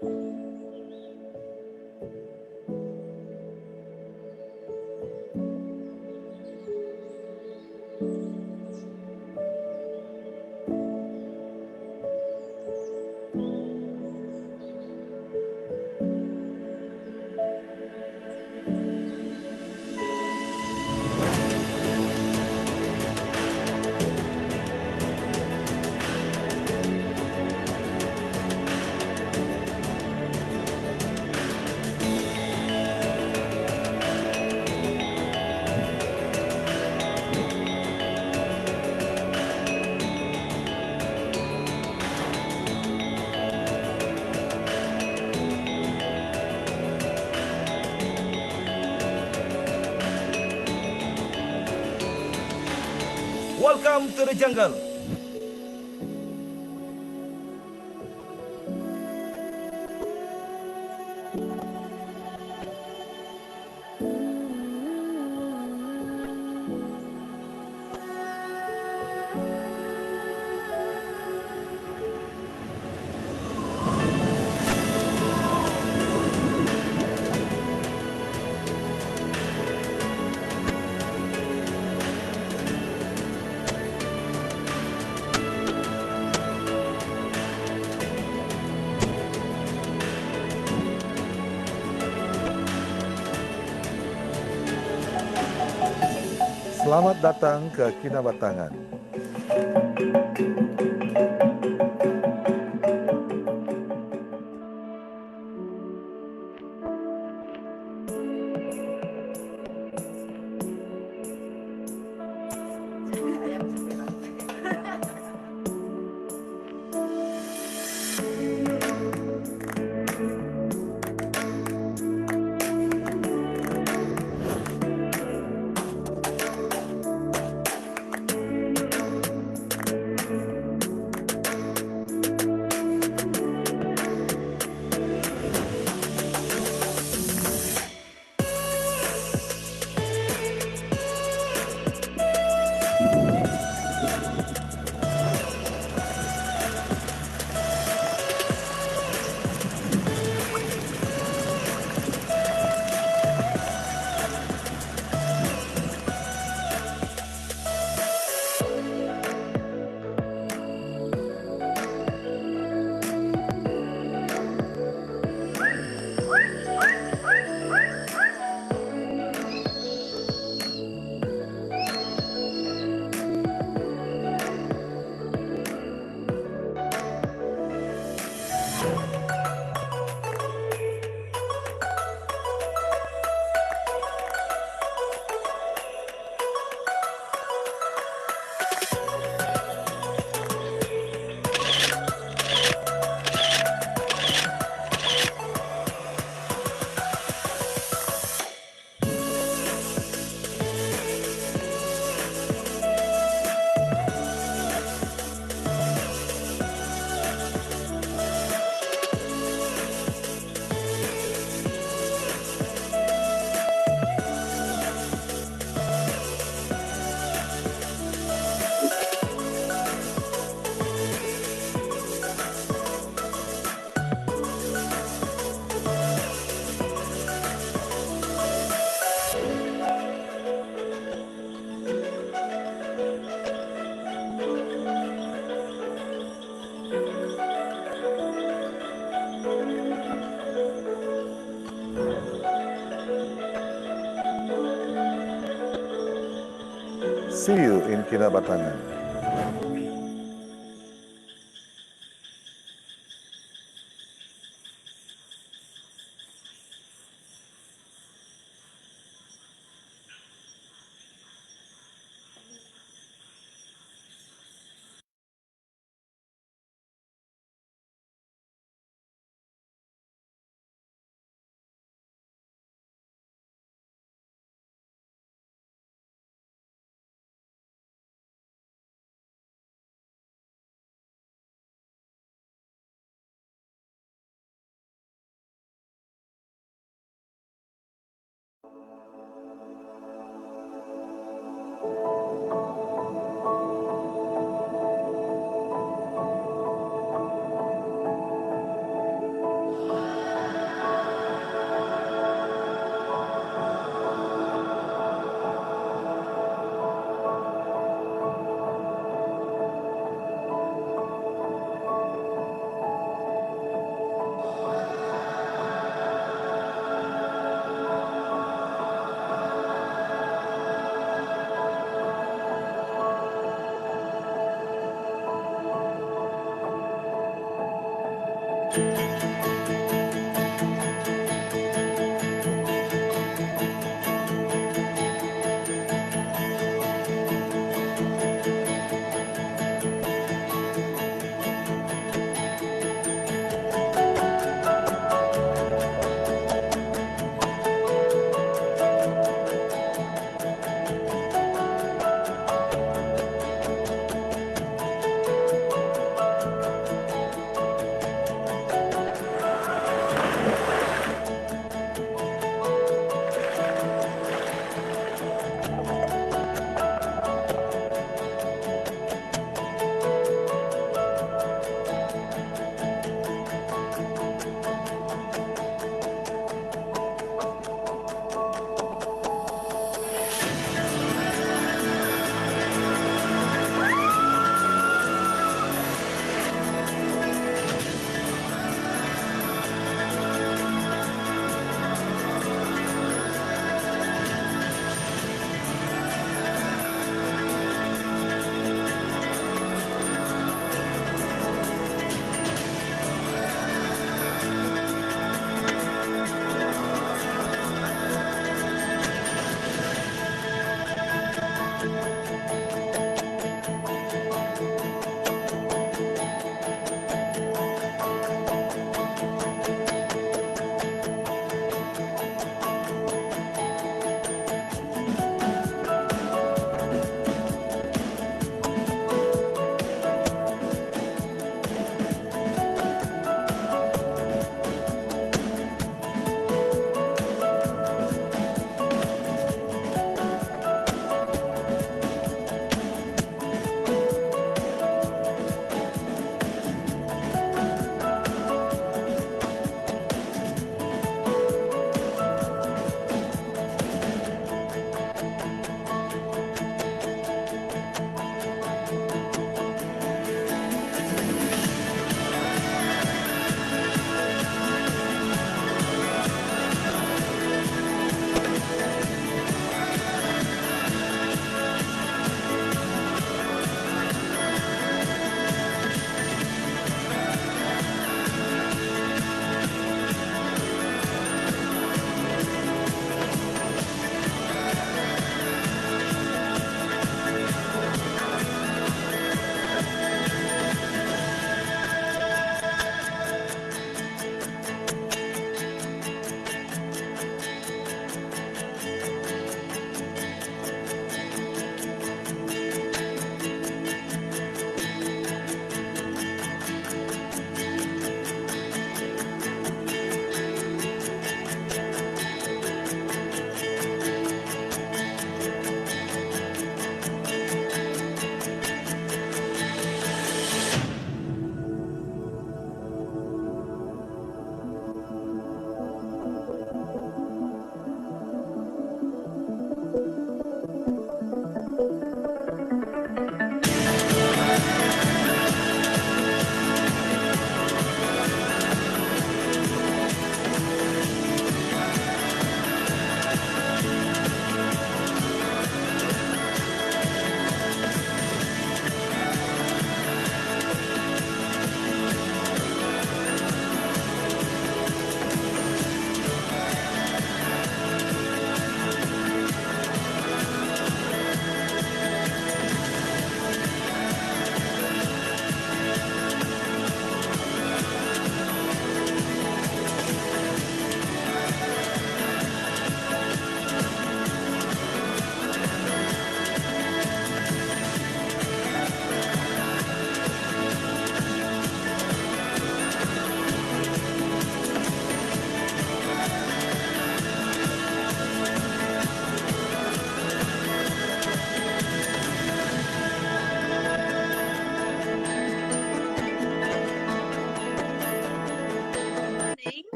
Welcome to the jungle. Selamat datang ke Kinabatangan. See you in Kinabatangan.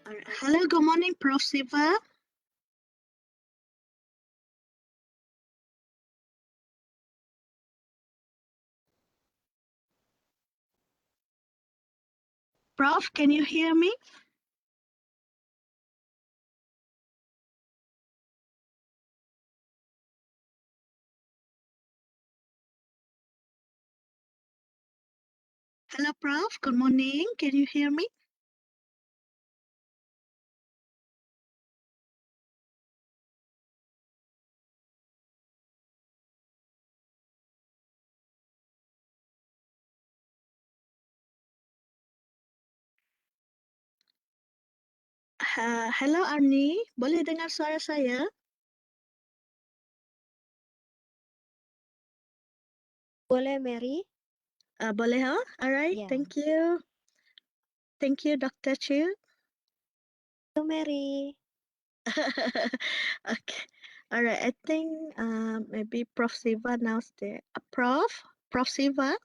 Hello, good morning, Prof. Siva. Prof, can you hear me? Hello, Prof. Good morning. Can you hear me? Hello, Arnie. Boleh dengar suara saya? Boleh, Mary? Boleh, huh? All right. Yeah. Thank you. Thank you, Dr. Chu. Hello, Mary. Okay. All right. I think maybe Prof. Siva now's there. Prof. Siva.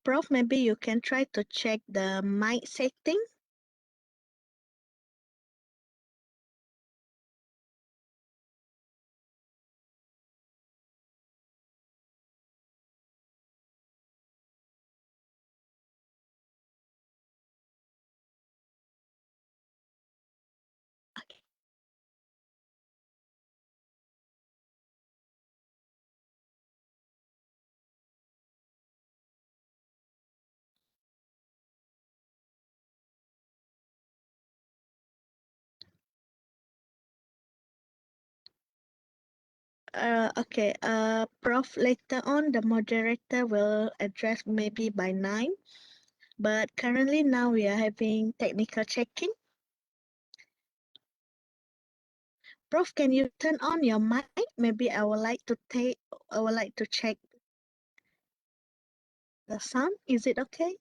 Prof, maybe you can try to check the mic setting. Okay. Okay. Prof, later on the moderator will address maybe by 9. But currently now we are having technical checking. Prof, can you turn on your mic? Maybe I would like to check the sound. Is it okay?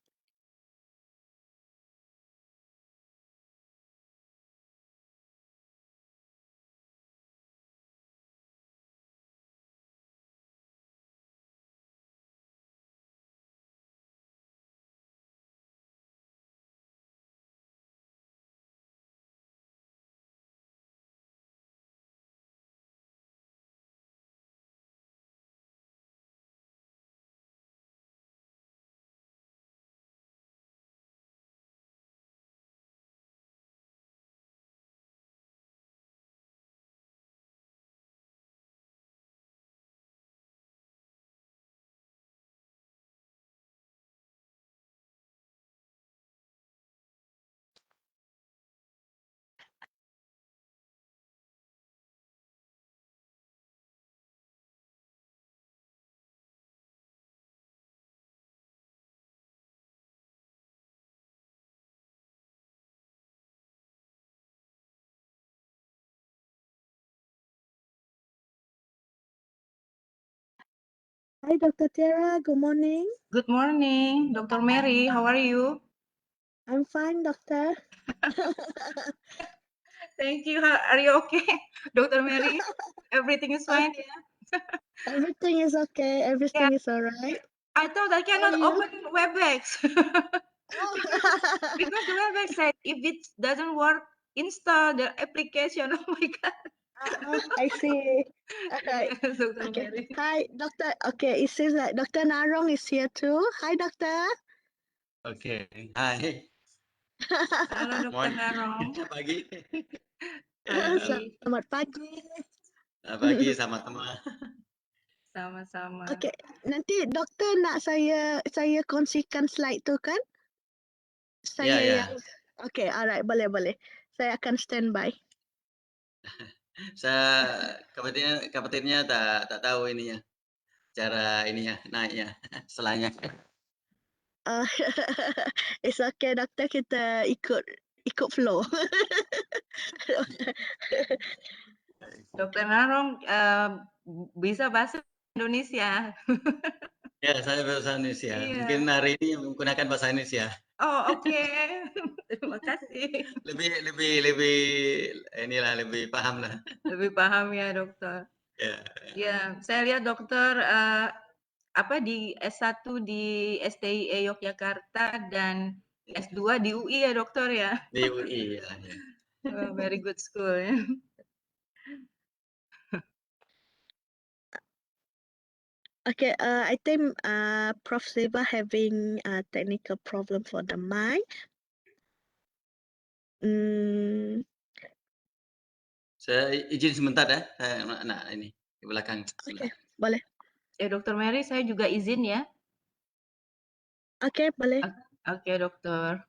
Hi, Dr. Tiara. Good morning. Good morning, Dr. Mary. How are you? I'm fine, doctor. Thank you. Are you okay, Dr. Mary? Everything is fine. Yeah. Everything is okay. Everything is all right. I thought I How are cannot you? open WebEx Oh. because the WebEx said if it doesn't work, install the application. Oh my God. I see. All right. Yes, Dr. Okay. Mary. Hi, doctor. Okay, it seems like Dr. Narong is here too. Hi, doctor. Oke, hai. Halo, Dr. Morning. Narong. Pagi. Pagi. Selamat pagi. Pagi sama teman. Sama-sama. Okay, nanti doktor nak saya kongsikan slide tu kan? Ya, Saya ya. yang okay, alright, boleh. Saya akan standby. Saya kebetulannya tak tahu ininya. Cara ininya naiknya setelahnya. Uh, it's okay, doktor, kita ikut flow. Dr. Narong bisa bahasa Indonesia. Ya, saya bahasa Indonesia. Iya. Mungkin hari ini menggunakan bahasa Indonesia. Oh, okay. Terima kasih. Lebih inilah lebih paham lah. Lebih paham ya dokter. Ya. Ya, saya lihat dokter apa di S1 di STIE Yogyakarta dan S2 di UI ya dokter ya. Di UI ya. Very good school ya. Okay, I think Prof. Siva having a technical problem for the mic. Saya izin sebentar ya. Saya nak ini di belakang. Okay, Sebentar. boleh. Ya dokter Mary, saya juga izin ya. Okay, boleh. Oke dokter.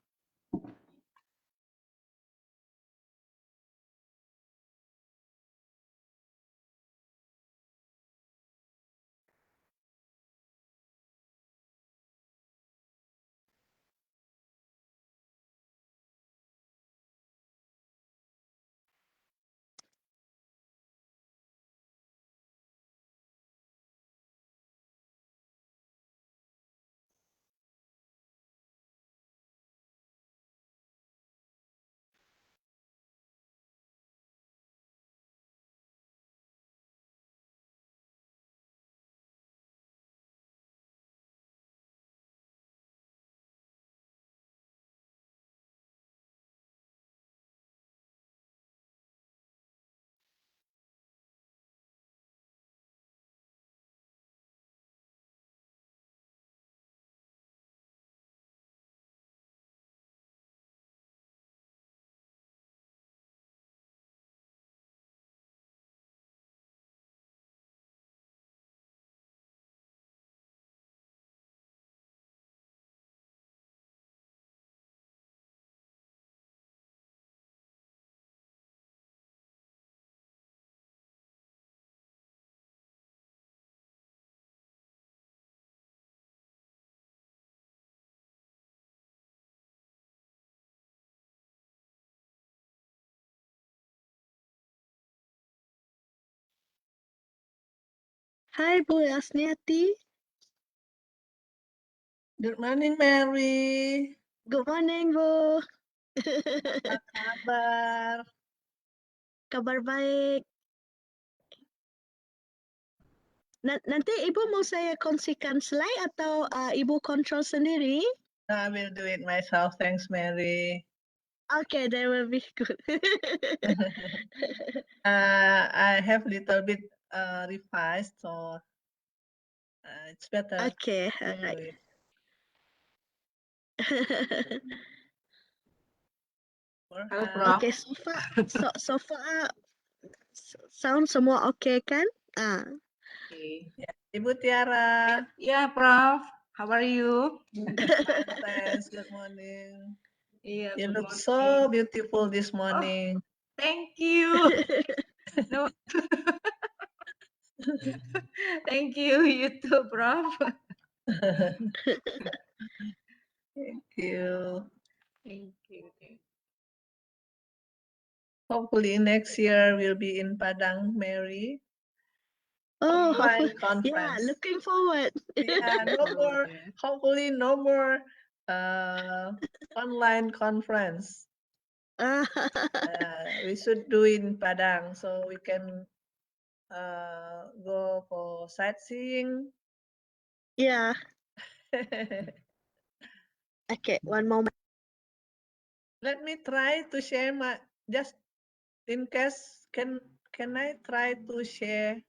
Hai Bu Asniati. Good morning, Mary. Good morning Bu. Apa kabar? Kabar baik. Nanti Ibu mau saya kongsikan slide atau Ibu kontrol sendiri? I will do it myself. Thanks, Mary. Okay, that will be good. I have little bit revised, so it's better. Okay, to do alright. it. Halo Prof. Okay, so far sound semua okay kan? Oke. Ya, Ibu Tiara. Ya Prof, how are you? Fine, thanks. Good morning. Iya, You good look morning. so beautiful this morning. Thank you. No. Thank you, you too, Prof. Thank you. Thank you. Hopefully next year we'll be in Padang, Mary. Oh, Online yeah, conference. looking forward. Yeah, no more. Yeah. Hopefully, no more online conference. We should do in Padang so we can go for sightseeing. Yeah. Okay, one moment. Let me try to share my just in case. Can I try to share?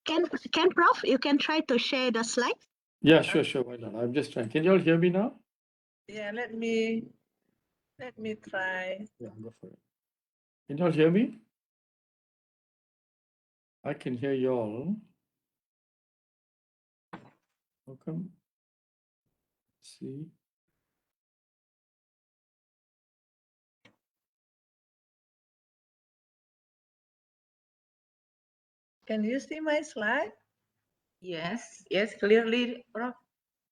Can Prof, you can try to share the slide? Yeah, sure. Why not? I'm just trying. Can you all hear me now? Yeah, let me try. Yeah, go for it. Can you all hear me? I can hear you all. How come? See. Can you see my slide? Yes, clearly, Prof.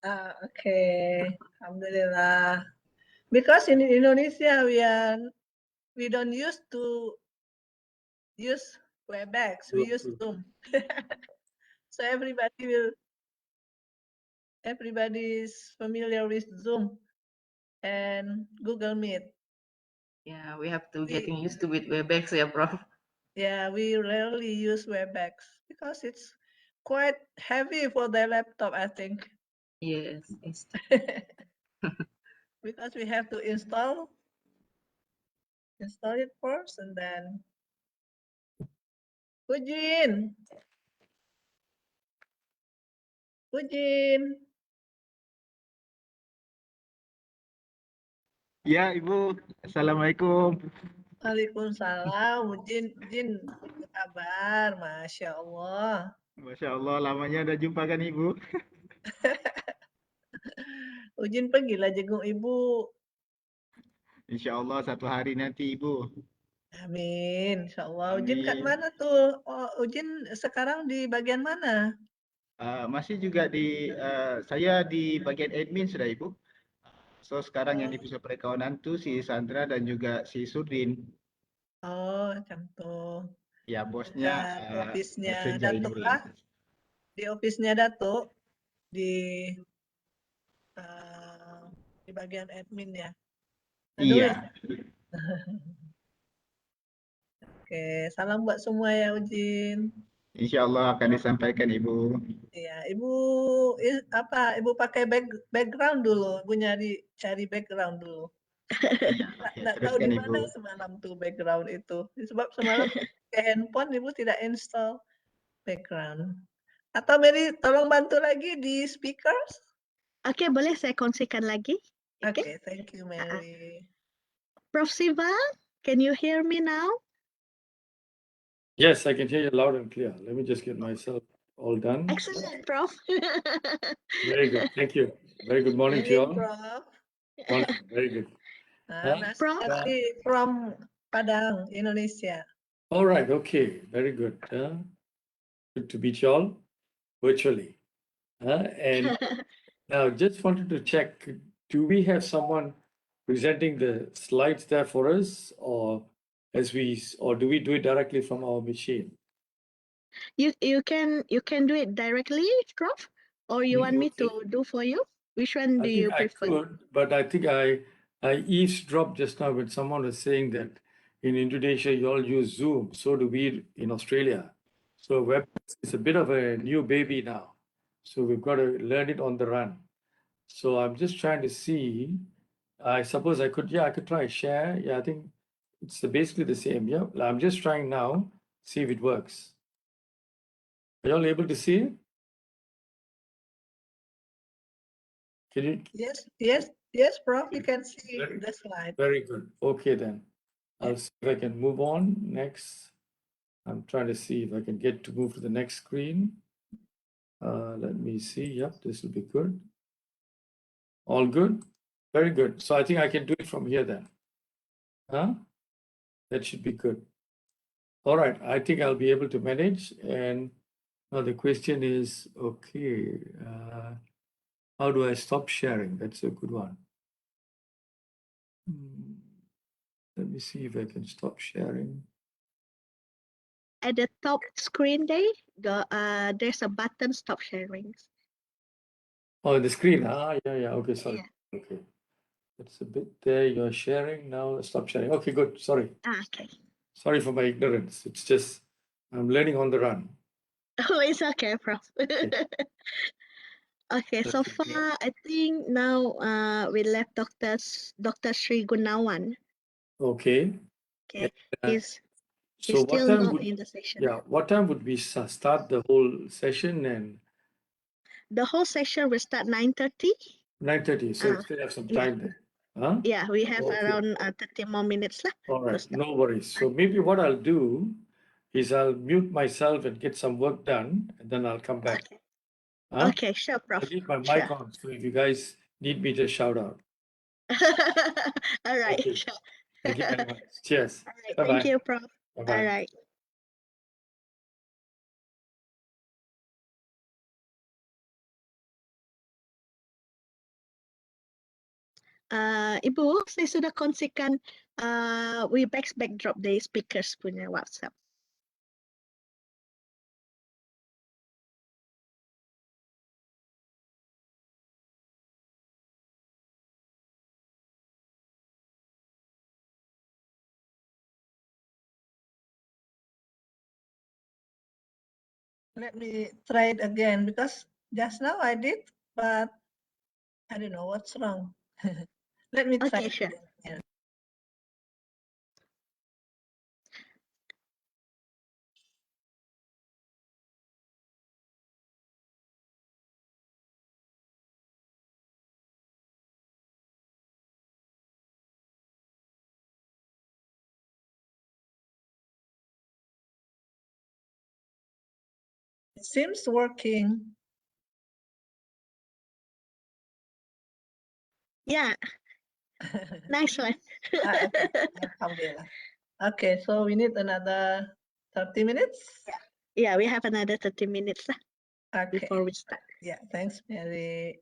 Okay, Alhamdulillah. Because in Indonesia we don't used to use Webex. We use Zoom. So everybody's familiar with Zoom and Google Meet. Yeah, we have to getting used to with Webex, yeah, Prof. Yeah, we rarely use Webex because it's quite heavy for the laptop, I think. Yes, it's Because we have to install it first and then Ujin. Ya, Ibu. Assalamualaikum. Waalaikumsalam. Ujin, apa kabar? Masya Allah. Masya Allah, lamanya udah jumpa kan Ibu? Ujin pergilah jenguk ibu. Insya Allah satu hari nanti Ibu. Amin. Insya Allah. Ujin kat Amin. mana tuh? Oh, Ujin sekarang di bagian mana? Masih juga saya di bagian admin sudah Ibu. So sekarang yang di pusat perekawanan tuh si Sandra dan juga si Sudin. Oh, macam tuh. Ya bosnya Di ofisnya bekerja Datuk Ibu. lah. Di ofisnya Datuk. Di bagian admin ya. Iya. Oke, salam buat semua ya Ujin. Insya Allah akan disampaikan Ibu. Iya, Ibu Ibu pakai background dulu. Ibu cari background dulu. Nggak tahu teruskan di Ibu. mana semalam tuh background itu. Sebab semalam pakai handphone Ibu tidak install background. Atau Mary tolong bantu lagi di speakers. Oke, boleh saya kongsikan lagi? Oke, thank you Mary. Prof Siva, can you hear me now? Yes, I can hear you loud and clear. Let me just get myself all done. Excellent, Prof. Very good. Thank you. Very good morning to you all. Prof. Wonderful. Very good. Prof. From Padang, Indonesia. All right. Okay. Very good. Good to meet you all virtually. And now just wanted to check, do we have someone presenting the slides there for us, or do we do it directly from our machine? You can do it directly, Prof, or you want me to do for you? Which one do you prefer? I could, but I think I eavesdropped just now when someone was saying that in Indonesia you all use Zoom. So do we in Australia. So web is a bit of a new baby now. So we've got to learn it on the run. So I'm just trying to see. I suppose I could try share. Yeah, I think it's basically the same. Yeah, I'm just trying now, see if it works. Are you all able to see it? Can you? Yes, Prof. You can see the slide. Very good. Okay, then. I'll see if I can move on. Next. I'm trying to see if I can get to move to the next screen. Let me see. Yep, this will be good. All good? Very good. So I think I can do it from here then. That should be good. All right. I think I'll be able to manage. And now the question is, okay, how do I stop sharing? That's a good one. Let me see if I can stop sharing. At the top screen there's a button stop sharing. Oh, the screen. Yeah. Okay, sorry. Yeah. Okay. It's a bit there. You're sharing now. Stop sharing. Okay, good. Sorry. Okay. Sorry for my ignorance. It's just I'm learning on the run. Oh, it's okay, Prof. Okay, so far I think now we left Dr. Sri Gunawan. Okay. Okay. He's still not in the session. Yeah. What time would we start the whole session? And the whole session will start 9:30. 9:30. So we still have some time there. Huh? Yeah, we have around 30 more minutes left. All right, no worries. So maybe what I'll do is I'll mute myself and get some work done, and then I'll come back. Okay. Okay, sure, Prof. I'll leave my mic on, so if you guys need me, just shout out. All right, Okay. sure. Thank you very much. Cheers. All right, Bye-bye. thank you, Prof. Bye-bye. All right. Ibu, saya sudah kongsikan Webex backdrop dari speakers punya WhatsApp. Let me try it again because just now I did, but I don't know what's wrong. Let me try Okay, it sure. again. Yeah. It seems working. Yeah, nice one. Okay, alhamdulillah. Okay, so we need another 30 minutes. Yeah, we have another 30 minutes Okay. before we start. Yeah, thanks, Mary.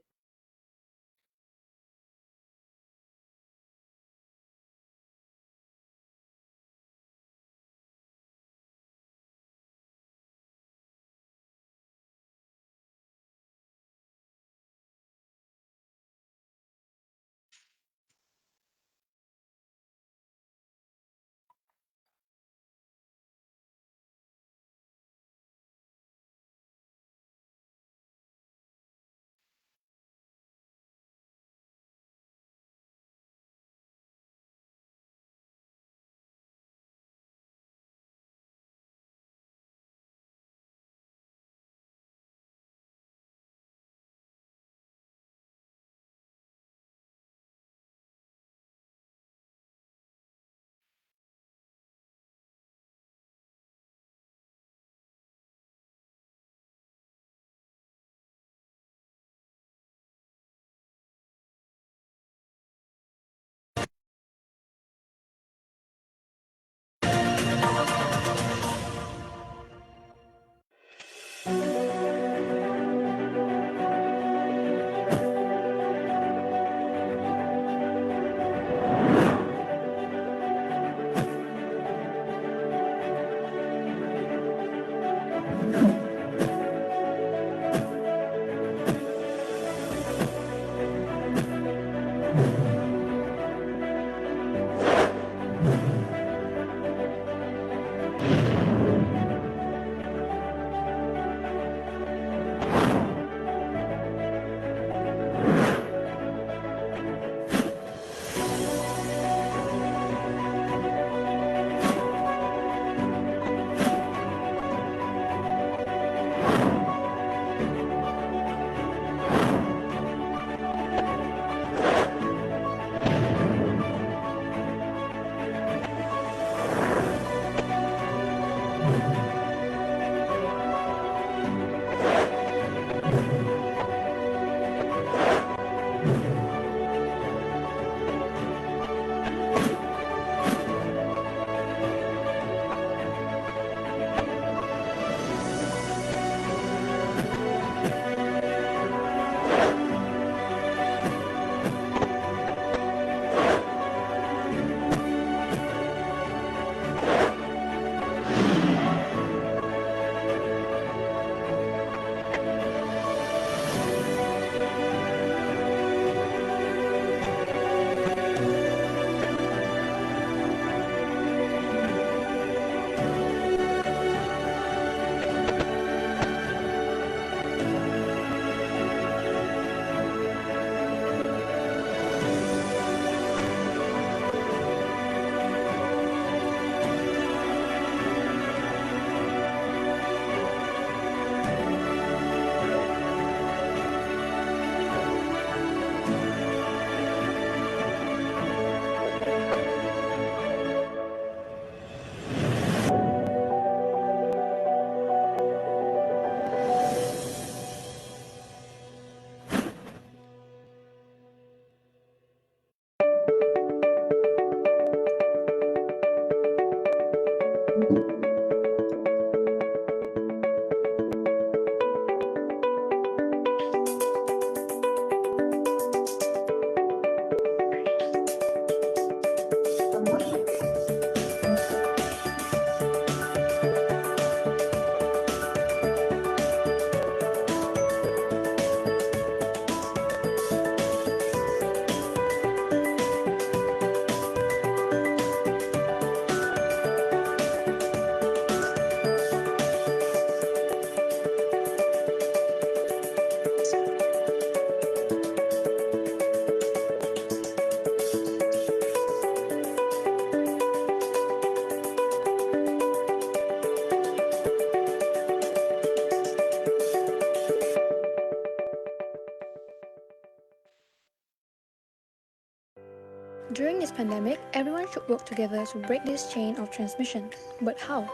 During this pandemic, everyone should work together to break this chain of transmission. But how?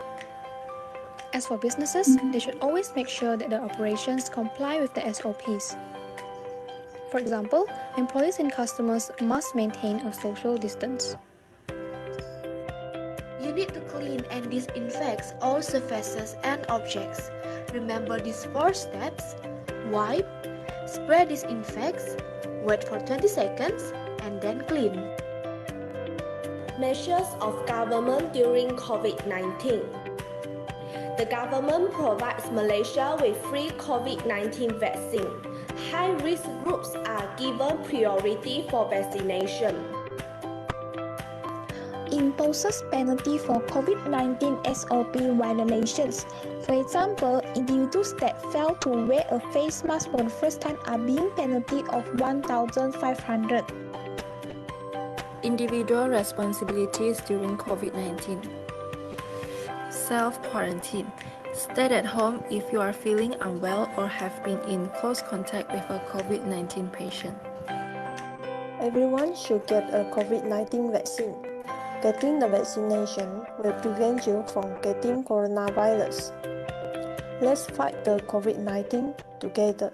As for businesses, they should always make sure that their operations comply with the SOPs. For example, employees and customers must maintain a social distance. You need to clean and disinfect all surfaces and objects. Remember these 4 steps: wipe, spray disinfects, wait for 20 seconds, and then clean. Measures of government during COVID-19. The government provides Malaysia with free COVID-19 vaccine. High-risk groups are given priority for vaccination. Imposes penalty for COVID-19 SOP violations. For example, individuals that fail to wear a face mask for the first time are being penalty of 1,500. Individual responsibilities during COVID-19. Self-quarantine. Stay at home if you are feeling unwell or have been in close contact with a COVID-19 patient. Everyone should get a COVID-19 vaccine. Getting the vaccination will prevent you from getting coronavirus. Let's fight the COVID-19 together.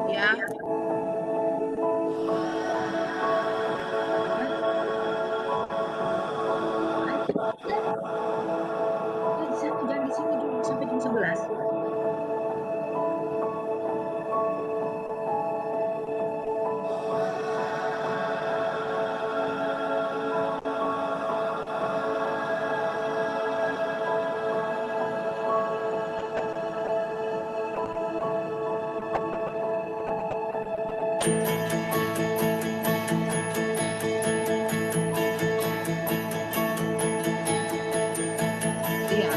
Ya. Di sana, jangan di sini dulu sampai jam 11. Iya.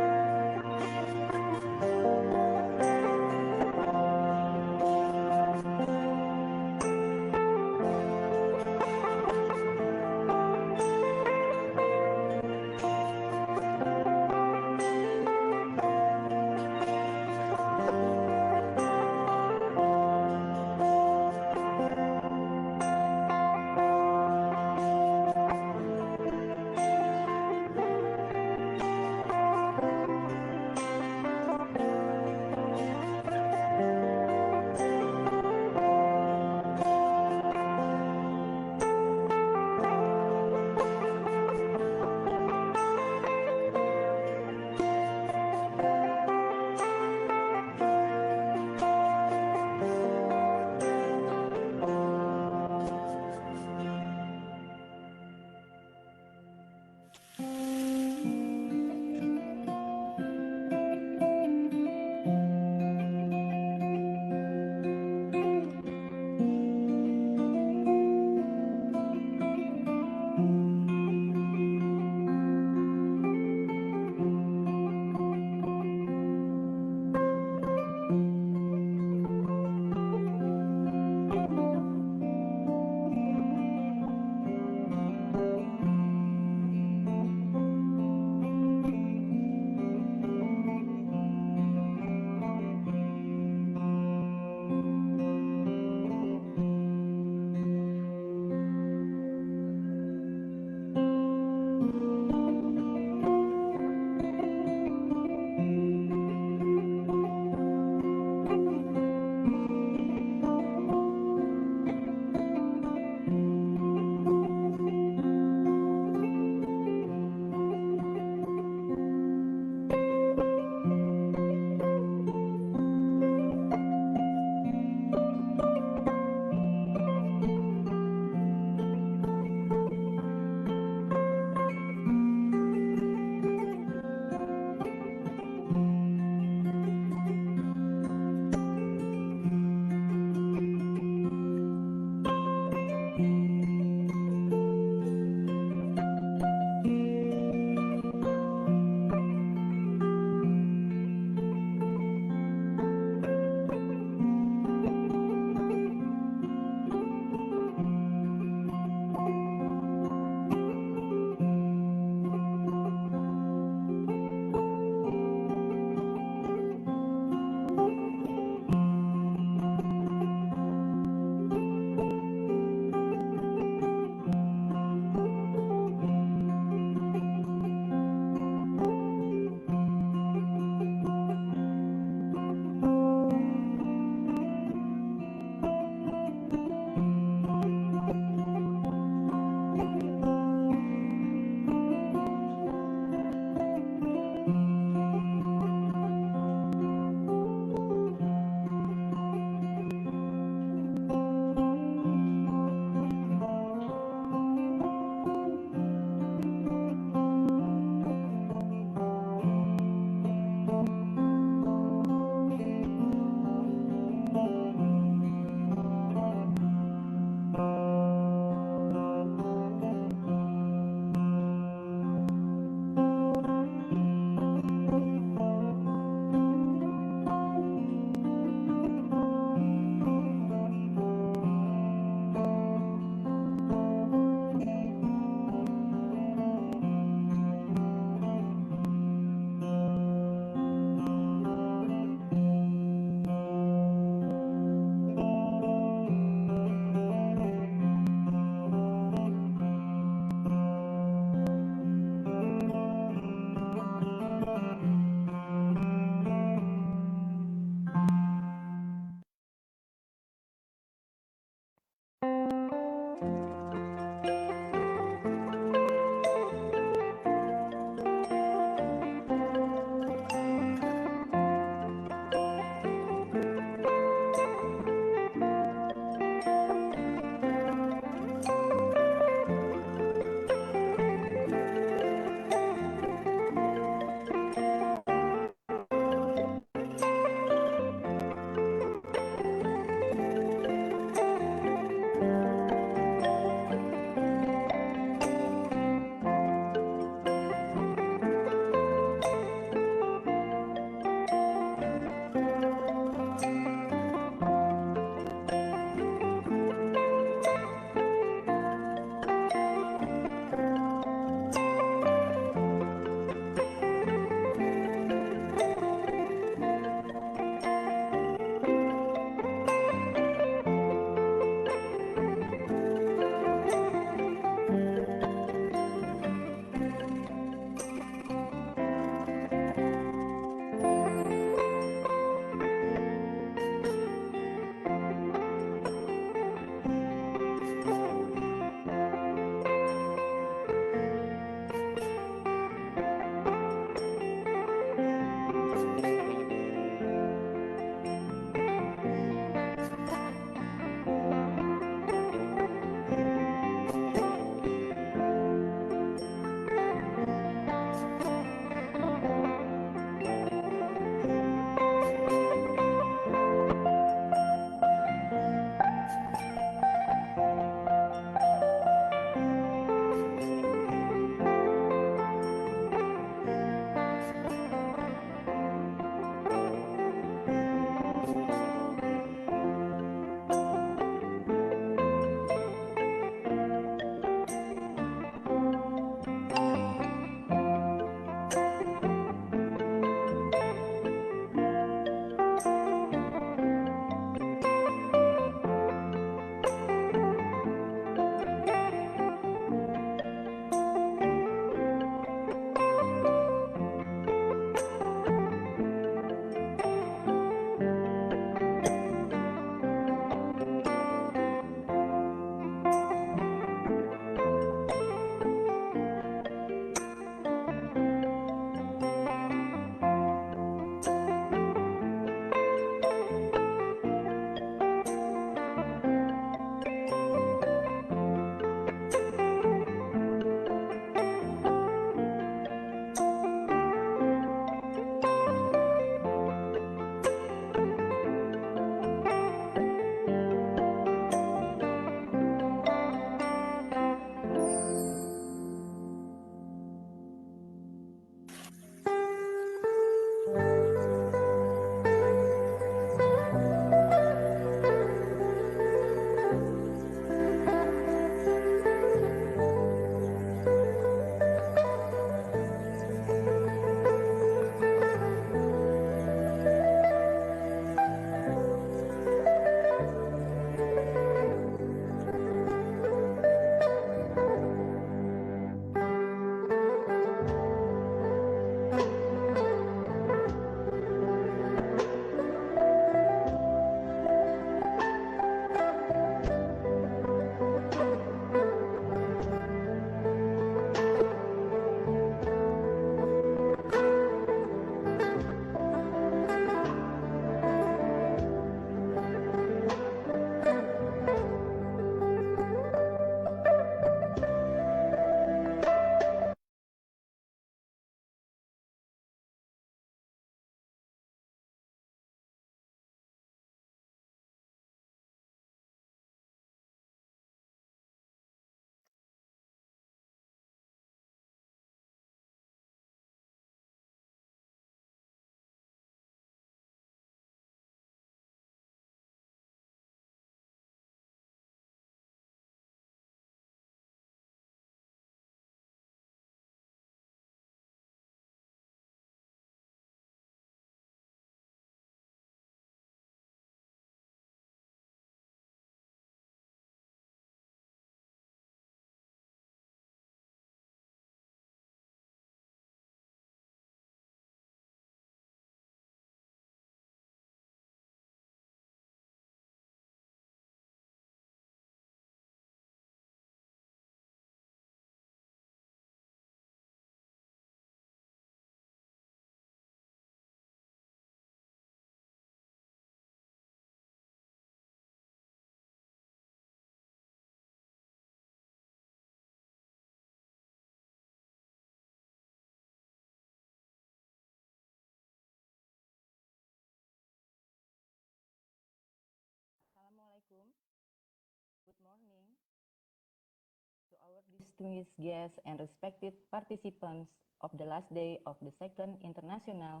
distinguished guests and respected participants of the last day of the second International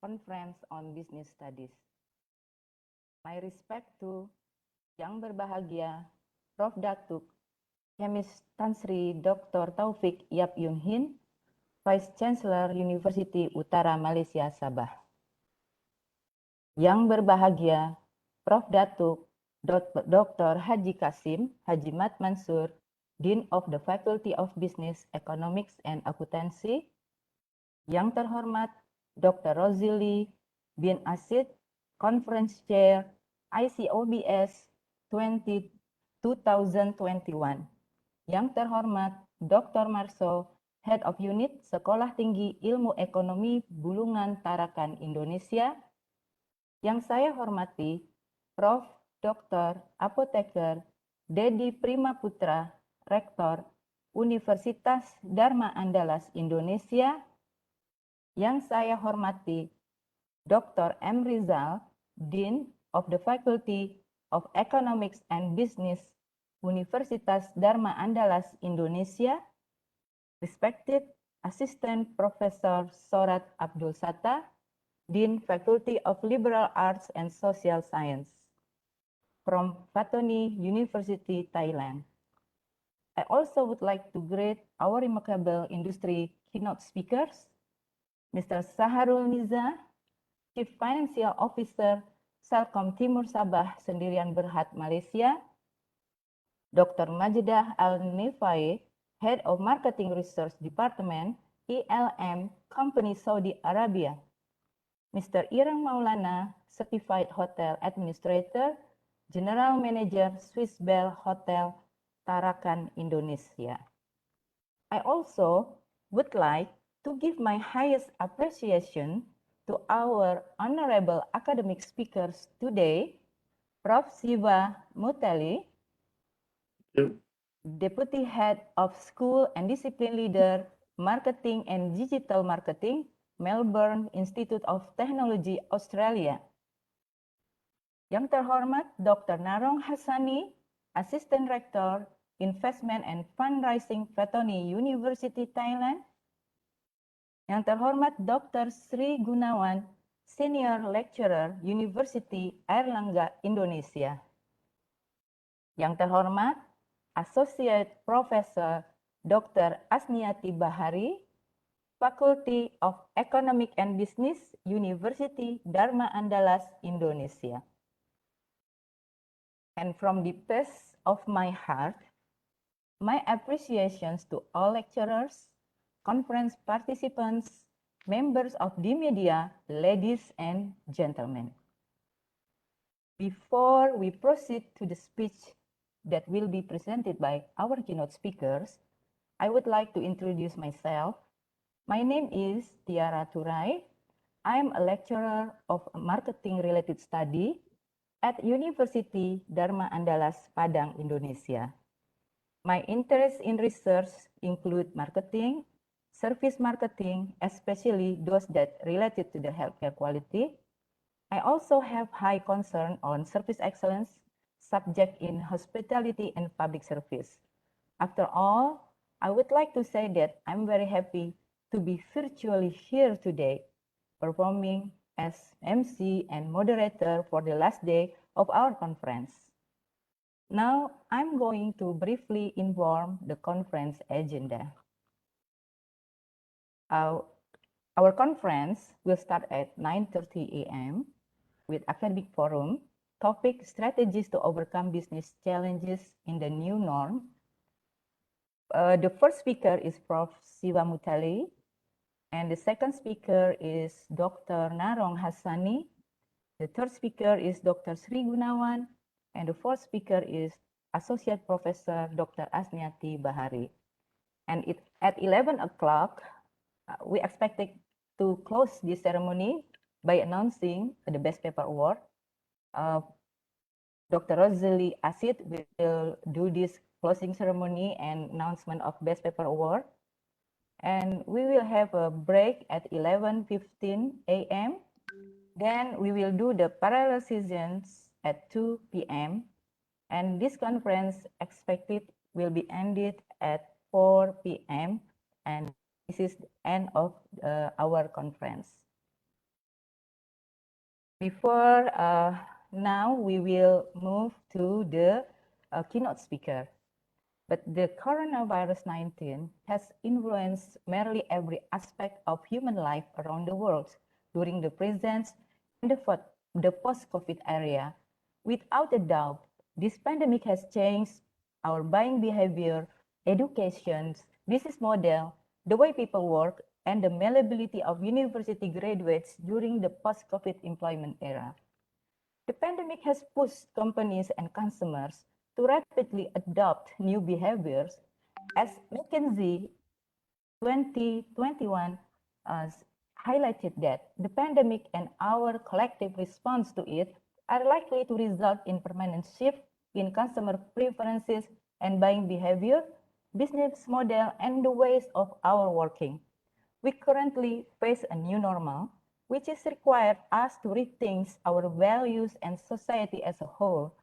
Conference on Business Studies. My respect to Yang berbahagia Prof. Datuk Chemist Tan Sri Dr. Taufik Yap Yung Hin, Vice Chancellor University Utara Malaysia Sabah. Yang berbahagia Prof. Datuk Dr. Haji Kasim Haji Mat Mansur, Dean of the Faculty of Business, Economics and Accountancy. Yang terhormat Dr. Rozili bin Asid, Conference Chair, ICoBS 2021. Yang terhormat Dr. Marso, Head of Unit Sekolah Tinggi Ilmu Ekonomi Bulungan Tarakan Indonesia. Yang saya hormati Prof. Dr. Apoteker Dedi Prima Putra, Rektor Universitas Dharma Andalas Indonesia. Yang saya hormati Dr. M. Rizal, Dean of the Faculty of Economics and Business, Universitas Dharma Andalas Indonesia. Respected Assistant Professor Sorat Abdul Satta, Dean Faculty of Liberal Arts and Social Science from Fatoni University, Thailand. I also would like to greet our remarkable industry keynote speakers, Mr. Saharul Niza, Chief Financial Officer, Salcom Timur Sabah Sendirian Berhad, Malaysia, Dr. Majidah Al-Nifai, Head of Marketing Research Department, ELM, Company Saudi Arabia, Mr. Irang Maulana, Certified Hotel Administrator, General Manager, Swiss Bell Hotel, Tarakan, Indonesia. I also would like to give my highest appreciation to our honorable academic speakers today, Prof. Siva Mutali, Deputy Head of School and Discipline Leader, Marketing and Digital Marketing, Melbourne Institute of Technology, Australia. Yang terhormat Dr. Narong Hassani, Assistant Rector, Investment and Fundraising, Fatoni University, Thailand. Yang terhormat Dr. Sri Gunawan, Senior Lecturer, University Airlangga, Indonesia. Yang terhormat Associate Professor Dr. Asniati Bahari, Faculty of Economic and Business, University Dharma Andalas, Indonesia. And from the depths of my heart, my appreciations to all lecturers, conference participants, members of the media, ladies and gentlemen. Before we proceed to the speech that will be presented by our keynote speakers, I would like to introduce myself. My name is Tiara Turai. I am a lecturer of marketing-related study at University Dharma Andalas, Padang, Indonesia. My interests in research include marketing, service marketing, especially those that related to the healthcare quality. I also have high concern on service excellence, subject in hospitality and public service. After all, I would like to say that I'm very happy to be virtually here today, performing as MC and moderator for the last day of our conference. Now, I'm going to briefly inform the conference agenda. Our conference will start at 9:30 a.m. with academic forum, topic strategies to overcome business challenges in the new norm. The first speaker is Prof. Siva Mutali, and the second speaker is Dr. Narong Hassani. The third speaker is Dr. Sri Gunawan, and the fourth speaker is Associate Professor Dr. Asniati Bahari. And at 11 o'clock, we expected to close this ceremony by announcing the Best Paper Award. Dr. Rozali Asid will do this closing ceremony and announcement of Best Paper Award. And we will have a break at 11:15 a.m. Then we will do the parallel sessions at 2 p.m. And this conference expected will be ended at 4 p.m. and this is the end of our conference. Before now, we will move to the keynote speaker. But the coronavirus 19 has influenced nearly every aspect of human life around the world during the present and the post-COVID era. Without a doubt, this pandemic has changed our buying behavior, education, business model, the way people work, and the malleability of university graduates during the post-COVID employment era. The pandemic has pushed companies and consumers to rapidly adopt new behaviors, as McKinsey 2021 highlighted that the pandemic and our collective response to it are likely to result in permanent shift in consumer preferences and buying behavior, business model, and the ways of our working. We currently face a new normal, which is required us to rethink our values and society as a whole.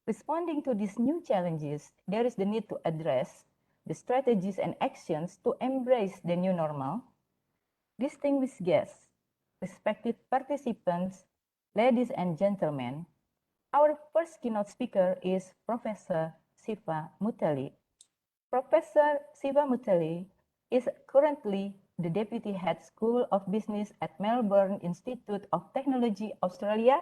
Responding to these new challenges, there is the need to address the strategies and actions to embrace the new normal. Distinguished guests, respected participants, ladies and gentlemen, our first keynote speaker is Professor Siva Mutali. Professor Siva Mutali is currently the Deputy Head School of Business at Melbourne Institute of Technology, Australia,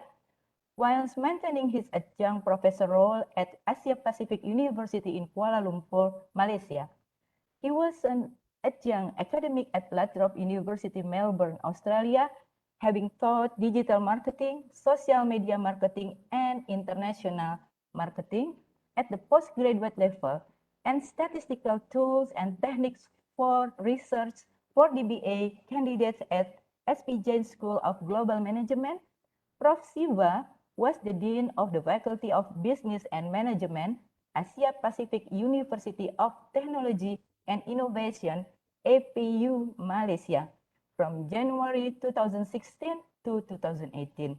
whilst maintaining his adjunct professor role at Asia Pacific University in Kuala Lumpur, Malaysia. He was an adjunct academic at La Trobe University, Melbourne, Australia, having taught digital marketing, social media marketing, and international marketing at the postgraduate level, and statistical tools and techniques for research for DBA candidates at SP Jain School of Global Management. Prof. Siva was the Dean of the Faculty of Business and Management, Asia Pacific University of Technology and Innovation, APU Malaysia, from January 2016 to 2018.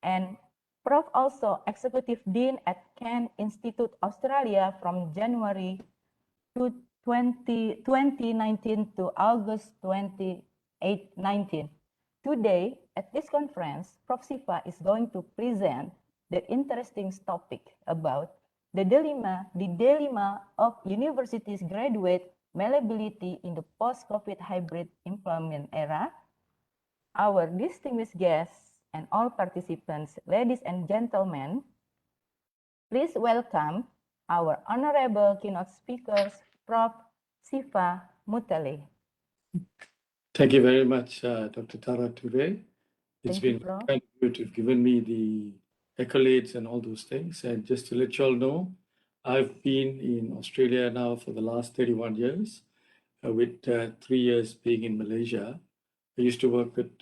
And Prof. also Executive Dean at Kent Institute Australia from January 2019 to August 2019. Today, at this conference, Prof. Siva is going to present the interesting topic about the dilemma of universities graduate malleability in the post-COVID hybrid employment era. Our distinguished guests and all participants, ladies and gentlemen, please welcome our honorable keynote speakers, Prof. Siva Mutali. Thank you very much, Dr. Tara Ture. It's Thank you, been Prof. kind of you to have given me the accolades and all those things. And just to let you all know, I've been in Australia now for the last 31 years, with 3 years being in Malaysia. I used to work at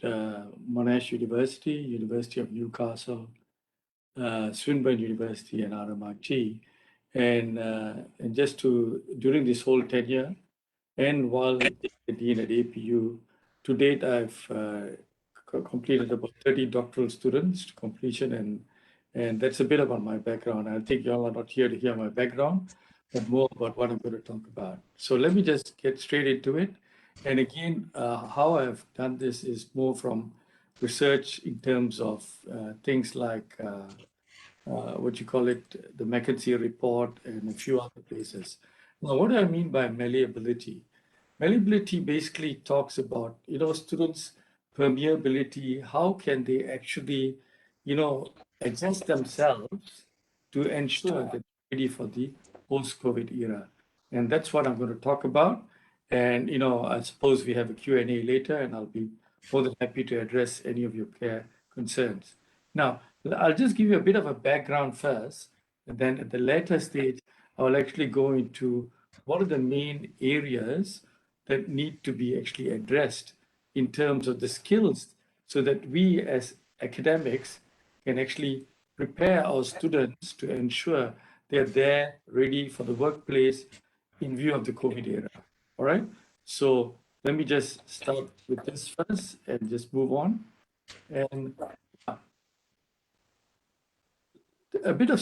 Monash University, University of Newcastle, Swinburne University, and RMIT. And just during this whole tenure, and while the Dean at APU, to date, I've completed about 30 doctoral students to completion, and that's a bit about my background. I think y'all are not here to hear my background, but more about what I'm going to talk about. So let me just get straight into it. And again, how I've done this is more from research in terms of things like what you call it, the McKinsey report and a few other places. Now, what do I mean by malleability? Malleability basically talks about, students' permeability. How can they actually, adjust themselves to ensure that they're ready for the post-COVID era? And that's what I'm going to talk about. And, I suppose we have a Q&A later, and I'll be more than happy to address any of your concerns. Now, I'll just give you a bit of a background first, and then at the later stage, I'll actually go into what are the main areas that need to be actually addressed in terms of the skills so that we as academics can actually prepare our students to ensure they're there ready for the workplace in view of the COVID era. All right. So let me just start with this first and just move on. And a bit of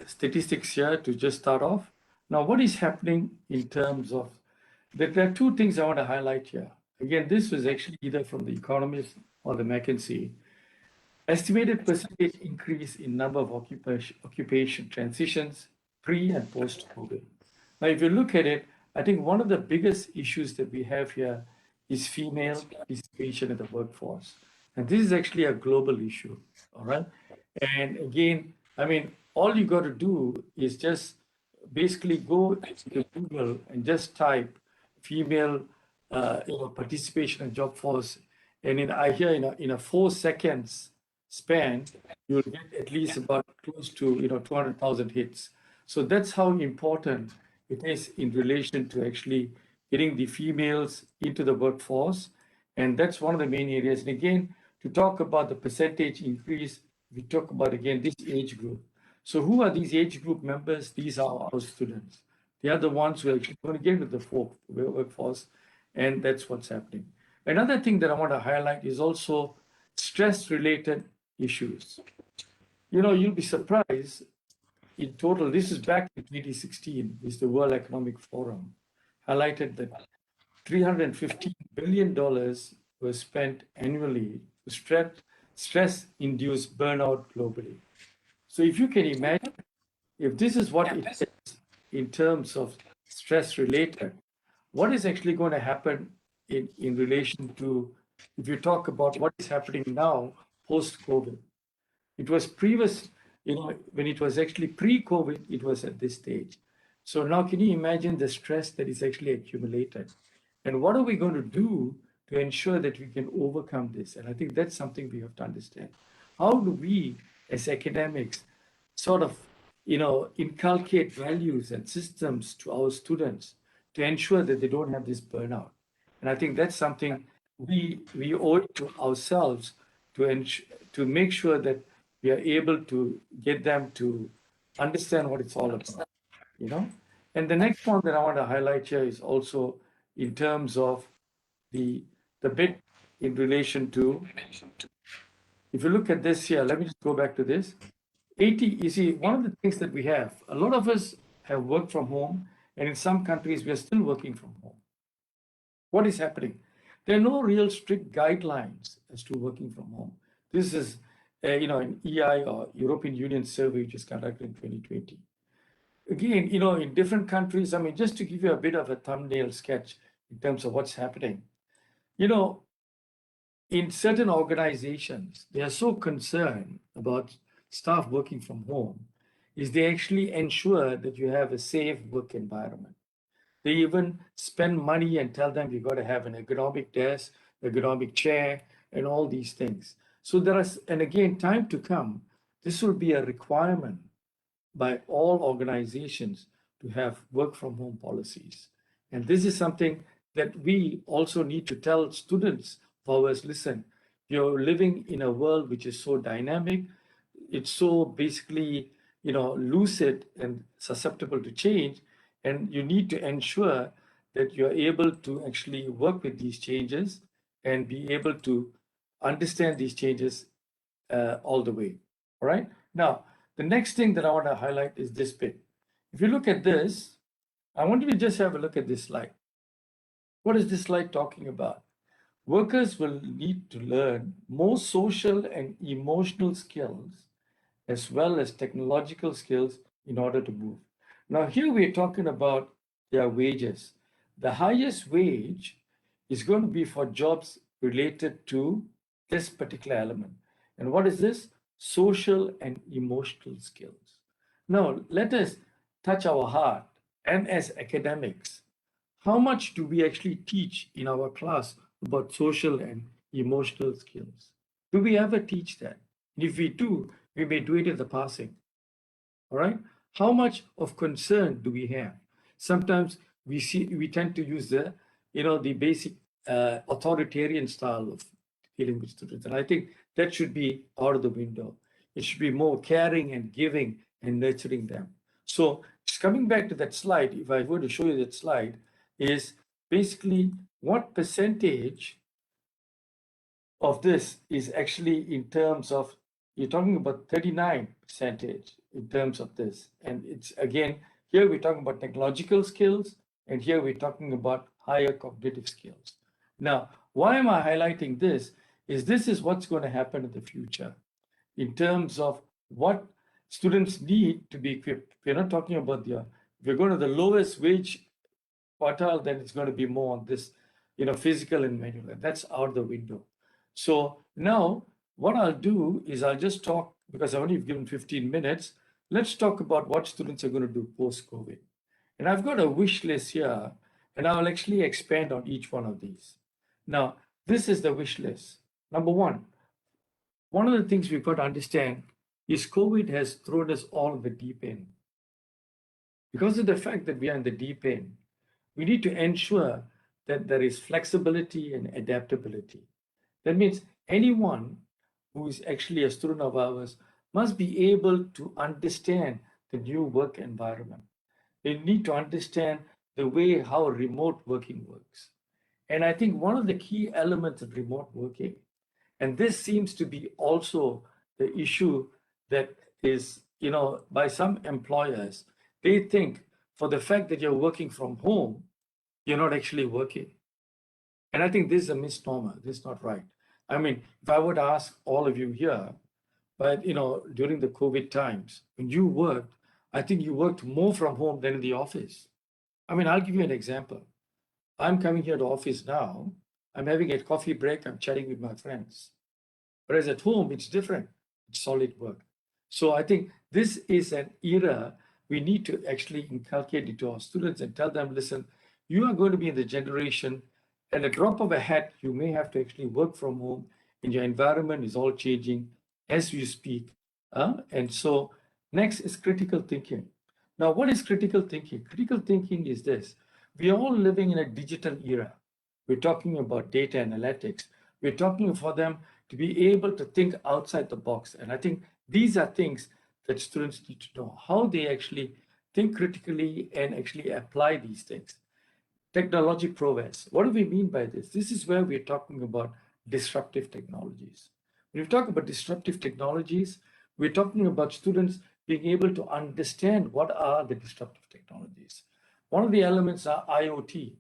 statistics here to just start off. Now, what is happening in terms of there are two things I want to highlight here. Again, this was actually either from the Economist or the McKinsey. Estimated percentage increase in number of occupation transitions pre and post COVID. Now, if you look at it, I think one of the biggest issues that we have here is female participation in the workforce. And this is actually a global issue, all right? And again, I mean, all you got to do is just basically go to Google and just type female participation in job force. And I hear in a 4 seconds span, you'll get at least about close to 200,000 hits. So that's how important it is in relation to actually getting the females into the workforce. And that's one of the main areas. And again, to talk about the percentage increase, we talk about again this age group. So who are these age group members? These are our students. They are the ones who are actually going to get into the workforce, and that's what's happening. Another thing that I want to highlight is also stress-related issues. You'll be surprised. In total, this is back in 2016, is the World Economic Forum highlighted that $315 billion was spent annually to stress-induced burnout globally. So if you can imagine, if this is what it is in terms of stress-related, what is actually going to happen in relation to, if you talk about what is happening now post-COVID? It was previous, when it was actually pre-COVID, it was at this stage. So now can you imagine the stress that is actually accumulated? And what are we going to do to ensure that we can overcome this? And I think that's something we have to understand. How do we, as academics, sort of, inculcate values and systems to our students to ensure that they don't have this burnout? And I think that's something we owe it to ourselves to make sure that we are able to get them to understand what it's all about, And the next one that I want to highlight here is also in terms of the bit in relation to, if you look at this here, let me just go back to this. You see, one of the things that we have, a lot of us have worked from home, and in some countries, we are still working from home. What is happening? There are no real strict guidelines as to working from home. This is, an EI or European Union survey which is conducted in 2020. Again, in different countries, I mean, just to give you a bit of a thumbnail sketch in terms of what's happening, in certain organizations, they are so concerned about staff working from home, is they actually ensure that you have a safe work environment. They even spend money and tell them you got to have an ergonomic desk, ergonomic chair, and all these things. So and again, time to come, this will be a requirement by all organizations to have work from home policies. And this is something that we also need to tell students of ours, listen, you're living in a world which is so dynamic, it's so basically, lucid and susceptible to change, and you need to ensure that you're able to actually work with these changes and be able to understand these changes all the way. All right. Now, the next thing that I want to highlight is this bit. If you look at this, I want you to just have a look at this slide. What is this slide talking about? Workers will need to learn more social and emotional skills as well as technological skills in order to move. Now, here we're talking about their wages. The highest wage is going to be for jobs related to this particular element. And what is this? Social and emotional skills. Now, let us touch our heart. And as academics, how much do we actually teach in our class about social and emotional skills? Do we ever teach that? And if we do, we may do it in the passing. All right. How much of concern do we have? Sometimes we tend to use the basic authoritarian style of dealing with students, and I think that should be out of the window. It should be more caring and giving and nurturing them. So just coming back to that slide, if I were to show you that slide, is basically what percentage of this is actually in terms of, you're talking about 39% in terms of this. And it's again, here we're talking about technological skills, and here we're talking about higher cognitive skills. Now, why am I highlighting this? This is what's going to happen in the future in terms of what students need to be equipped. We're not talking about if we're going to the lowest wage quartile, then it's going to be more on this, physical and manual. That's out the window. So now what I'll do is I'll just talk, because I've only given 15 minutes. Let's talk about what students are going to do post-COVID. And I've got a wish list here, and I'll actually expand on each one of these. Now, this is the wish list. Number one of the things we've got to understand is COVID has thrown us all in the deep end. Because of the fact that we are in the deep end, we need to ensure that there is flexibility and adaptability. That means anyone who is actually a student of ours must be able to understand the new work environment. They need to understand the way how remote working works. And I think one of the key elements of remote working, and this seems to be also the issue that is, by some employers, they think for the fact that you're working from home, you're not actually working. And I think this is a misnomer. This is not right. I mean, if I would ask all of you here, but during the COVID times, when you worked, I think you worked more from home than in the office. I mean, I'll give you an example. I'm coming here to office now. I'm having a coffee break. I'm chatting with my friends. Whereas at home, it's different. It's solid work. So I think this is an era we need to actually inculcate into our students and tell them, listen, you are going to be in the generation, at a drop of a hat, you may have to actually work from home, and your environment is all changing as you speak. And so next is critical thinking. Now, what is critical thinking? Critical thinking is this. We are all living in a digital era. We're talking about data analytics. We're talking for them to be able to think outside the box. And I think these are things that students need to know, how they actually think critically and actually apply these things. Technology prowess. What do we mean by this? This is where we're talking about disruptive technologies. When we talk about disruptive technologies, we're talking about students being able to understand what are the disruptive technologies. One of the elements are IoT.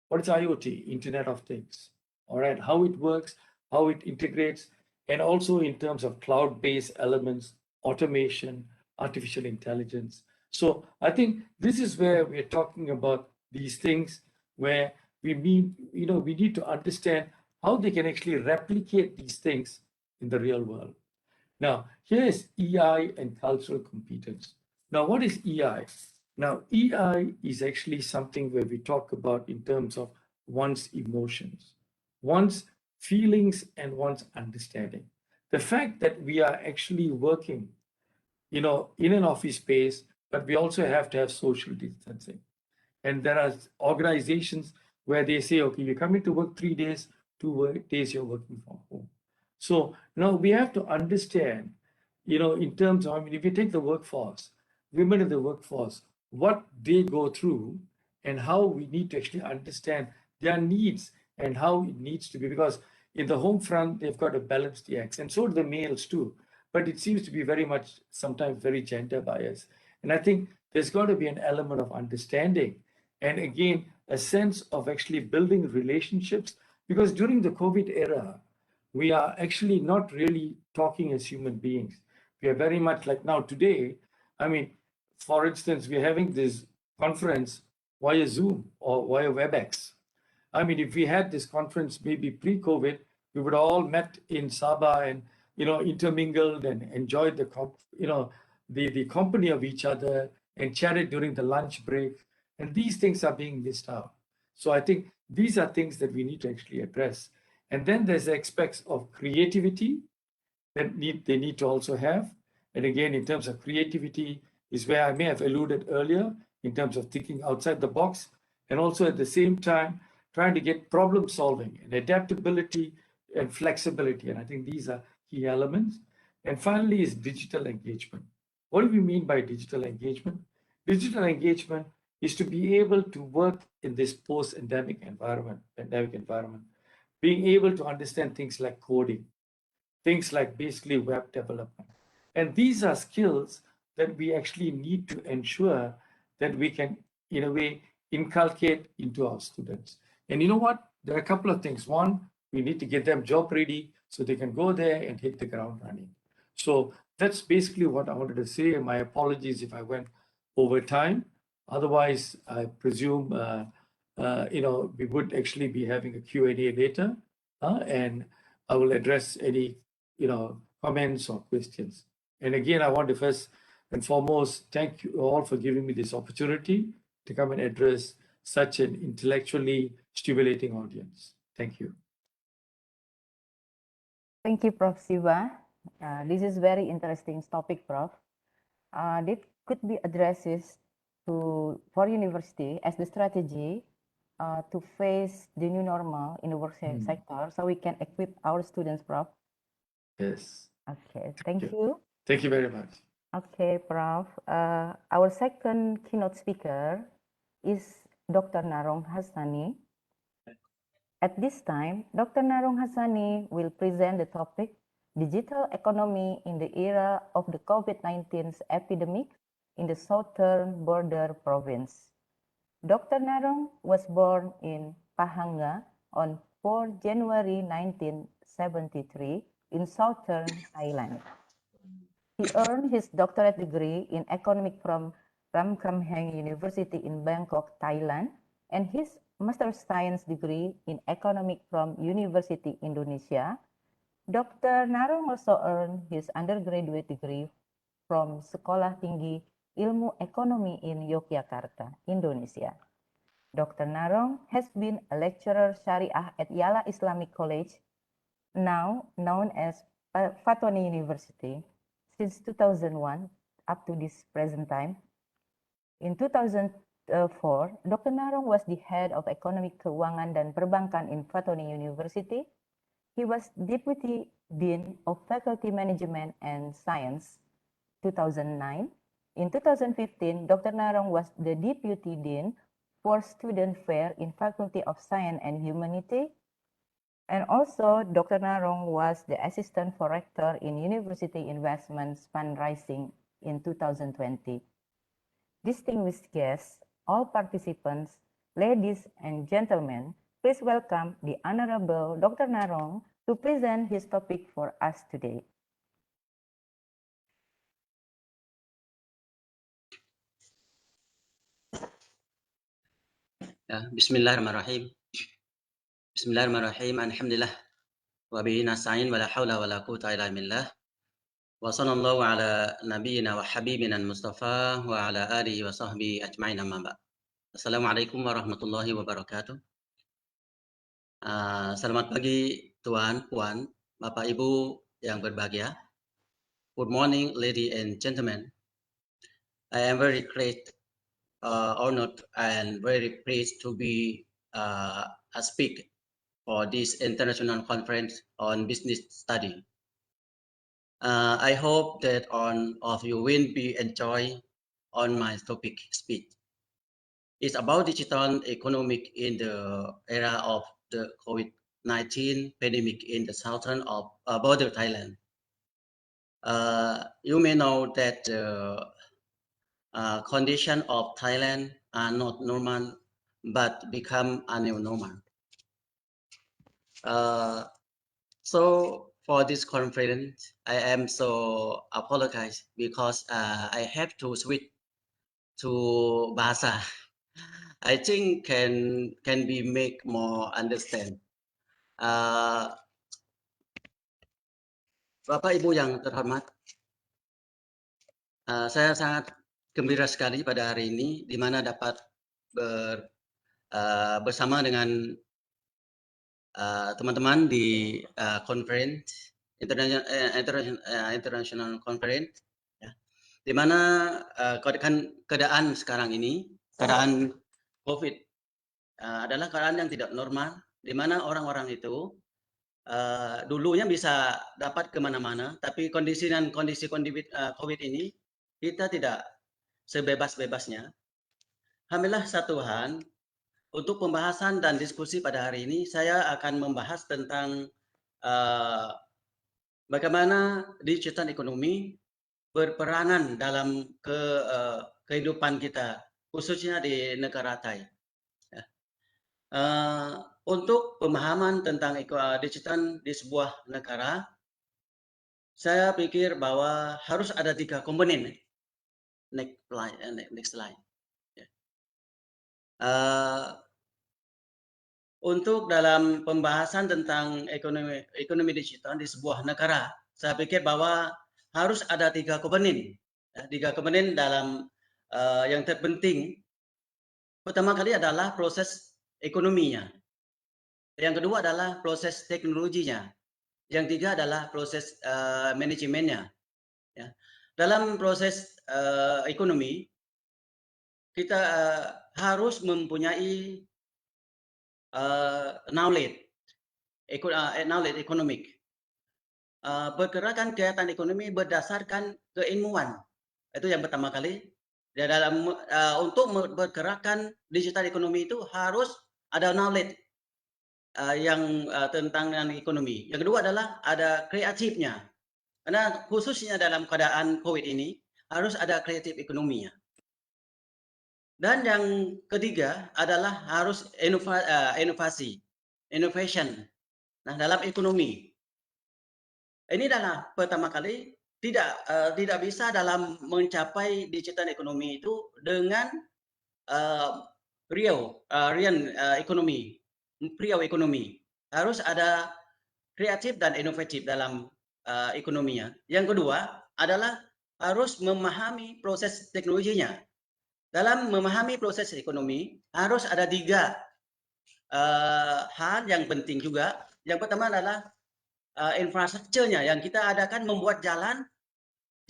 What is IoT? Internet of Things. All right, how it works, how it integrates, and also in terms of cloud-based elements, automation, artificial intelligence. So I think this is where we're talking about these things where we need to understand how they can actually replicate these things in the real world. Now, here is EI and cultural competence. Now, what is EI? Now, EI is actually something where we talk about in terms of one's emotions, one's feelings, and one's understanding. The fact that we are actually working, in an office space, but we also have to have social distancing. And there are organizations where they say, okay, you're coming to work 3 days, 2 days you're working from home. So now we have to understand, in terms of, if you take the workforce, women in the workforce, what they go through and how we need to actually understand their needs and how it needs to be, because in the home front, they've got to balance the acts, and so do the males too. But it seems to be very much, sometimes very gender biased. And I think there's got to be an element of understanding. And again, a sense of actually building relationships, because during the COVID era, we are actually not really talking as human beings. We are very much like now today. I mean, for instance, we're having this conference via Zoom or via WebEx. I mean, if we had this conference maybe pre-COVID, we would all met in Sabah and, intermingled and enjoyed the company of each other and chatted during the lunch break. And these things are being missed out. So I think these are things that we need to actually address. And then there's aspects of creativity that they need to also have. And again, in terms of creativity is where I may have alluded earlier in terms of thinking outside the box, and also at the same time, trying to get problem solving and adaptability and flexibility. And I think these are key elements. And finally is digital engagement. What do we mean by digital engagement? Digital engagement is to be able to work in this post-pandemic environment, being able to understand things like coding, things like basically web development. And these are skills that we actually need to ensure that we can, in a way, inculcate into our students. And you know what? There are a couple of things. One, we need to get them job ready so they can go there and hit the ground running. So that's basically what I wanted to say. My apologies if I went over time. Otherwise, I presume we would actually be having a Q&A later, and I will address any comments or questions. And again, I want to first and foremost thank you all for giving me this opportunity to come and address such an intellectually stimulating audience. Thank you. Thank you, Prof. Siva. This is very interesting topic, Prof. This could be addresses for university as the strategy to face the new normal in the work sector, so we can equip our students, Prof. Yes. Okay, thank you. Thank you very much. Okay, Prof. Our second keynote speaker is Dr. Narong Hassani. At this time, Dr. Narong Hassani will present the topic, Digital Economy in the Era of the COVID-19 Epidemic in the Southern Border Province. Dr. Narong was born in Pahanga on 4 January 1973 in southern Thailand. He earned his doctorate degree in economics from Ramkhamhaeng University in Bangkok, Thailand, and his master's science degree in economics from University Indonesia. Dr. Narong also earned his undergraduate degree from Sekolah Tinggi Ilmu Ekonomi in Yogyakarta, Indonesia. Dr. Narong has been a lecturer Syariah at Yala Islamic College, now known as Fatoni University, since 2001 up to this present time. In 2004, Dr. Narong was the head of Economic Keuangan dan Perbankan in Fatoni University. He was Deputy Dean of Faculty Management and Science, 2009. In 2015, Dr. Narong was the Deputy Dean for Student Fair in Faculty of Science and Humanity. And also, Dr. Narong was the Assistant for Rector in University Investments Fundraising in 2020. Distinguished guests, all participants, ladies and gentlemen, please welcome the Honorable Dr. Narong to present his topic for us today. Bismillahirrahmanirrahim. Bismillahirrahmanirrahim. Alhamdulillah. Wa bihi nasta'in wa la hawla wa la quwwata illa billah. Wa sallallahu ala nabiyyina wa habibina al-Mustafa wa ala alihi wa sahbihi ajma'in amma ba'd. Assalamualaikum warahmatullahi wabarakatuh. Selamat pagi Tuan, Puan, Bapak Ibu yang berbahagia. Good morning, ladies and gentlemen. I am very great, honored and very pleased to be a speaker for this international conference on business study. I hope that all of you will be enjoy on my topic speech. It's about digital economic in the era of the COVID-19 pandemic in the southern of border Thailand. You may know that the condition of Thailand are not normal, but become a new normal. So for this conference, I am so apologize because I have to switch to Bahasa. I think can be make more understand. Bapak Ibu yang terhormat, saya sangat gembira sekali pada hari ini di mana dapat bersama dengan teman-teman di conference international conference, ya, di mana keadaan sekarang ini, keadaan COVID adalah keadaan yang tidak normal, di mana orang-orang itu dulunya bisa dapat kemana-mana, tapi kondisi COVID ini kita tidak sebebas-bebasnya. Alhamdulillah Tuhan, untuk pembahasan dan diskusi pada hari ini, saya akan membahas tentang bagaimana digital ekonomi berperanan dalam kehidupan kita khususnya di negara Thai. Ya. Untuk pemahaman tentang digital di sebuah negara, saya pikir bahwa harus ada 3 komponen. Next slide. Ya. Untuk dalam pembahasan tentang ekonomi digital di sebuah negara, saya pikir bahwa harus ada 3 komponen. Ya, 3 komponen dalam yang terpenting. Pertama kali adalah proses ekonominya. Yang kedua adalah proses teknologinya. Yang tiga adalah proses manajemennya. Ya. Dalam proses ekonomi, kita harus mempunyai knowledge ekonomik. Pergerakan kegiatan ekonomi berdasarkan keilmuan. Itu yang pertama kali. Ya, dalam untuk bergerakan digital ekonomi itu harus ada knowledge yang tentang ekonomi. Yang kedua adalah ada kreatifnya. Karena khususnya dalam keadaan COVID ini harus ada kreatif ekonominya. Dan yang ketiga adalah harus inovasi, innovation. Nah, dalam ekonomi. Ini adalah pertama kali tidak bisa dalam mencapai digital ekonomi itu dengan real ekonomi, ekonomi. Harus ada kreatif dan inovatif dalam ekonominya. Yang kedua adalah harus memahami proses teknologinya. Dalam memahami proses ekonomi harus ada 3 hal yang penting juga. Yang pertama adalah infrastrukturnya yang kita adakan membuat jalan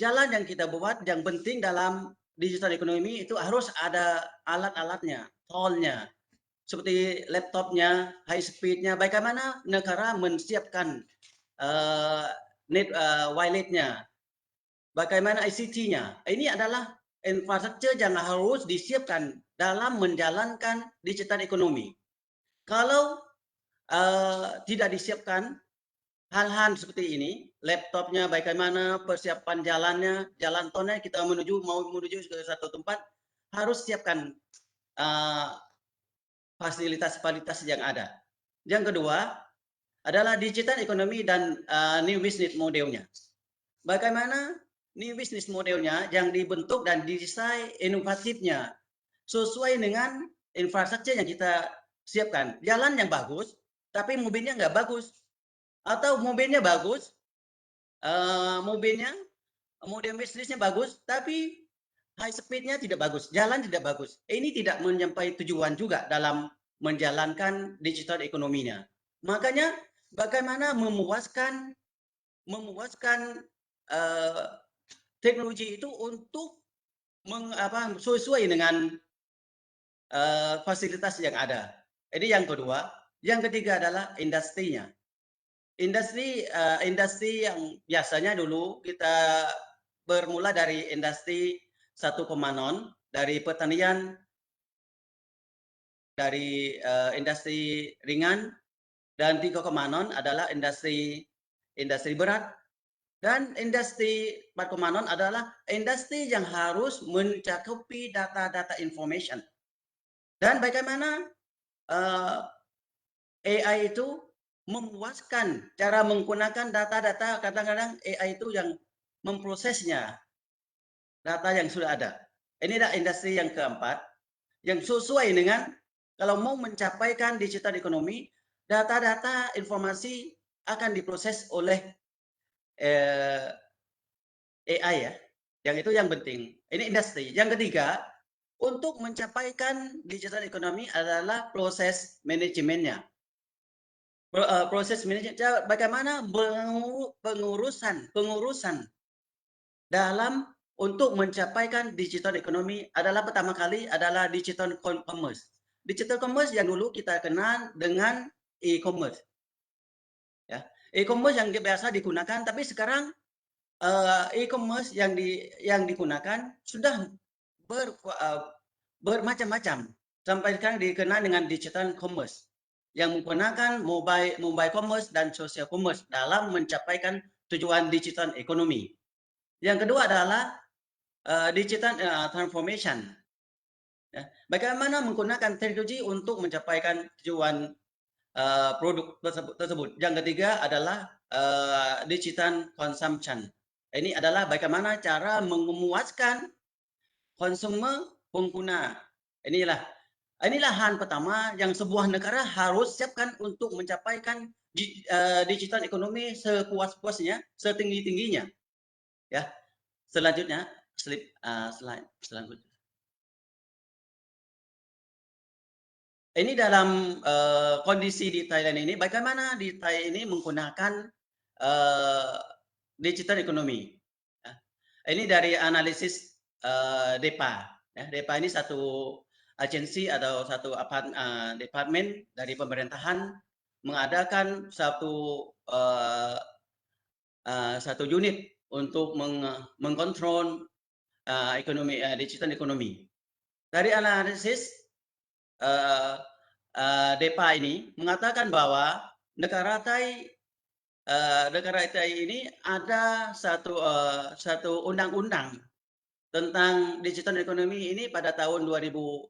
yang kita buat yang penting dalam digital ekonomi itu harus ada alat-alatnya, toolnya, seperti laptopnya, high speednya, bagaimana negara menyiapkan wireless-nya, bagaimana ICT-nya. Ini adalah infrastruktur yang harus disiapkan dalam menjalankan digital ekonomi. Kalau tidak disiapkan hal-hal seperti ini, laptopnya bagaimana, persiapan jalannya, jalan tolnya kita mau menuju ke satu tempat, harus siapkan fasilitas-fasilitas yang ada. Yang kedua adalah digital ekonomi dan new business modelnya. Bagaimana new business modelnya yang dibentuk dan didesain inovatifnya sesuai dengan infrastruktur yang kita siapkan. Jalan yang bagus, tapi mobilnya nggak bagus. Atau mobilnya bagus, model bisnisnya bagus, tapi high speednya tidak bagus, jalan tidak bagus. Ini tidak mencapai tujuan juga dalam menjalankan digital ekonominya. Makanya bagaimana memuaskan teknologi itu untuk sesuai dengan fasilitas yang ada. Ini yang kedua. Yang ketiga adalah industrinya. Industri yang biasanya dulu kita bermula dari industri 1,0 dari pertanian, dari industri ringan, dan 3,0 adalah industri berat, dan industri 4,0 adalah industri yang harus mencakupi data-data information. Dan bagaimana AI itu memuaskan cara menggunakan data-data, kadang-kadang AI itu yang memprosesnya data yang sudah ada. Ini adalah industri yang keempat yang sesuai dengan kalau mau mencapaikan digital ekonomi, data-data informasi akan diproses oleh AI ya. Yang itu yang penting. Ini industri. Yang ketiga, untuk mencapaikan digital ekonomi adalah proses manajemennya. Proses manajemen bagaimana pengurusan dalam untuk mencapaikan digital ekonomi adalah pertama kali adalah digital commerce. Digital commerce yang dulu kita kenal dengan e-commerce. Ya, e-commerce yang biasa digunakan, tapi sekarang e-commerce yang digunakan sudah bermacam-macam. Sampai sekarang dikenal dengan digital commerce yang menggunakan mobile commerce dan social commerce dalam mencapaikan tujuan digital ekonomi. Yang kedua adalah digital transformation. Ya. Bagaimana menggunakan teknologi untuk mencapaikan tujuan produk tersebut. Yang ketiga adalah digital consumption. Ini adalah bagaimana cara memuaskan konsumen pengguna. Inilah hal pertama yang sebuah negara harus siapkan untuk mencapaikan digital ekonomi sepuas-puasnya, setinggi-tingginya. Ya. Selanjutnya, slide selanjutnya. Ini dalam kondisi di Thailand ini, bagaimana di Thailand ini menggunakan digital ekonomi. Ya. Ini dari analisis DEPA. Ya, DEPA ini satu agensi atau satu departemen dari pemerintahan mengadakan satu unit untuk mengkontrol ekonomi digital ekonomi. Dari analisis DEPA ini mengatakan bahwa negara Thai ini ada satu undang-undang tentang digital ekonomi ini pada tahun 2018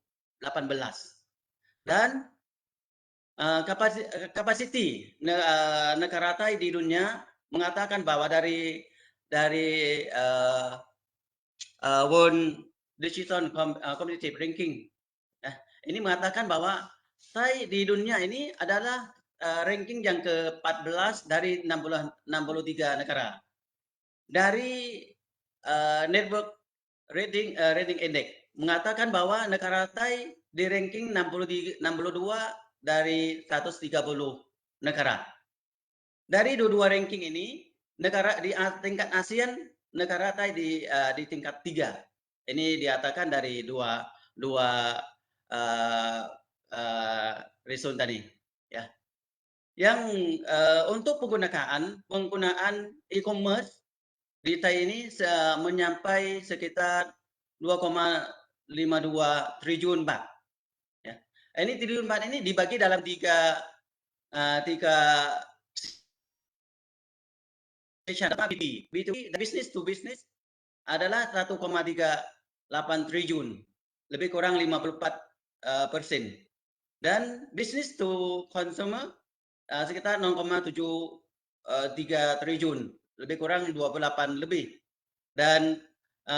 dan kapasiti negara Thai di dunia mengatakan bahwa dari World Digital Community Ranking ini mengatakan bahwa Thai di dunia ini adalah ranking yang ke-14 dari 63 negara. Dari Network Rating Index mengatakan bahwa negara Thai di ranking 62 dari 130 negara. Dari dua ranking ini, negara di tingkat ASEAN, negara Thai di tingkat 3. Ini diatakan dari dua reason tadi, ya. Yang untuk penggunaan e-commerce di Thai ini menyampai sekitar 2,52 triliun baht. Ya. Ini triliun baht ini dibagi dalam tiga B2B, business to business adalah 1,38 triliun, lebih kurang 54%. Dan business to consumer sekitar 0,73 triliun, lebih kurang 28 lebih. Dan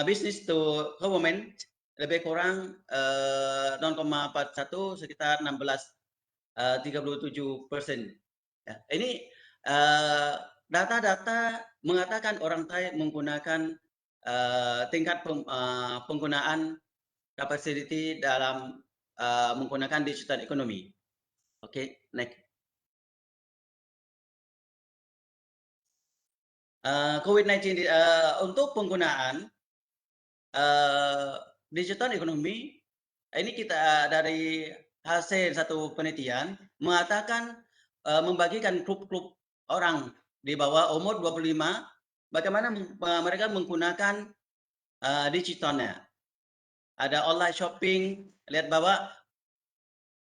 business to government lebih kurang 0,41 sekitar 37%. Ya, ini data-data mengatakan orang Thai menggunakan tingkat penggunaan capacity dalam menggunakan digital ekonomi. Oke, next. COVID-19 untuk penggunaan digital ekonomi ini kita dari hasil satu penelitian mengatakan membagikan grup-grup orang di bawah umur 25 bagaimana mereka menggunakan digitalnya. Ada online shopping, lihat bahwa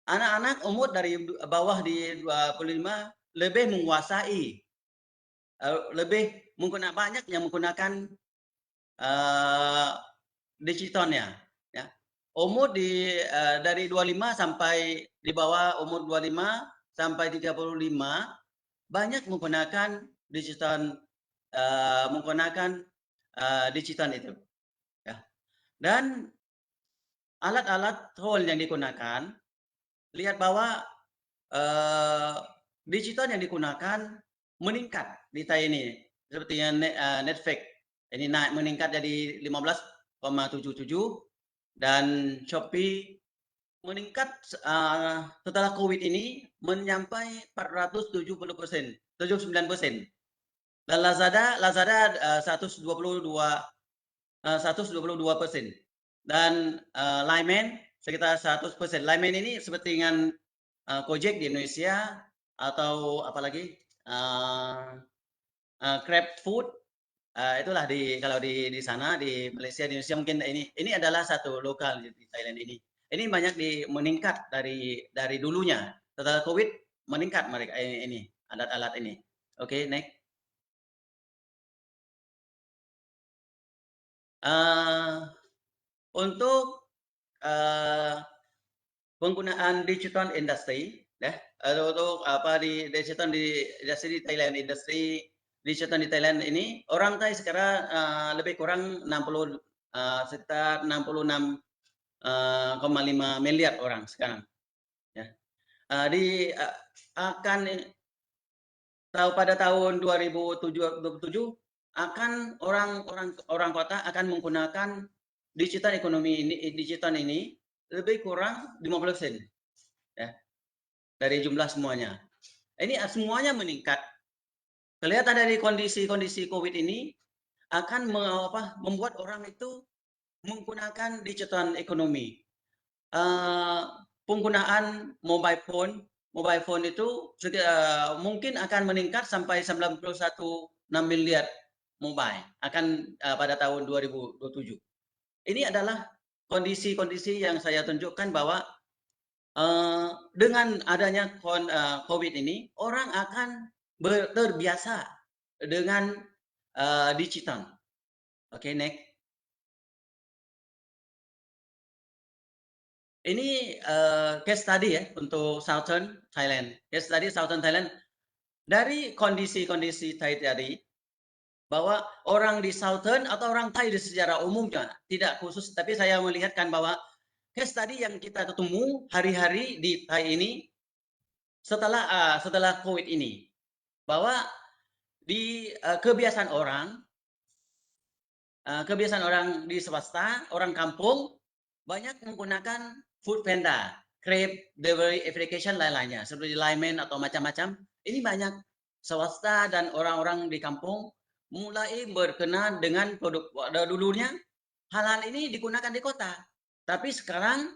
anak-anak umur dari bawah di 25 lebih menguasai, lebih menggunakan banyak yang menggunakan digitalnya. Ya. Umur dari 25 sampai di bawah umur 25 sampai 35 banyak menggunakan digital digital itu. Ya. Dan alat-alat tool yang digunakan, lihat bahwa digital yang digunakan meningkat di Thai ini, seperti Netflix ini meningkat jadi 15,77 dan Shopee meningkat setelah COVID ini menyampai 470%, 79%. Dan Lazada 122%. Dan Lineman sekitar 100%. Lineman ini seperti dengan Gojek di Indonesia atau apalagi Grab Food, itulah kalau di sana di Malaysia, di Indonesia mungkin ini adalah satu lokal di Thailand ini. Ini banyak meningkat dari dulunya. Setelah COVID meningkat mereka ini alat-alat ini. Oke, next. Untuk penggunaan digital industry, ya, untuk apa di digital di industri di Thailand, industri digital di Thailand ini orang Thai sekarang lebih kurang 60 sekitar 66,5 miliar orang sekarang. Ya. Akan pada tahun 2027 akan orang kota akan menggunakan digital ekonomi ini lebih kurang 50%, ya, dari jumlah semuanya. Ini semuanya meningkat. Kelihatan dari kondisi COVID ini akan membuat orang itu menggunakan digital ekonomi. Penggunaan mobile phone itu mungkin akan meningkat sampai 91,6 miliar mobile akan pada tahun 2027. Ini adalah kondisi-kondisi yang saya tunjukkan bahwa dengan adanya COVID ini orang akan terbiasa dengan digital. Oke, next. Ini case study ya untuk Southern Thailand. Case study Southern Thailand dari kondisi-kondisi tadi bahwa orang di Southern atau orang Thai secara umumnya tidak khusus, tapi saya melihatkan bahwa case study yang kita ketemu hari-hari di Thai ini setelah COVID ini bahwa di kebiasaan orang di swasta, orang kampung banyak menggunakan food panda, Grab, delivery application lain-lainnya seperti Lineman atau macam-macam. Ini banyak swasta dan orang-orang di kampung mulai berkenan dengan produk. Dulunya hal-hal ini digunakan di kota, tapi sekarang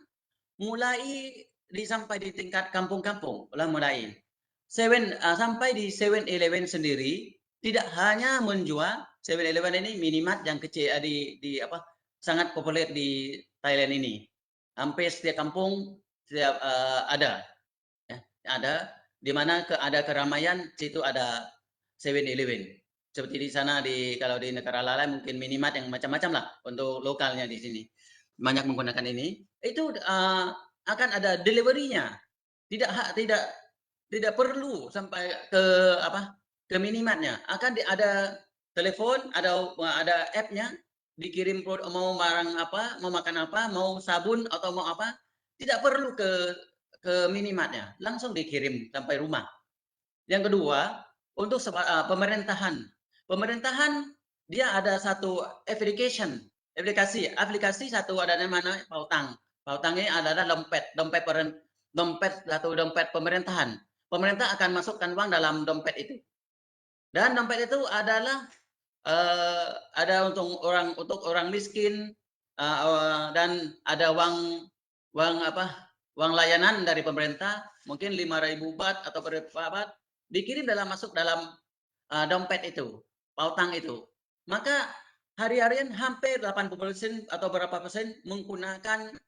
mulai sampai di tingkat kampung-kampung, mulai sampai di 7-Eleven sendiri tidak hanya menjual 7-Eleven ini minimart yang kecil sangat populer di Thailand ini. Hampir setiap kampung setiap ada, ya, ada di mana ada keramaian situ ada 7-Eleven. Seperti di sana kalau di negara lain mungkin minimart yang macam-macam lah untuk lokalnya di sini banyak menggunakan ini. Itu akan ada deliverynya. Tidak perlu sampai ke minimartnya. Akan ada telepon, ada app-nya, dikirim mau barang apa, mau makan apa, mau sabun atau mau apa, tidak perlu ke minimartnya, langsung dikirim sampai rumah. Yang kedua, untuk pemerintahan dia ada satu aplikasi satu ada namanya Pautang. Pautang ini adalah dompet pemerintahan. Pemerintah akan masukkan uang dalam dompet itu. Dan dompet itu adalah ada untuk orang miskin dan ada uang layanan dari pemerintah mungkin 5.000 baht atau berapa baht dikirim masuk dalam dompet itu, pautang itu. Maka hari-harian hampir 80% atau berapa persen menggunakan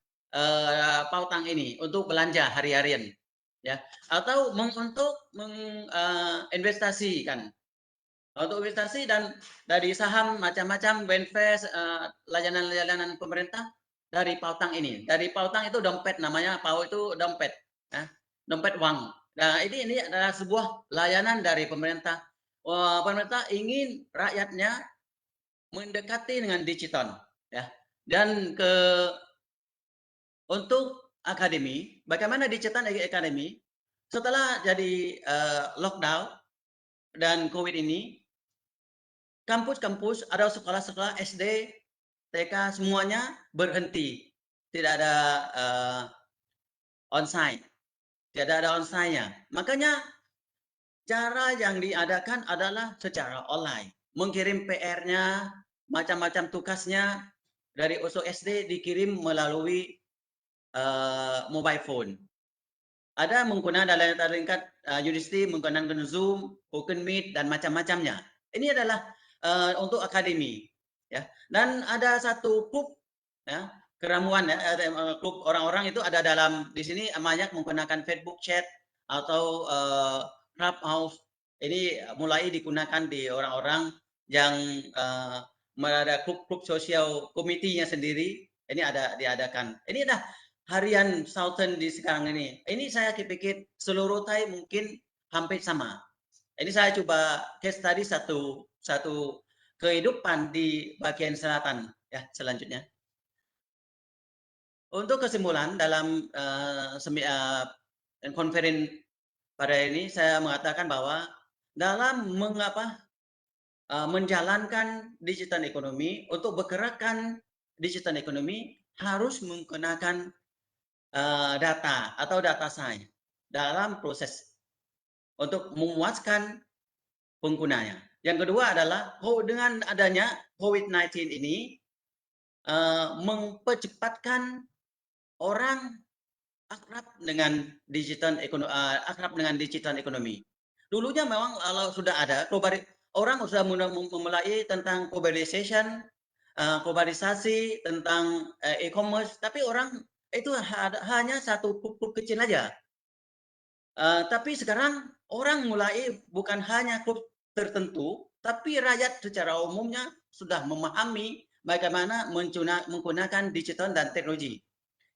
pautang ini untuk belanja hari-harian, ya, atau untuk menginvestasikan. Untuk investasi dan dari saham macam-macam, Benfest, layanan-layanan pemerintah dari pautang ini. Dari pautang itu dompet namanya, pau itu dompet, ya, dompet uang. Nah ini adalah sebuah layanan dari pemerintah. Pemerintah ingin rakyatnya mendekati dengan digital, ya. Dan untuk akademi, bagaimana digital akademi setelah jadi lockdown dan COVID ini. Kampus-kampus ada sekolah-sekolah SD, TK semuanya berhenti, tidak ada onsite, tidak ada onsite-nya. Makanya cara yang diadakan adalah secara online, mengirim PR-nya, macam-macam tugasnya dari usul SD dikirim melalui mobile phone. Ada menggunakan dalam tingkat university menggunakan Zoom, Google Meet dan macam-macamnya. Ini adalah untuk akademi, ya. Dan ada satu klub, ya, keramuan, ya, klub orang-orang itu ada di sini banyak menggunakan Facebook chat atau Clubhouse. Ini mulai digunakan di orang-orang yang ada klub-klub sosial komitinya sendiri ini ada diadakan. Ini dah harian Southern di sekarang ini. Ini saya pikir seluruh Thai mungkin hampir sama. Ini saya coba case tadi satu kehidupan di bagian selatan ya selanjutnya. Untuk kesimpulan dalam konferensi pada ini saya mengatakan bahwa dalam menjalankan digital ekonomi, untuk bergerakkan digital ekonomi harus menggunakan data atau data science dalam proses untuk memuaskan penggunanya. Yang kedua adalah dengan adanya COVID-19 ini mempercepatkan orang akrab dengan digital ekonomi. Dulunya memang kalau sudah ada orang sudah memulai tentang globalization, globalisasi, tentang e-commerce, tapi orang itu hanya satu grup kecil aja. Tapi sekarang orang mulai bukan hanya grup tertentu, tapi rakyat secara umumnya sudah memahami bagaimana menggunakan digital dan teknologi.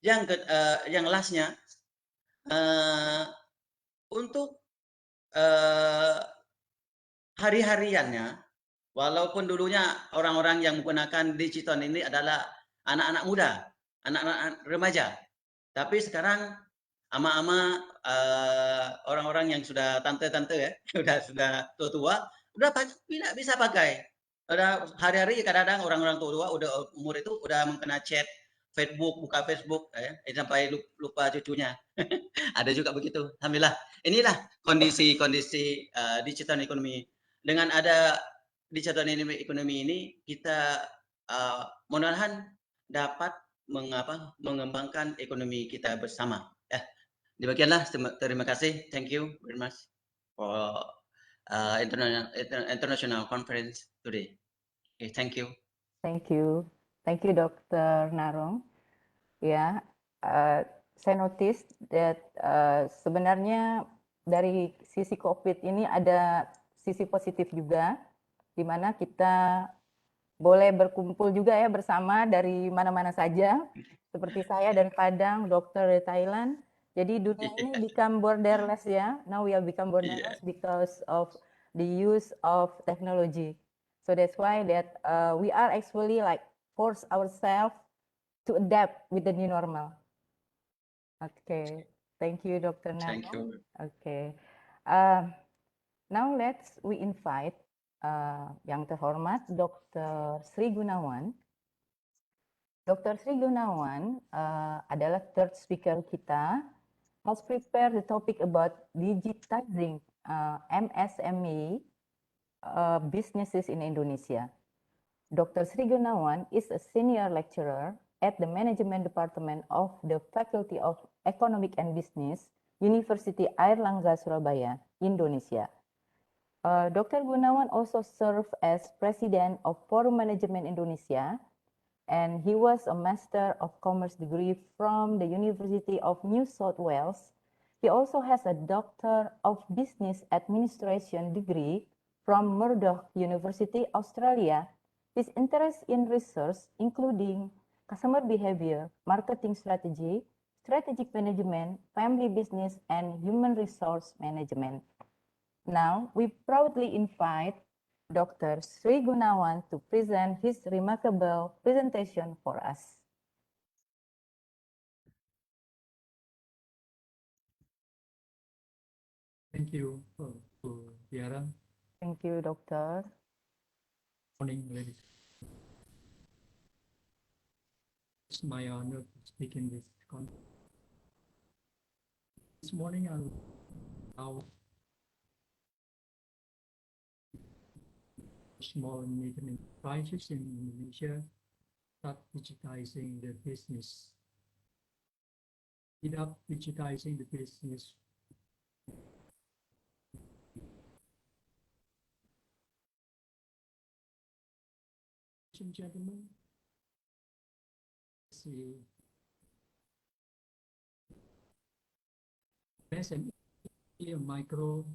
Yang lastnya, untuk hari-hariannya, walaupun dulunya orang-orang yang menggunakan digital ini adalah anak-anak muda, anak-anak remaja, tapi sekarang ama-ama, orang-orang yang sudah tante-tante ya, sudah tua-tua, udah tidak bisa pakai. Udah hari-hari kadang-kadang orang-orang tua udah umur itu udah mengkena chat Facebook, buka Facebook ya, sampai lupa cucunya. Ada juga begitu. Alhamdulillah. Inilah kondisi digital ekonomi. Dengan ada digital ekonomi ini kita mudah-mudahan dapat mengembangkan ekonomi kita bersama. Ya, demikianlah. Terima kasih. Thank you very much for international conference today. Okay, thank you. Thank you. Thank you, Dr. Narong. Ya, saya notice that sebenarnya dari sisi COVID ini ada sisi positif juga, di mana kita boleh berkumpul juga ya bersama dari mana-mana saja, seperti saya dari Padang, dokter dari Thailand. Jadi dunia ini become borderless ya. Now we have become borderless because of the use of technology. So that's why that we are actually like force ourselves to adapt with the new normal. Okay, thank you, Dr. Narong. Thank you. Okay, now we invite yang terhormat Dr. Sri Gunawan. Dr. Sri Gunawan adalah third speaker kita, has prepared the topic about digitizing MSME businesses in Indonesia. Dr. Sri Gunawan is a senior lecturer at the Management Department of the Faculty of Economic and Business, University Airlangga, Surabaya, Indonesia. Dr. Gunawan also served as President of Forum Management Indonesia, and he was a Master of Commerce degree from the University of New South Wales. He also has a Doctor of Business Administration degree from Murdoch University, Australia. His interest in research, including customer behavior, marketing strategy, strategic management, family business, and human resource management. Now, we proudly invite Dr. Sri Gunawan to present his remarkable presentation for us. Thank you, Tiara. Thank you, Doctor. Morning, ladies. It's my honor to speak in this conference. This morning, I'll small and medium enterprises in Indonesia start digitizing their business. Speed up digitizing the business. Ladies and gentlemen, see SME, a micro,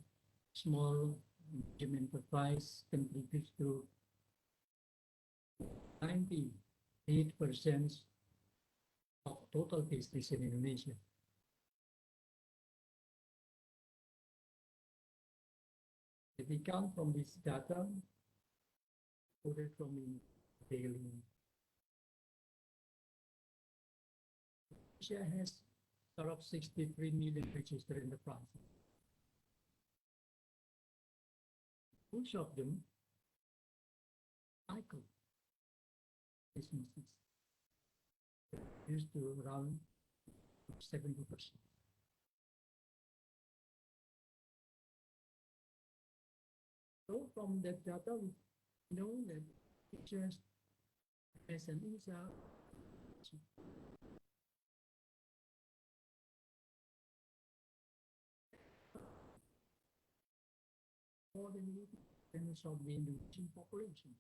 small, medium enterprise contributes to 98% of total business in Indonesia. If we count from this data, quoted from in daily, Indonesia has sort of 63 million registered enterprises. Most of them micro businesses, used to around 70%. So from that data, we know that teachers, SMEs are more than 80% of the Indonesian population.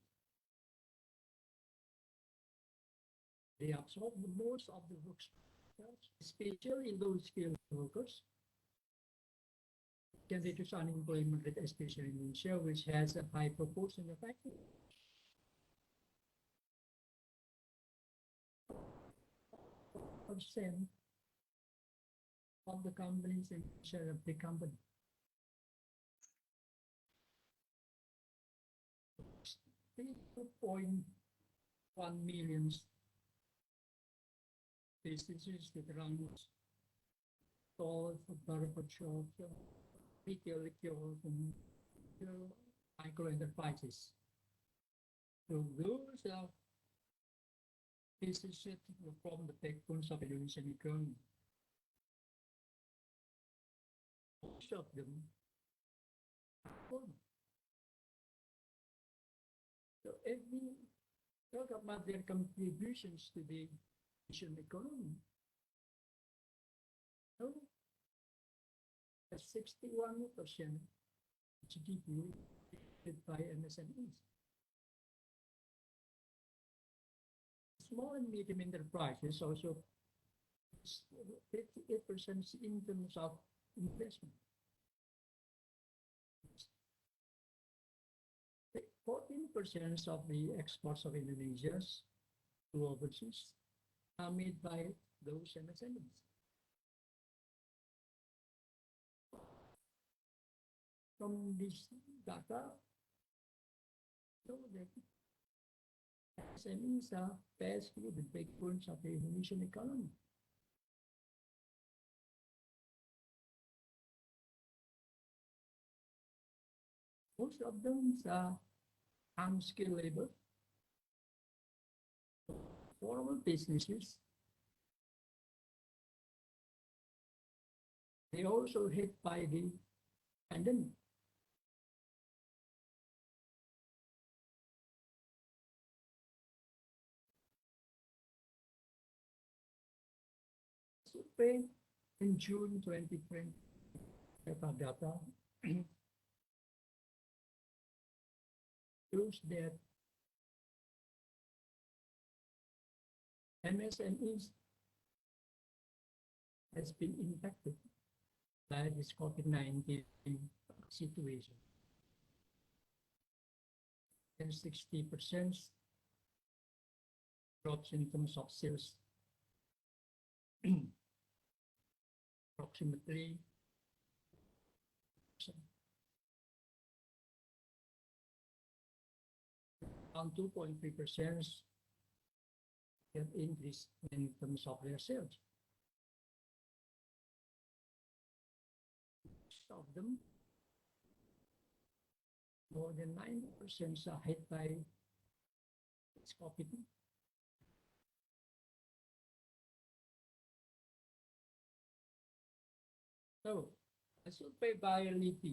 They absorb the most of the workforce, especially low-skilled workers. Can reduce unemployment rate, especially in Indonesia, which has a high proportion of active. Percent of the companies in share of the company. 2.1 million businesses that run stores, barber shops, retail kiosks, and micro enterprises. So those are businesses from the backbones of the Indonesian economy. Most of them are foreign. So if we talk about their contributions to the Indonesian economy, so 61% GDP by MSMEs. Small and medium enterprises also 58% in terms of investment. 14% of the exports of Indonesia to overseas are made by those MSMEs. From this data, so that SMEs are basically the backbones of the Indonesian economy. Most of them are unskilled labor, formal businesses. They also hit by the pandemic. Survey in June 2020 data shows that MSMEs has been impacted by this COVID-19 situation. And 60% drops in terms of sales. Approximately around 2.3% get increase in terms of their sales. Most of them, more than 90% are hit by this COVID. So, a survey by LEP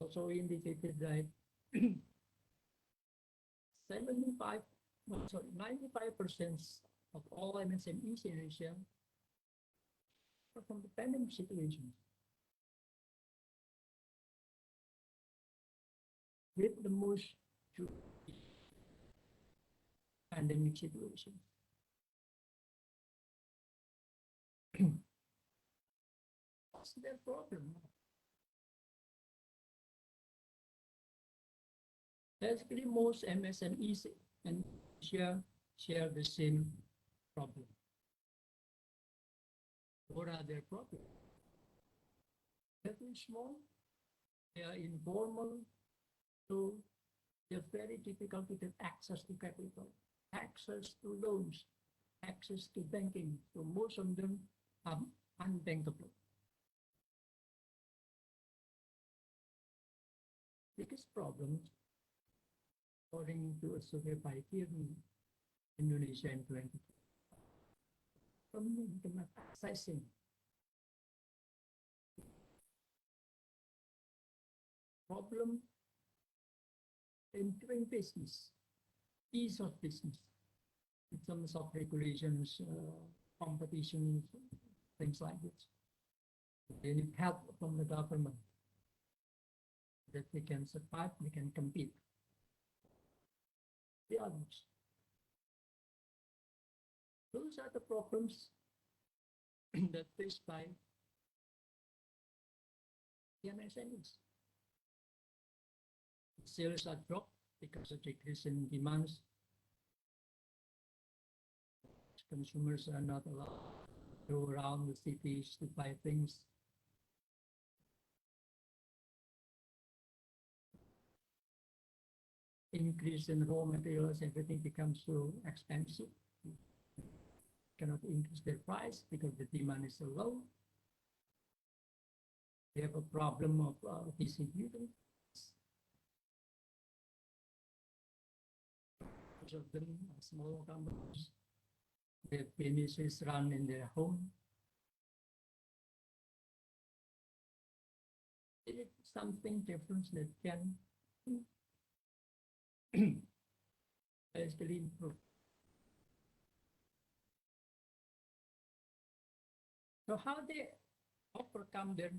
also indicated that 95% of all MSMEs in Asia are from the pandemic situation. With the most pandemic situation. What's their problem? Basically, most MSMEs in Asia share the same problem. What are their problems? Very small, they are informal, so they're very difficult to get access to capital, access to loans, access to banking. So most of them are unbankable. Biggest problem, according to a survey by Kieran, Indonesia in 2020, from accessing problem in doing business, ease of business, in terms of regulations, competitions, things like this. They need help from the government that they can survive, they can compete. The others. Those are the problems that faced by the MSMEs. Sales are dropped because of decrease in demands. Consumers are not allowed to go around the cities to buy things. Increase in raw materials, everything becomes so expensive. Cannot increase their price because the demand is so low. They have a problem of distributing. Most of them are small companies. Their businesses run in their home. It is something different that can basically improve. So how they overcome their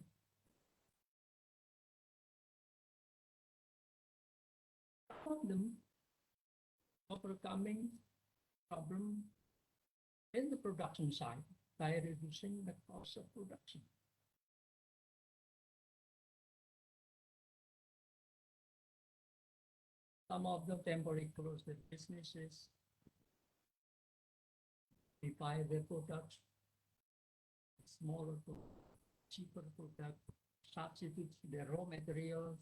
problem, overcoming problem in the production side by reducing the cost of production. Some of them temporarily close their businesses, they buy their products, smaller, cheaper product, substitute their raw materials.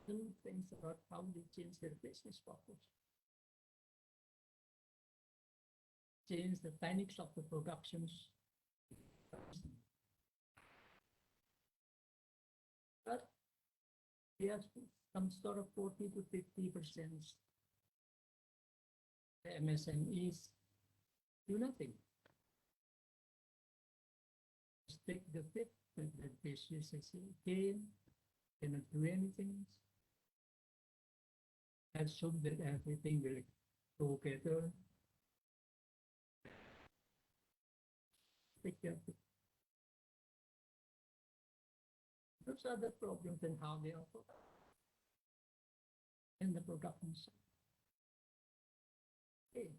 Do things about how they change their business purpose. Change the techniques of the productions. But there's some sort of 40 to 50% the MSMEs do nothing. Just take the tip that the business is okay, cannot do anything. Assume that everything will go better. Take care of it. Those are the problems and how they operate in the production side. Okay.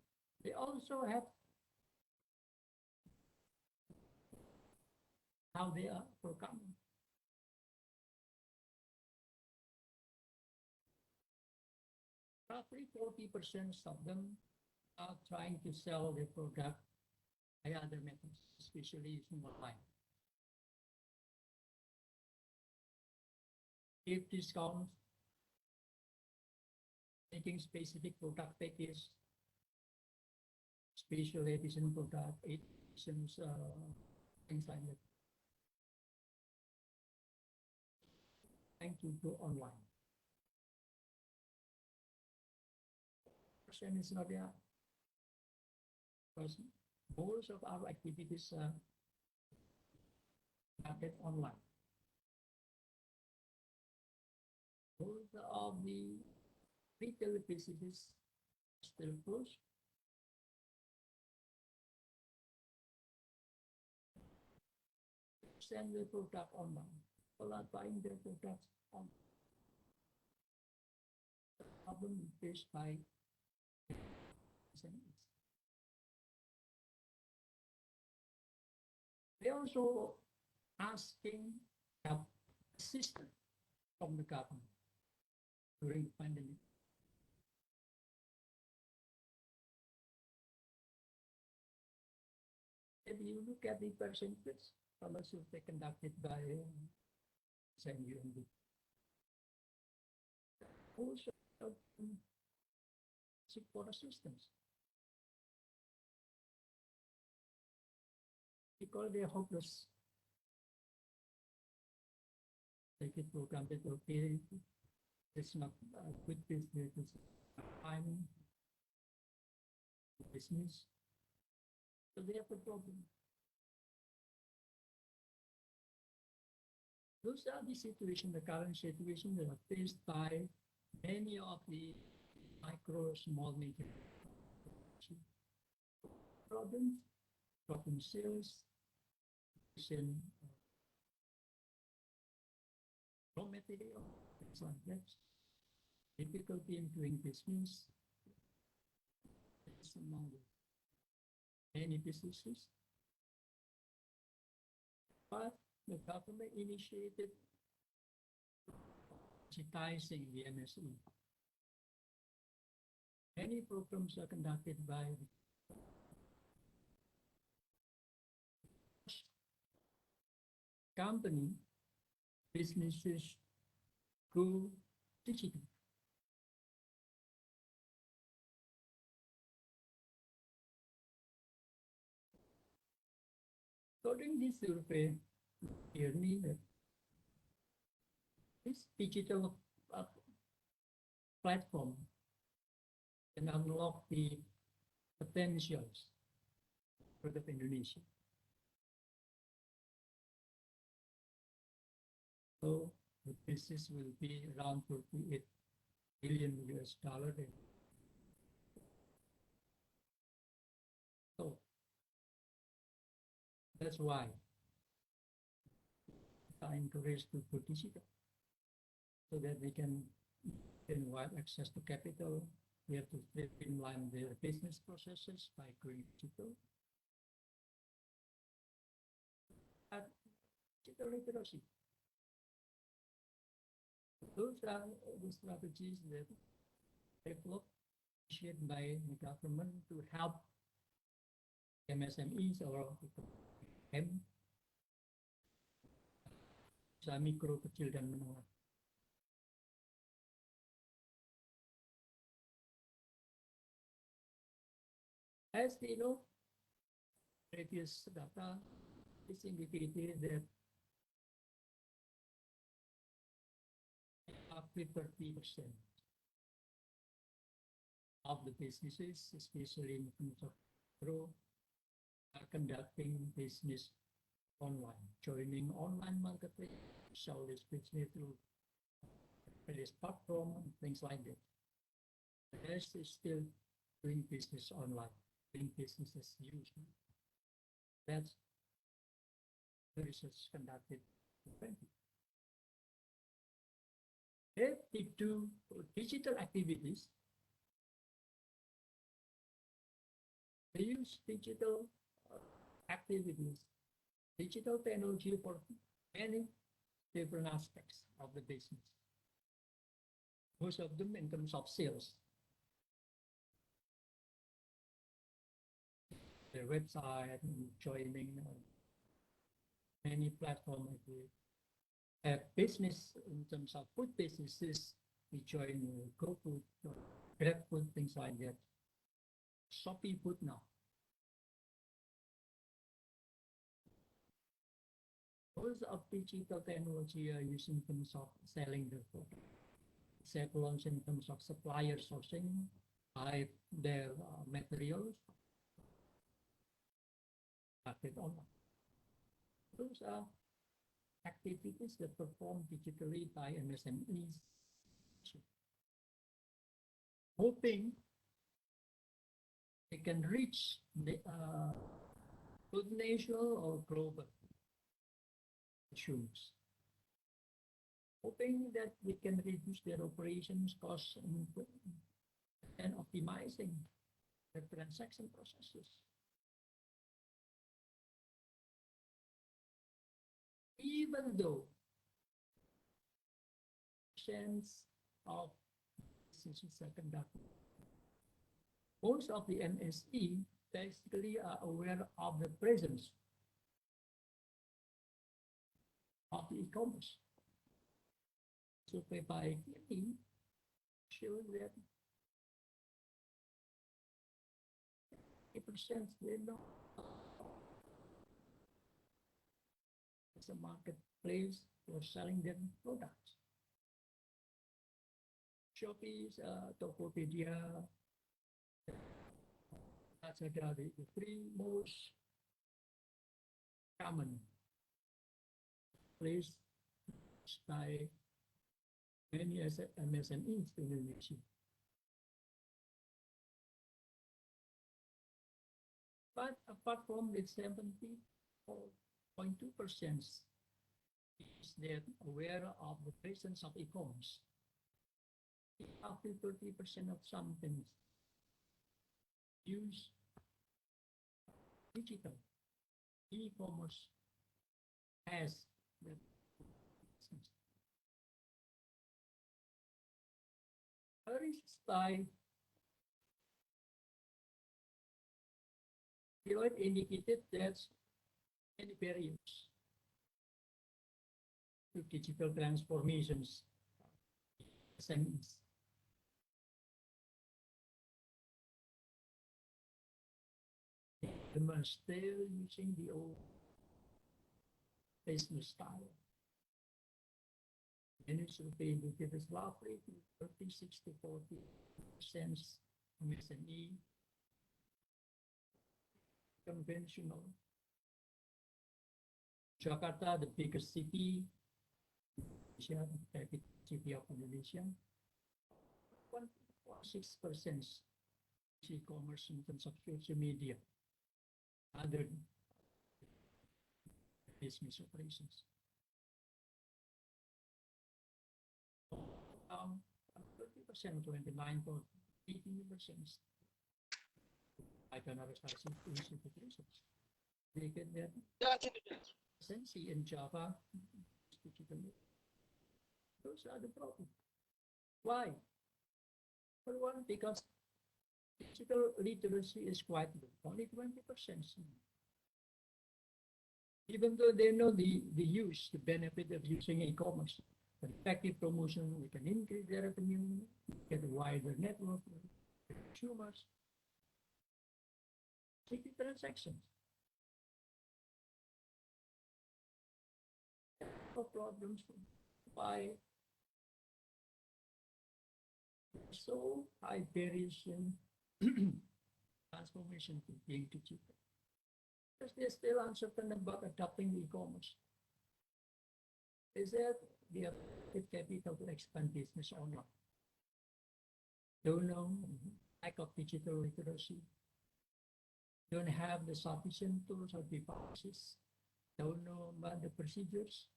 They also have how they are overcoming. Roughly 40% of them are trying to sell their product by other methods, especially using online. Give discounts, making specific product package, special edition product, editions, things like that. Thank you to online. Percent is not there. Because most of our activities are started online. Most of the retail businesses still closed. Send the product online. People are buying their products online. The problem is faced by SMEs. They also asking help assistance from the government during the pandemic. if you look at the percentage, how much survey conducted by SMUMB. Also, support systems. Because they are hopeless. Take it for granted, okay, it's not a good business, it's time business. So they have a problem. Those are the situation, the current situation that are faced by many of the micro, small, medium problems, problem sales, raw material, things like that. Difficulty in doing business. It's among many businesses. But the government initiated digitizing the MSE. Many programs are conducted by company, businesses go digital. According to this survey, clearly that this digital platform can unlock the potentials for the Indonesia. So the business will be around 48 billion US dollar. So that's why I encourage to go digital so that we can wide access to capital. We have to streamline their business processes by going digital. And digital literacy. Those are the strategies that developed by the government to help MSMEs or M, mikro, kecil, dan menengah. As we know, previous data is indicated that up to 30% of the businesses, especially in terms of growth, are conducting business online, joining online marketplace, sell this business through this platform, and things like that. The rest is still doing business online, doing business as usual. That's the research conducted in 20. If they do digital activities, they use digital activities, digital technology for many different aspects of the business. Most of them in terms of sales. Their website, joining many platforms. Business in terms of food businesses, we join GoFood, GrabFood, things like that. Shopee Food now. Most of digital technology are used in terms of selling their product. Examples in terms of supplier sourcing, buy their materials, market online. Those are activities that performed digitally by MSMEs, hoping they can reach the national or global issues, hoping that we can reduce their operations costs and optimizing their transaction processes. Even though sense of businesses are conducted Most of the MSE basically are aware of the presence of the e-commerce. So by getting shows that 80% they know it's a marketplace for selling their products. Shopee's, Tokopedia, that's the three most common place by many MSMEs in Indonesia. But apart from the 74.2% is that aware of the presence of e-commerce, up to 30% of some things use digital e-commerce as the business. Research by Deloitte indicated that many barriers to digital transformations SMEs. They are still using the old business style. And it should be indicated roughly 36 to 40% MSME, conventional. Jakarta, the biggest city, Indonesia, the capital city of Indonesia, 1.6% e-commerce in terms of social media, other business operations. 30%, 29.18%. I can analyze institutions. They get that essentially in Java. Those are the problems. Why? For one, because digital literacy is quite low, only 20%. Even though they know the benefit of using e-commerce, the effective promotion, we can increase their revenue, get a wider network of consumers, city transactions. No problems. Why so high barriers in transformation to being digital? Because they're still uncertain about adopting e-commerce. Is that they have capital to expand business online? Don't know, lack of digital literacy. Don't have the sufficient tools or devices. Don't know about the procedures.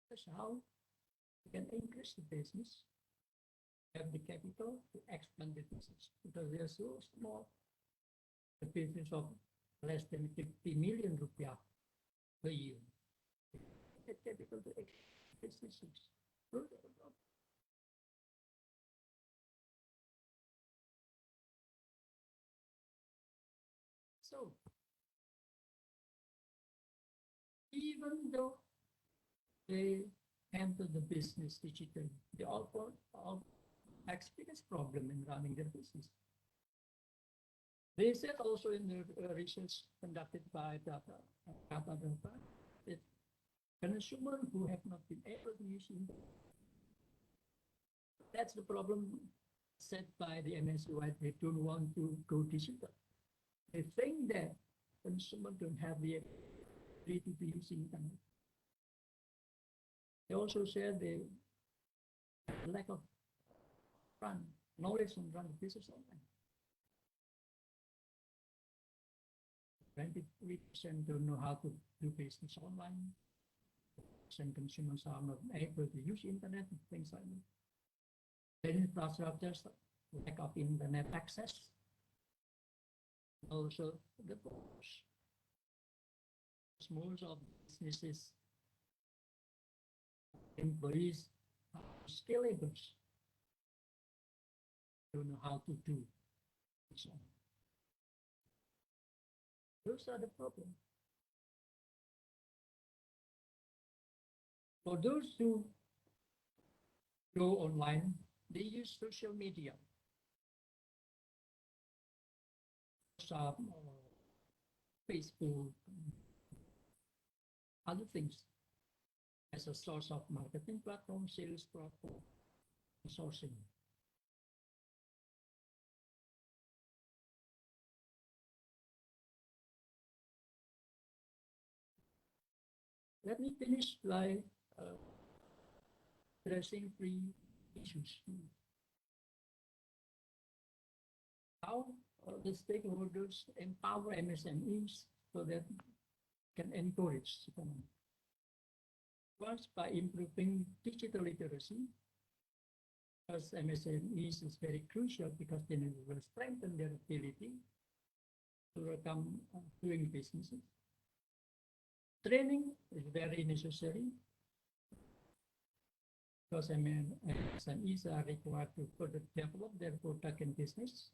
That's how you can increase the business, have the capital to expand the business, because they are so small. The business of less than 50 million rupiah per year. The capital to expand businesses. So, even though they enter the business digitally, they all experience problem in running their business. They said also in the research conducted by that consumers who have not been able to use it, that's the problem set by the MSUI. They don't want to go digital. They think that consumers don't have the ability to use internet. They also said the lack of knowledge and run the business online. 23% don't know how to do business online. Some consumers are not able to use internet and things like that. Then infrastructures, lack of internet access. Also the cost. Most of businesses, employees scalable. Don't know how to do. So, those are the problems. For those who go online, they use social media. WhatsApp, Facebook, other things as a source of marketing platform, sales platform, sourcing. Let me finish by addressing three issues. How the stakeholders empower MSMEs so that can encourage economy. First, by improving digital literacy, because MSMEs is very crucial because they will strengthen their ability to come doing businesses. Training is very necessary because MSMEs are required to further develop their product and business,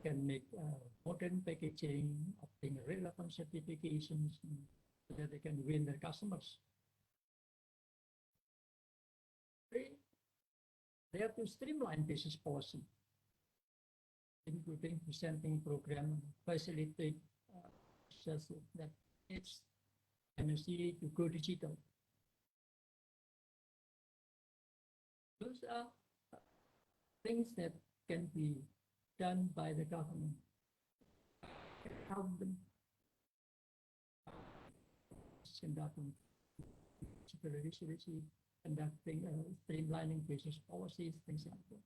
can make modern packaging, obtain relevant certifications, so that they can win their customers. Three, they have to streamline business policy, including presenting program, facilitate that it's MSE to go digital. Those are things that can be done by the government. Help them conducting digital literacy, conducting streamlining business policies, things like that.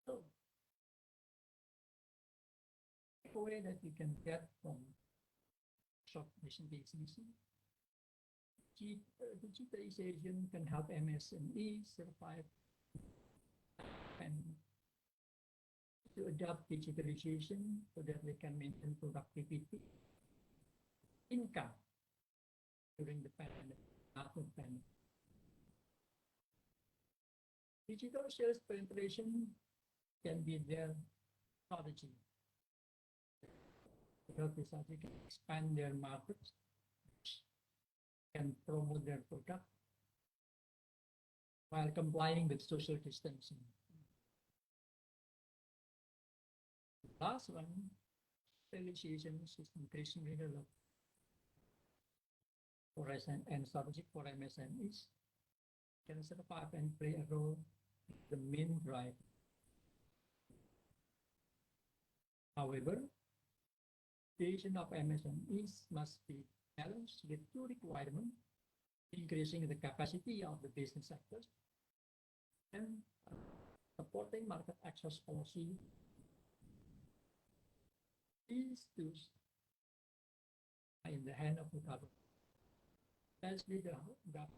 So, the way that you can get from short presentation, digitalization can help MSMEs survive and to adopt digitalization so that they can maintain productivity, income during the pandemic, after the pandemic. Digital sales penetration can be their strategy. Because they can expand their markets, can promote their product while complying with social distancing. Last one, digitalization is increasingly relevant for and strategic for MSMEs, can survive and play a role in the main drive. However, creation of MSMEs must be balanced with two requirements: increasing the capacity of the business sectors and supporting market access policy. These two are in the hand of the government. Especially the government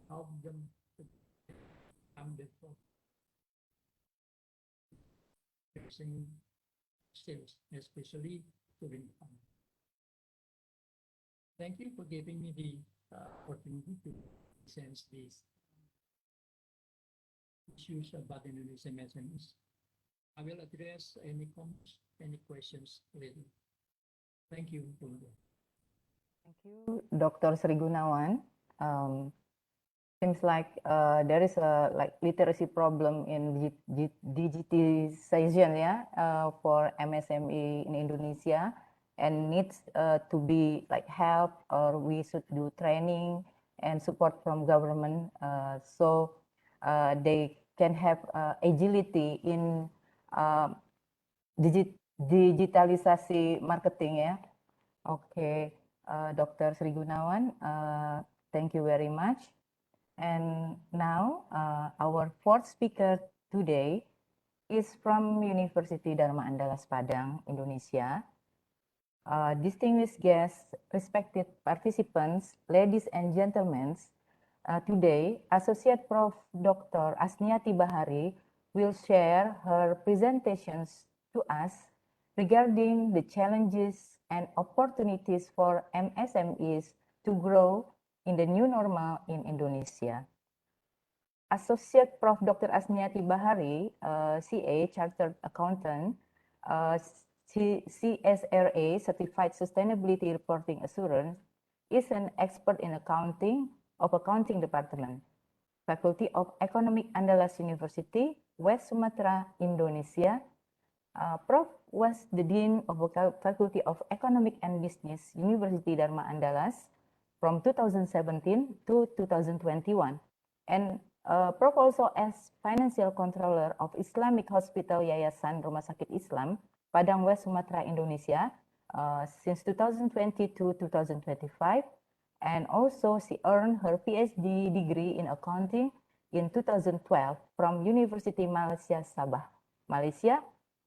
help them to come before increasing sales, especially during the pandemic. Thank you for giving me the opportunity to present these issues about Indonesian MSMEs. I will address any comments, any questions later. Thank you. Thank you, Dr. Sri Gunawan. Seems like there is a literacy problem in digitization, for MSME in Indonesia, and needs to be help, or we should do training and support from government, so they can have agility in digitalisasi marketing, ya. Okay, Dr. Sri Gunawan, thank you very much. And now our fourth speaker today is from University Dharma Andalas Padang, Indonesia. Distinguished guests, respected participants, ladies and gentlemen, today Associate Prof. Dr. Asniati Bahari will share her presentations to us regarding the challenges and opportunities for MSMEs to grow in the new normal in Indonesia. Associate Prof. Dr. Asniati Bahari, CA, Chartered Accountant, CSRA, Certified Sustainability Reporting Assurance, is an expert in accounting Department, Faculty of Economic Andalas University, West Sumatra, Indonesia. Prof was the Dean of the Faculty of Economic and Business, University Dharma Andalas, from 2017 to 2021. And Prof also as Financial Controller of Islamic Hospital Yayasan Rumah Sakit Islam, Padang West Sumatra, Indonesia, since 2020 to 2025. And also she earned her PhD degree in accounting in 2012 from University Malaysia Sabah, Malaysia,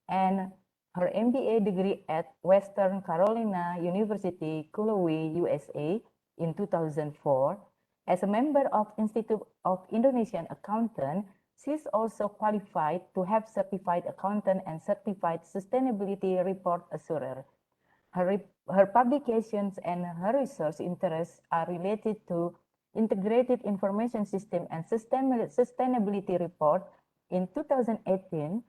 and her MBA degree at Western Carolina University, Kulowi, USA in 2004. As a member of Institute of Indonesian Accountant, she is also qualified to have Certified Accountant and Certified Sustainability Report Assurer. Her publications and her research interests are related to Integrated Information System and Sustainability Report. In 2018,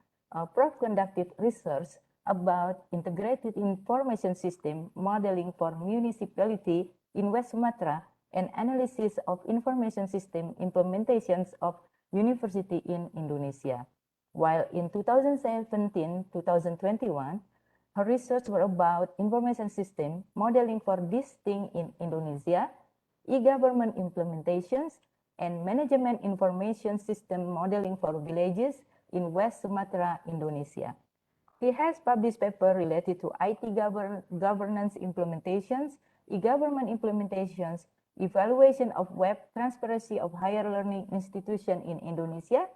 Prof conducted research about Integrated Information System modeling for municipality in West Sumatra and analysis of information system implementations of university in Indonesia. While in 2017-2021, her research were about information system modeling for this thing in Indonesia, e-government implementations, and management information system modeling for villages in West Sumatra, Indonesia. He has published papers related to IT governance implementations, e-government implementations, evaluation of web transparency of higher learning institution in Indonesia,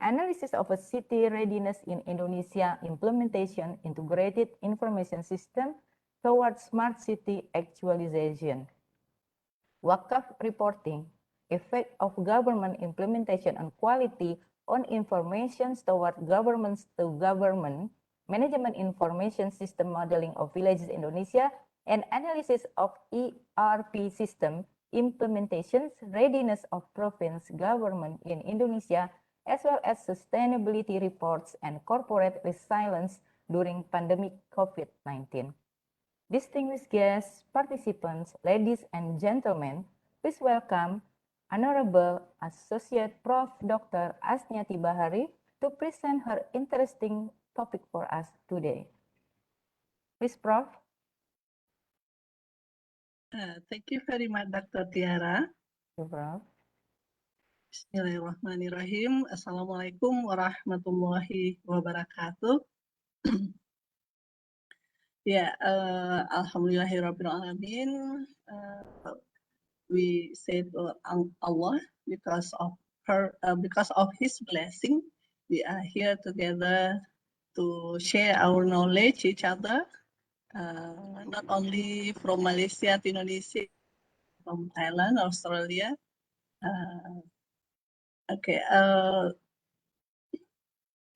analysis of a city readiness in Indonesia, implementation integrated information system towards smart city actualization. Wakaf reporting, effect of government implementation and quality on information toward governments to government, management information system modeling of villages in Indonesia, and analysis of ERP system implementations, readiness of province government in Indonesia, as well as sustainability reports and corporate resilience during pandemic COVID-19. Distinguished guests, participants, ladies and gentlemen, please welcome Honorable Associate Prof. Dr. Asniati Bahari to present her interesting topic for us today. Please, Prof. Thank you very much, Dr. Tiara. Thank you, Prof. Bismillahirrahmanirrahim. Assalamualaikum warahmatullahi wabarakatuh. Yeah, Alhamdulillahirrabbilalamin. We say to Allah because of His blessing, we are here together to share our knowledge each other. Not only from Malaysia to Indonesia, from Thailand, Australia.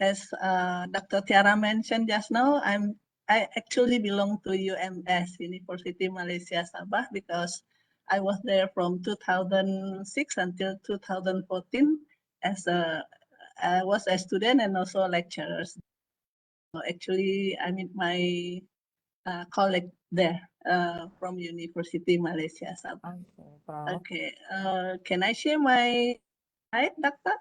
As Dr. Tiara mentioned just now, I actually belong to UMS, University Malaysia Sabah, because I was there from 2006 until 2014 I was a student and also a lecturer. So actually, I meet my colleague there from University Malaysia Sabah. Okay, can I share my slide, Doctor?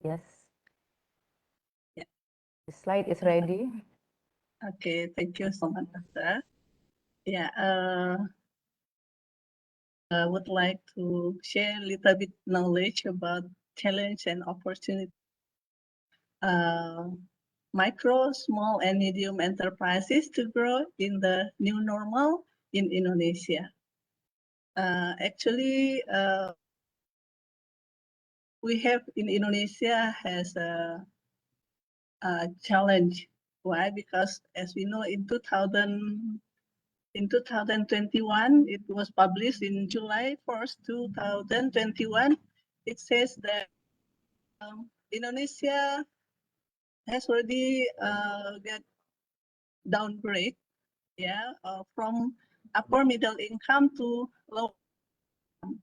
Yes. Yeah. The slide is ready. Okay, thank you so much, Doctor. Yeah, I would like to share a little bit knowledge about challenge and opportunity. Micro, small, and medium enterprises to grow in the new normal in Indonesia. Actually, we have in Indonesia has a challenge. Why? Because as we know, in 2021, it was published in July 1st, 2021, it says that Indonesia has already get downgrade, yeah, from upper middle income to low income,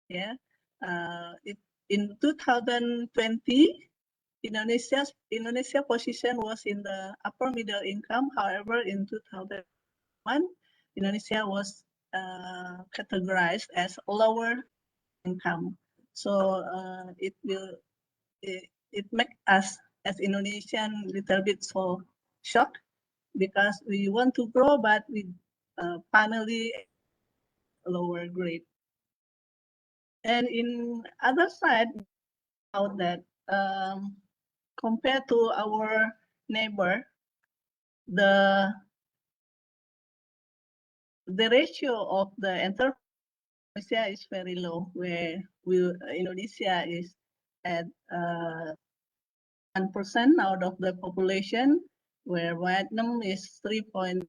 yeah. In 2020, Indonesia position was in the upper middle income. However, in 2001, Indonesia was categorized as lower income. So it make us as Indonesian little bit so shocked because we want to grow, but we finally lower grade. And in other side, out that compared to our neighbor, the ratio of the enterprise is very low, where Indonesia is at 1% out of the population, where Vietnam is 3.3,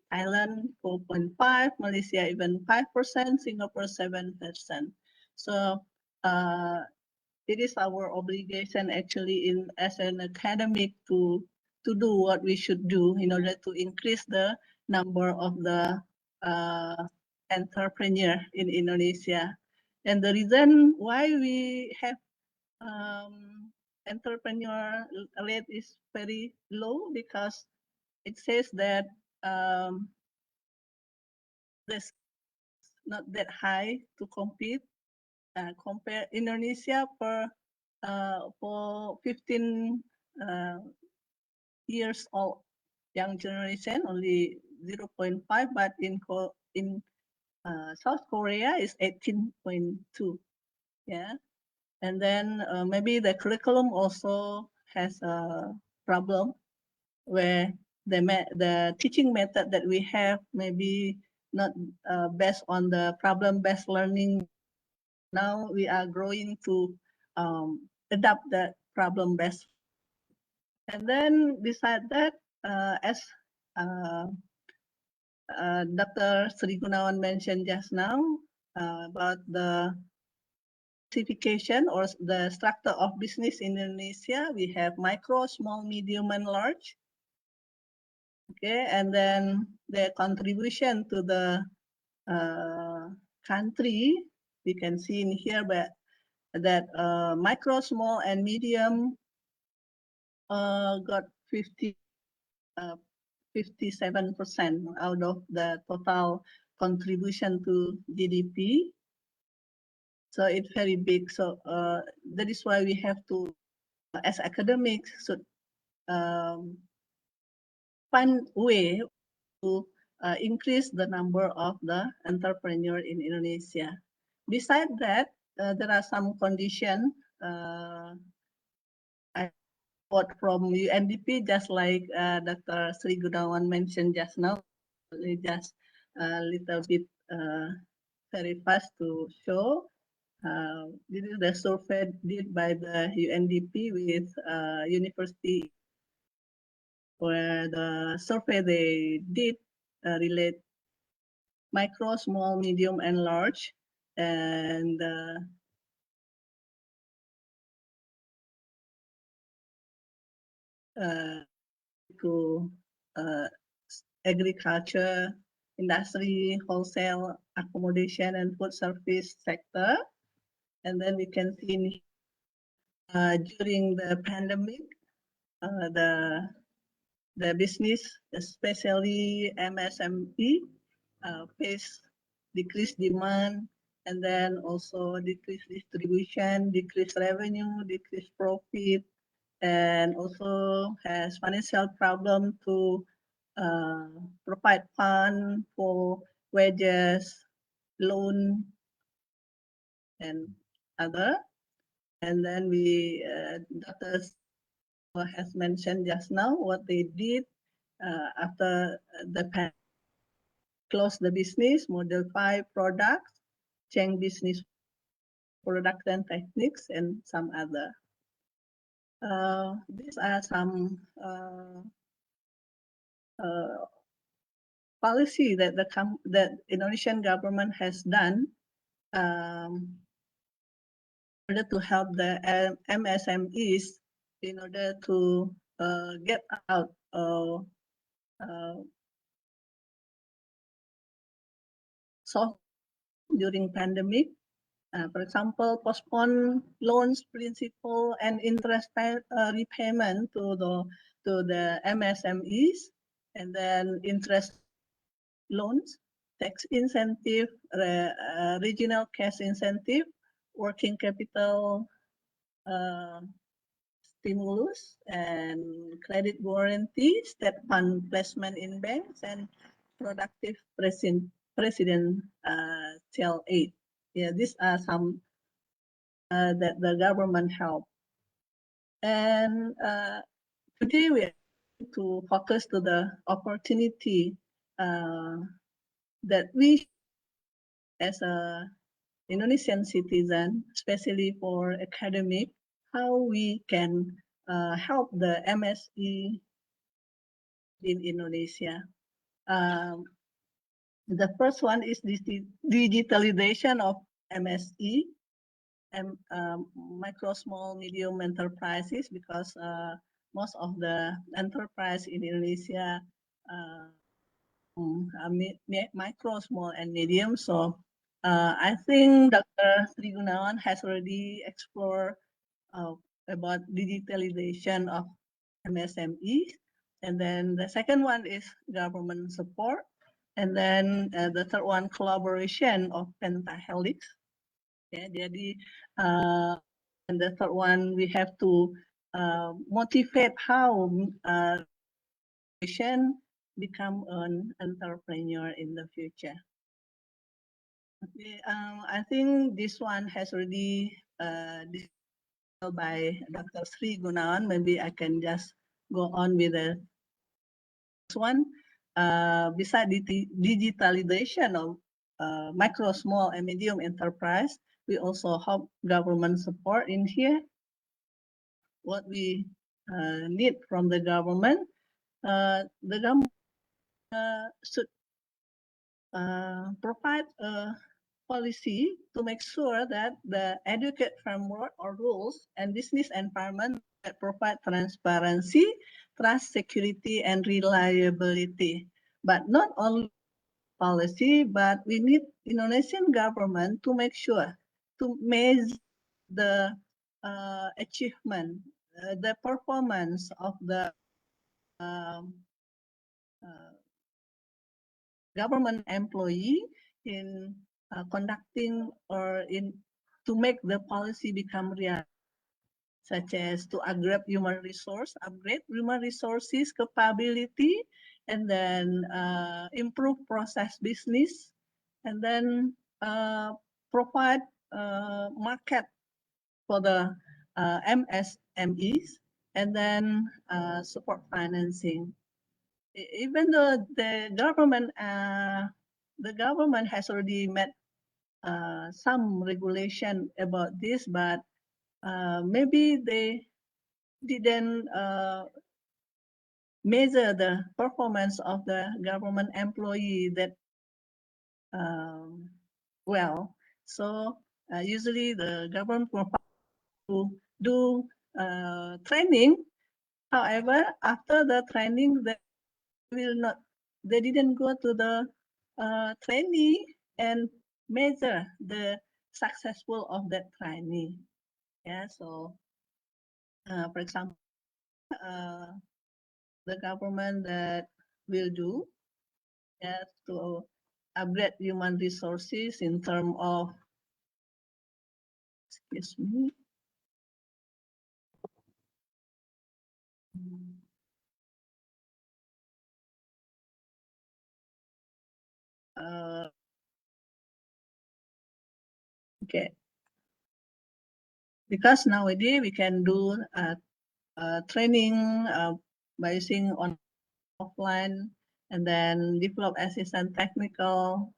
Thailand 4.5, Malaysia even 5%, Singapore 7%. So it is our obligation actually as an academic to do what we should do in order to increase the number of the entrepreneur in Indonesia. And the reason why we have entrepreneur rate is very low because it says that this not that high to compete. Compare Indonesia for 15 years old young generation only 0.5, but in South Korea is 18.2. Yeah, and then maybe the curriculum also has a problem where the teaching method that we have maybe not based on the problem-based learning. Now we are growing to adapt that problem-based. And then beside that, as Dr. Sri Gunawan mentioned just now about the classification or the structure of business in Indonesia, we have micro, small, medium, and large. Okay, and then the contribution to the country, we can see in here, but that micro, small, and medium got 57% out of the total contribution to GDP. So it's very big. So that is why we have to, as academics, should find way to increase the number of the entrepreneur in Indonesia. Besides that, there are some conditions I got from UNDP, just like Dr. Sri Gunawan mentioned just now. Just a little bit very fast to show. This is the survey did by the UNDP with university, where the survey they did relate micro, small, medium, and large, and to agriculture, industry, wholesale, accommodation, and food service sector. And then we can see during the pandemic, the business, especially MSME, face decreased demand, and then also decreased distribution, decreased revenue, decreased profit, and also has financial problem to provide fund for wages, loan, and other. And then we, Dr. has mentioned just now what they did after the pandemic, close the business, modify products, change business product and techniques, and some other. These are some policy that the Indonesian government has done order to help the MSMEs in order to get out of so during pandemic. For example, postpone loans principal and interest repayment to the MSMEs, and then interest loans, tax incentive, regional cash incentive, working capital stimulus, and credit guarantee, state fund placement in banks, and productive presidential aid. Yeah, these are some that the government help. And today we are to focus to the opportunity that we as a Indonesian citizen, especially for academic, how we can help the MSE in Indonesia. The first one is digitalization of MSE and micro, small, medium enterprises, because most of the enterprise in Indonesia micro, small, and medium. So I think Dr. Sri Gunawan has already explored about digitalization of MSMEs. And then the second one is government support. And then the third one, collaboration of pentahelix. Yeah, jadi, and the third one, we have to motivate how become an entrepreneur in the future. Okay, I think this one has already discussed by Dr. Sri Gunawan. Maybe I can just go on with the next one. Besides the digitalization of micro, small, and medium enterprise, we also have government support in here. What we need from the government should provide a policy to make sure that the educate framework or rules and business environment that provide transparency, trust, security, and reliability. But not only policy, but we need Indonesian government to make sure to measure the achievement, the performance of the government employee in conducting or in to make the policy become real, such as to upgrade human resources capability, and then improve process business, and then provide market for the MSMEs, and then support financing. Even though the government has already made some regulation about this, but maybe they didn't measure the performance of the government employee that well. So usually the government to do training. However, after the training, they didn't go to the trainee and measure the successful of that trainee. Yeah, so for example, the government that will do to upgrade human resources in terms of, excuse me, okay, because nowadays we can do training by using on offline, and then develop assistant technical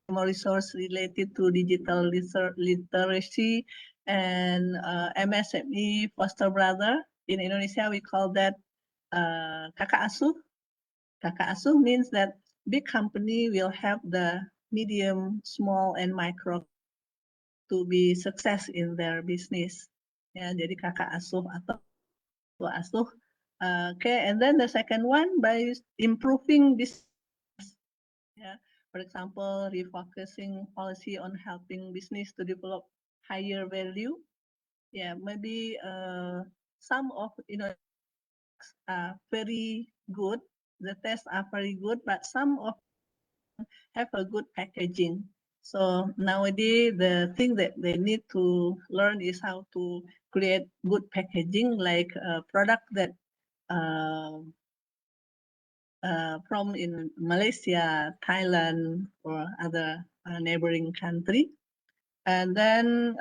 resource related to digital literacy, and MSME foster brother. In Indonesia, we call that kakak asuh. Kakak asuh means that big company will help the medium, small, and micro to be success in their business. Ya, jadi kakak asuh atau tua asuh. Okay, and then the second one by improving this. Yeah, for example, refocusing policy on helping business to develop higher value. Yeah, maybe some of are very good. The tests are very good, but some of have a good packaging. So nowadays, the thing that they need to learn is how to create good packaging, like a product that from in Malaysia, Thailand, or other neighboring country. And then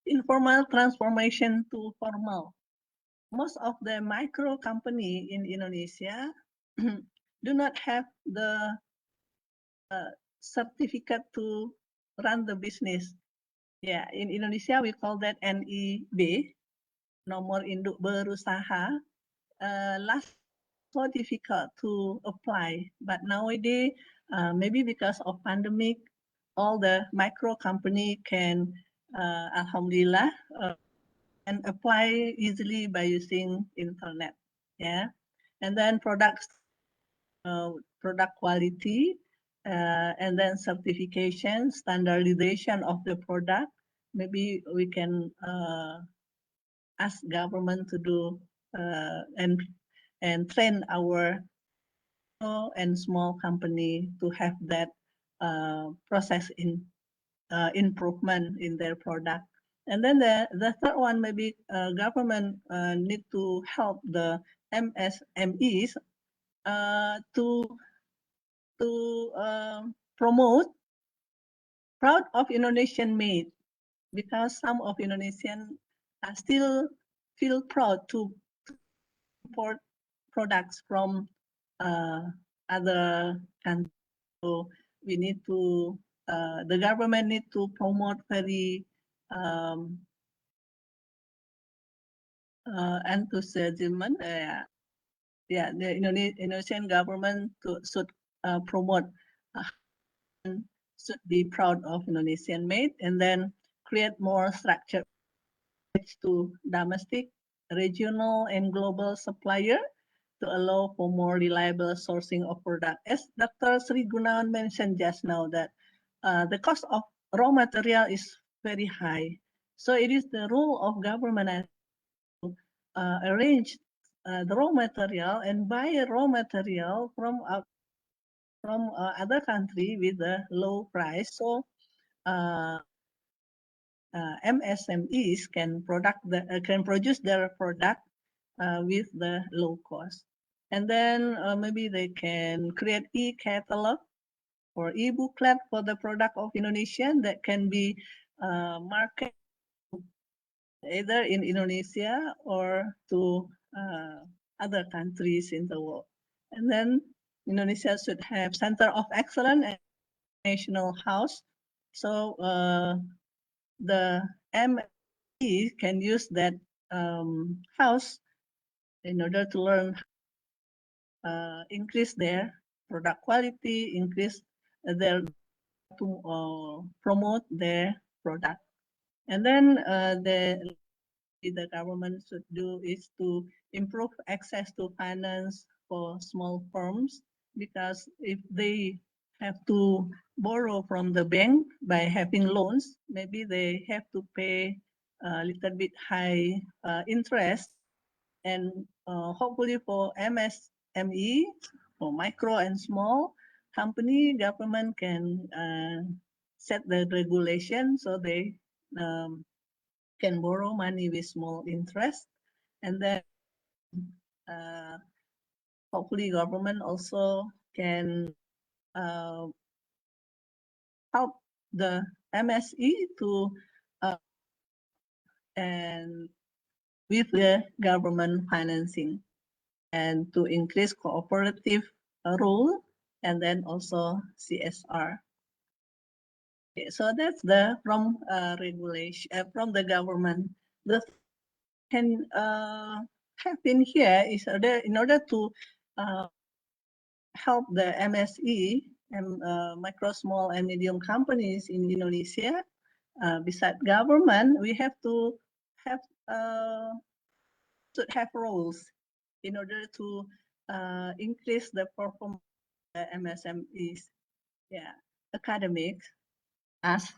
informal transformation to formal. Most of the micro company in Indonesia do not have the certificate to run the business. Yeah, in Indonesia we call that NIB, nomor induk berusaha. Last so difficult to apply, but nowadays maybe because of pandemic, all the micro company can, alhamdulillah, and apply easily by using internet. Yeah, and then product quality, and then certification, standardization of the product. Maybe we can ask government to do and train our and small company to have that process in improvement in their product. And then the third one, maybe government need to help the MSMEs to promote proud of Indonesian made, because some of Indonesian still feel proud to import products from other countries. So we need to, the government need to promote very enthusiasm. Yeah, the Indonesian government should promote, should be proud of Indonesian made, and then create more structure to domestic, regional, and global supplier to allow for more reliable sourcing of product. As Dr. Sri Gunawan mentioned just now, that the cost of raw material is very high. So it is the role of government to arrange the raw material and buy raw material from other country with a low price. So MSMEs can produce their product with the low cost. And then maybe they can create e-catalog or e-booklet for the product of Indonesian that can be marketed either in Indonesia or to other countries in the world. And then Indonesia should have Center of Excellence and National House. So the ME can use that house in order to learn, increase their product quality, increase their to promote their product. And then the government should do is to improve access to finance for small firms, because if they have to borrow from the bank by having loans, maybe they have to pay a little bit high interest. And hopefully for MSME, for micro and small company, government can set the regulation so they can borrow money with small interest. And then hopefully government also can help the MSE to and with the government financing and to increase cooperative role, and then also CSR. Okay, so that's the from regulation from the government. The can happen here is in order to help the MSE and micro, small, and medium companies in Indonesia. Besides government, we have to have should have roles in order to increase the performance of the MSMEs. Yeah, academics, as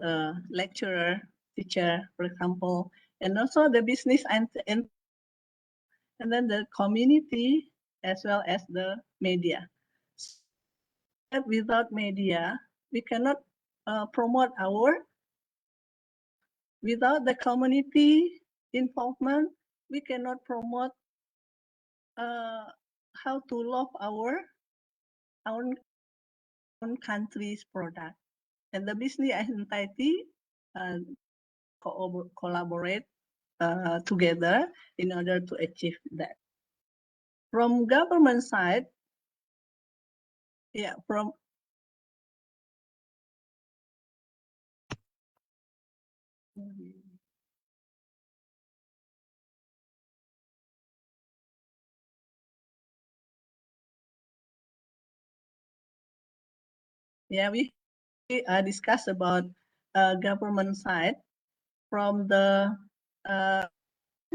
a lecturer, teacher, for example, and also the business and then the community as well as the media. So without media, we cannot promote our. Without the community involvement, we cannot promote how to love our own country's product. And the business entity collaborate together in order to achieve that. From government side, yeah, from yeah, we discuss about government side from the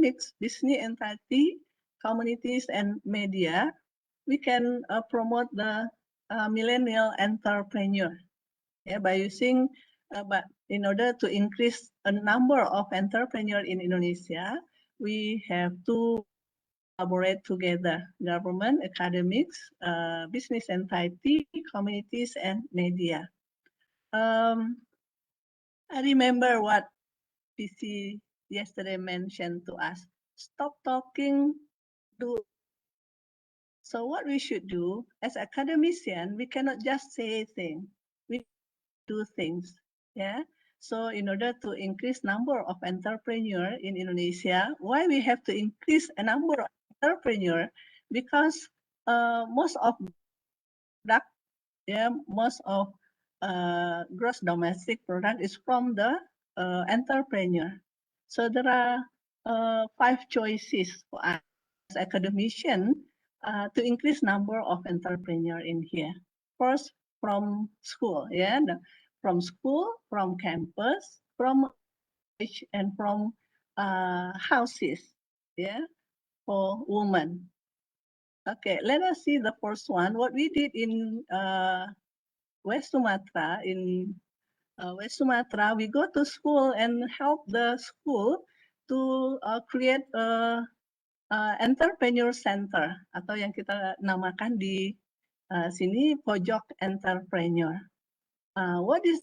business entity, communities, and media. We can promote the millennial entrepreneur, yeah, by using, but in order to increase a number of entrepreneurs in Indonesia, we have to collaborate together, government, academics, business entity, communities, and media. I remember what PC yesterday mentioned to us, stop talking, do. So what we should do as academician, we cannot just say things, we do things, yeah. So in order to increase number of entrepreneurs in Indonesia, why we have to increase a number of entrepreneurs? Because most of product, yeah, most of gross domestic product is from the entrepreneur. So there are 5 choices for us as academician to increase number of entrepreneur in here. First, from school, yeah, from school, from campus, from and from houses, yeah, for women. Okay, let us see the first one. What we did in West Sumatra, West Sumatra, we go to school and help the school to create a entrepreneur center atau yang kita namakan di sini pojok entrepreneur. What is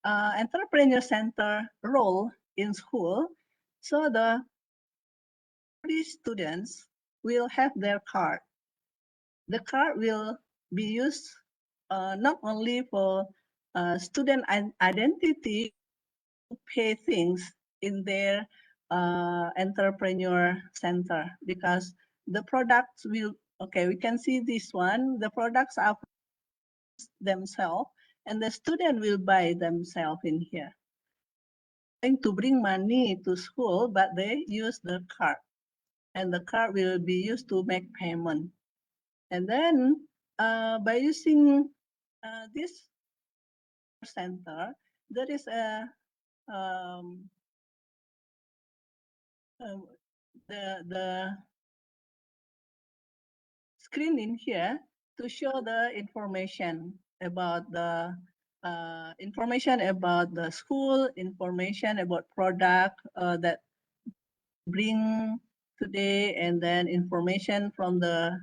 entrepreneur center role in school? So these students will have their card. The card will be used not only for student identity to pay things in their entrepreneur center, because the products will, okay, we can see this one, the products are themselves and the student will buy themselves in here. Going to bring money to school, but they use the card and the card will be used to make payment. And then by using this center, there is a the screen in here to show the information about the information about the school, information about product that bring today, and then information from the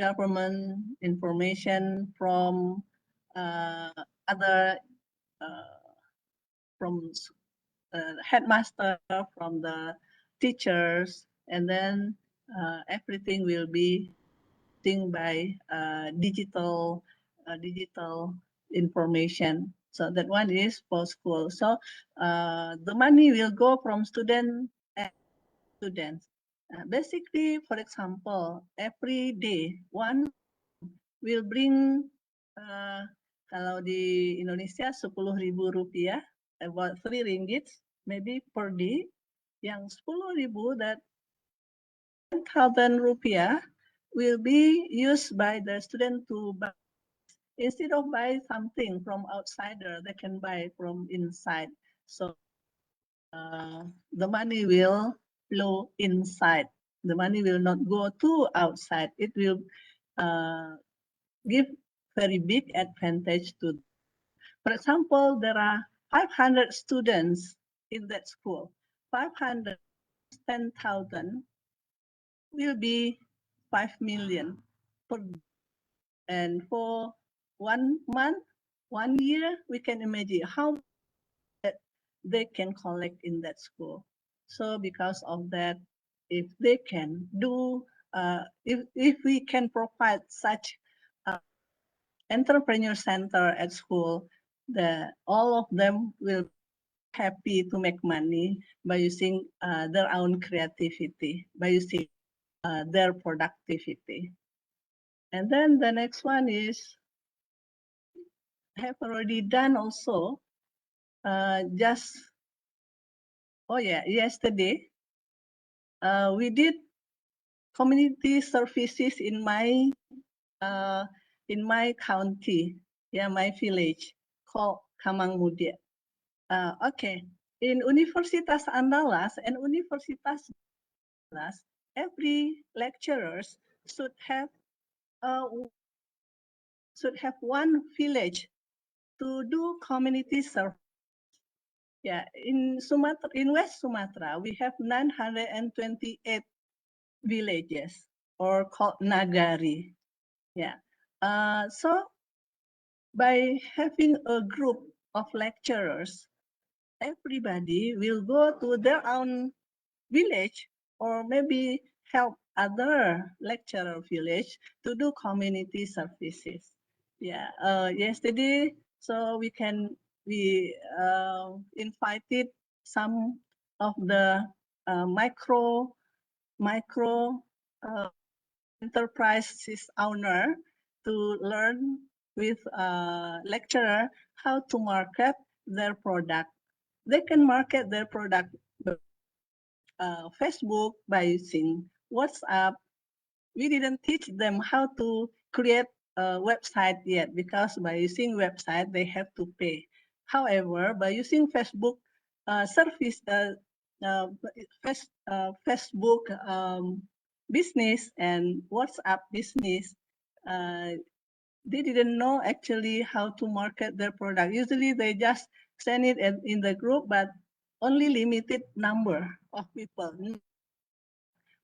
government, information from other from headmaster, from the teachers, and then everything will be seen by digital information. So that one is for school. So the money will go from student and students. Basically, for example, every day one will bring kalau di Indonesia 10.000 rupiah, about 3 ringgit maybe per day. Yang 10.000 that 10,000 rupiah will be used by the student to buy. Instead of buy something from outsider, they can buy from inside. So the money will flow inside. The money will not go to outside. It will give very big advantage to. For example, there are 500 students in that school. 510,000 will be 5 million per. And for 1 month, 1 year, we can imagine how that they can collect in that school. So because of that, if they can do, if we can provide such entrepreneur center at school, all of them will be happy to make money by using their own creativity, by using their productivity. And then the next one is, have already done also, yesterday, we did community services in my county, my village called Kamang Mudia. Okay, in Universitas Andalas and Universitas Andalas, every lecturers should have one village to do community service. Yeah, in Sumatra, in West Sumatra, we have 928 villages or called nagari. Yeah. So by having a group of lecturers, everybody will go to their own village or maybe help other lecturer village to do community services. Yeah. Yesterday, so we invited some of the micro enterprises owner to learn with a lecturer how to market their product. They can market their product by Facebook, by using WhatsApp. We didn't teach them how to create a website yet because by using website, they have to pay. However, by using Facebook service, Facebook business and WhatsApp business, they didn't know actually how to market their product. Usually they just send it in the group, but only limited number of people.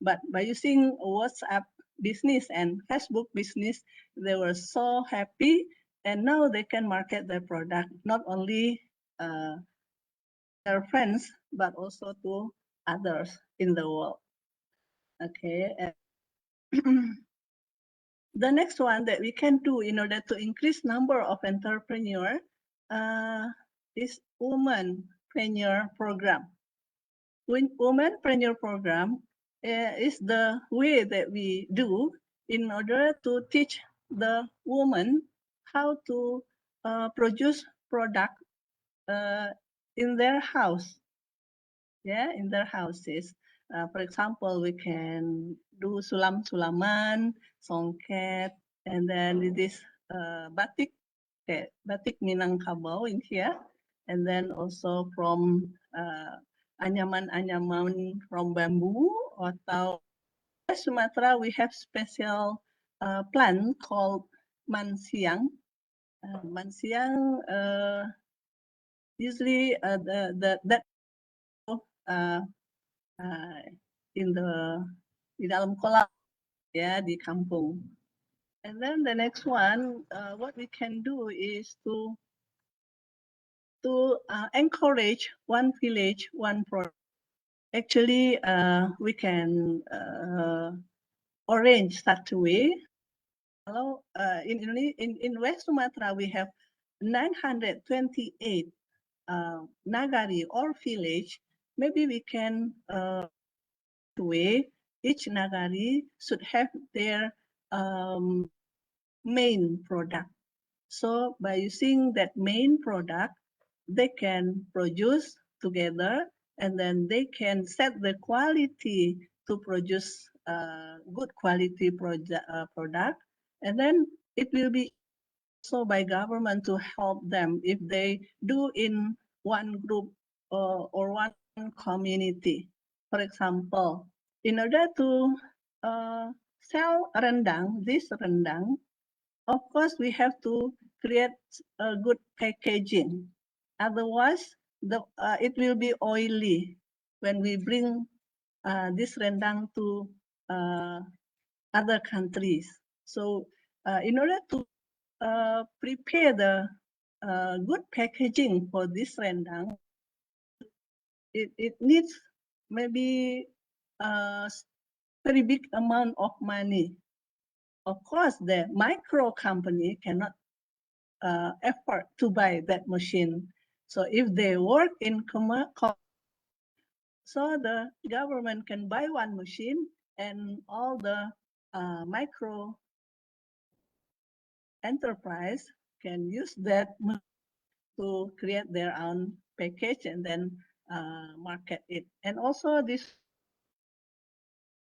But by using WhatsApp business and Facebook business, they were so happy, and now they can market their product not only their friends but also to others in the world. Okay. The next one that we can do in order to increase number of entrepreneur is womanpreneur program. Womanpreneur program is the way that we do in order to teach the woman how to produce product in their house. Yeah, in their houses. For example, we can do sulam-sulaman, songket, and then this batik, batik Minangkabau in here, and then also from anyaman-anyaman from bamboo, atau Sumatra we have special plant called mansiang. Mansiang usually that di dalam kolam ya di kampung. And then the next one, what we can do is to encourage one village, one product. Actually, we can arrange such a way. Hello, in West Sumatra we have 928 nagari or village. Maybe we can way each nagari should have their main product. So by using that main product, they can produce together and then they can set the quality to produce good quality product, and then it will be also by government to help them if they do in one group or one community. For example, in order to sell rendang, this rendang, of course we have to create a good packaging. Otherwise, it will be oily when we bring this rendang to other countries. So in order to prepare the good packaging for this rendang, it needs maybe a very big amount of money. Of course, the micro company cannot afford to buy that machine. So if they work in so the government can buy one machine and all the micro enterprise can use that to create their own package and then market it. And also this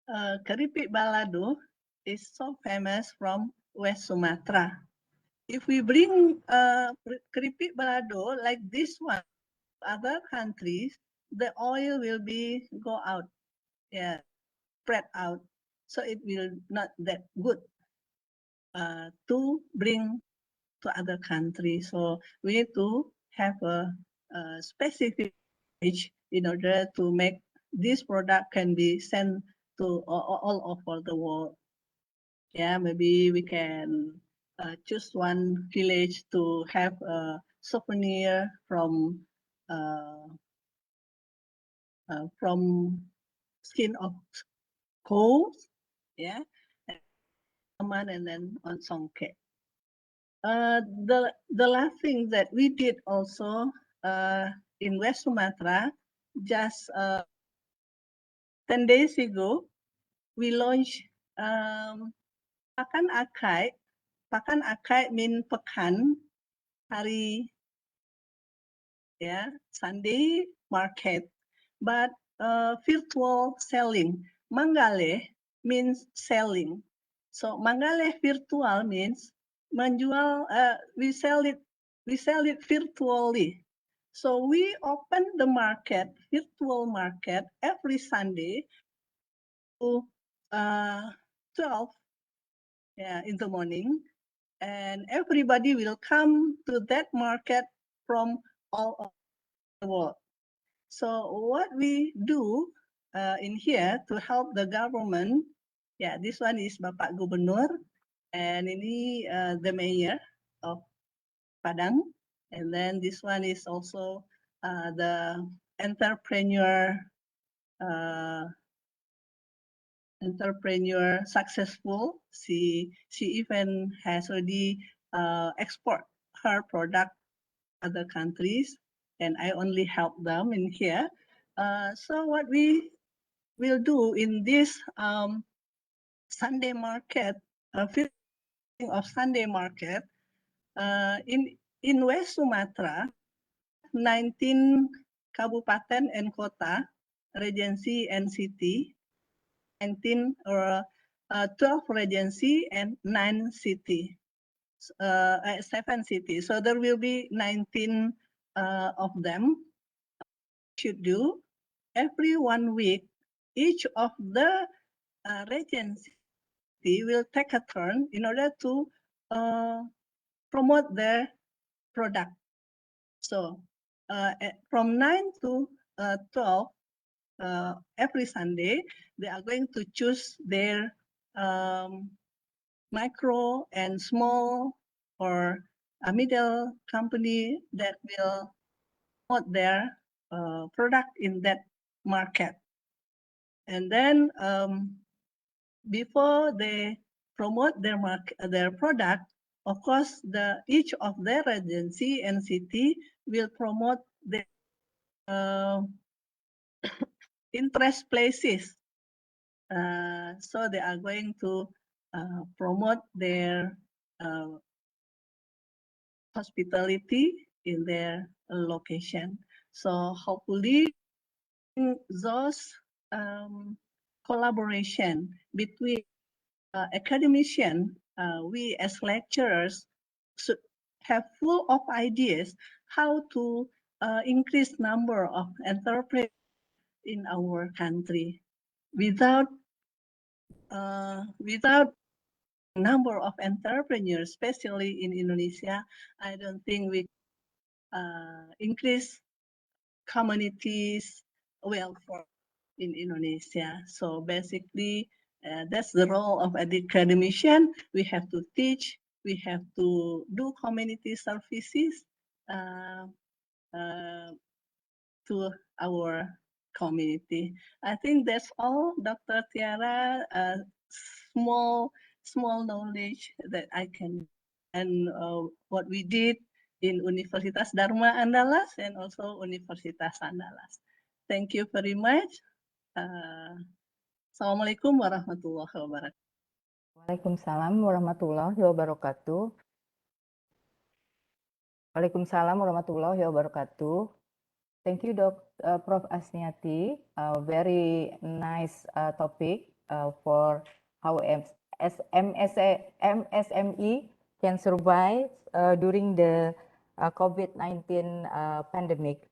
keripik balado is so famous from West Sumatra. If we bring keripik balado like this one to other countries, the oil will be go out, yeah, spread out. So it will not that good to bring to other countries. So we need to have a specific page in order to make this product can be sent to all over the world. Yeah, maybe we can choose one village to have a souvenir from skin of cows, yeah, and then on songke. The last thing that we did also in West Sumatra, just 10 days ago, we launched Pakan Akai. Pakan Akai means pekan, hari, yeah, Sunday market, but virtual selling. Manggale means selling. So Manggale virtual means menjual. We sell it virtually. So we open the market, virtual market, every Sunday to 12 in the morning, and everybody will come to that market from all over the world. So what we do in here to help the government, yeah, this one is Bapak Gubernur, and ini the mayor of Padang, and then this one is also the entrepreneur successful. She even has already export her product to other countries, and I only help them in here. So what we will do in this Sunday market, of Sunday market, in West Sumatra, 19 kabupaten and kota, regency and city, 19 or 12 regency and 9 city, 7 cities. So there will be 19 of them. Should do every 1 week, each of the regency will take a turn in order to promote their product. So from 9 to 12, every Sunday, they are going to choose their micro and small or a middle company that will promote their product in that market. And then before they promote their product, of course, each of their agency and city will promote their interest places. So they are going to promote their hospitality in their location. So hopefully those collaboration between academicians. We as lecturers should have full of ideas how to increase number of entrepreneurs in our country. Without number of entrepreneurs, especially in Indonesia, I don't think we increase communities welfare in Indonesia. So basically, that's the role of an academician. We have to teach, we have to do community services to our community. I think that's all, Dr. Tiara. Small knowledge that I can, and what we did in Universitas Dharma Andalas and also Universitas Andalas. Thank you very much. Assalamualaikum warahmatullahi wabarakatuh. Waalaikumsalam warahmatullahi wabarakatuh. Waalaikumsalam warahmatullahi wabarakatuh. Thank you, Prof. Asniati. Very nice topic for how MSME can survive during the COVID-19 pandemic.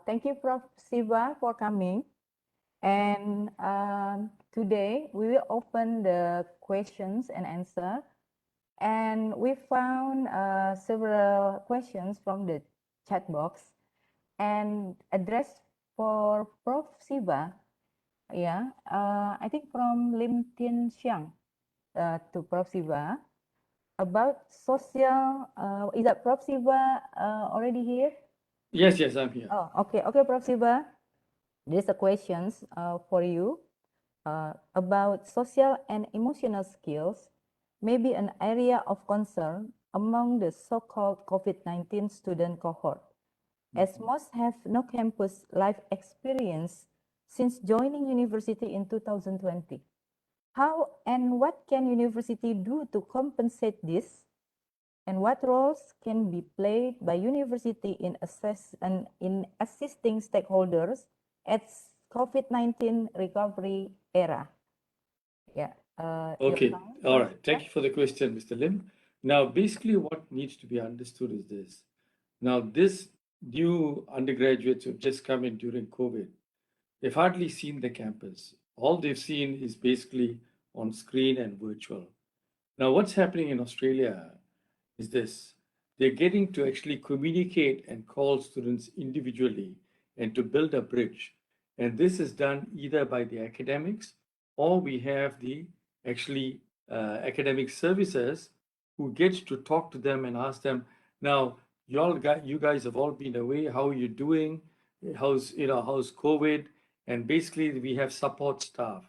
Thank you, Prof. Siva, for coming. And today we will open the questions and answer. And we found several questions from the chat box and addressed for Prof. Siva. Yeah, I think from Lim Tien Xiang to Prof. Siva about social. Is that Prof. Siva already here? Yes, I'm here. Oh, okay, Prof. Siva. There's a questions for you about social and emotional skills may be an area of concern among the so-called COVID-19 student cohort, as most have no campus life experience since joining university in 2020. How and what can university do to compensate this? And what roles can be played by university in assisting stakeholders at COVID-19 recovery era? Yeah. Okay. All right. Thank you for the question, Mr. Lim. Now, basically what needs to be understood is this. Now, this new undergraduates who've just come in during COVID, they've hardly seen the campus. All they've seen is basically on screen and virtual. Now, what's happening in Australia is this. They're getting to actually communicate and call students individually and to build a bridge. And this is done either by the academics or we have the actually academic services who gets to talk to them and ask them, now, you guys have all been away. How are you doing? How's COVID? And basically, we have support staff.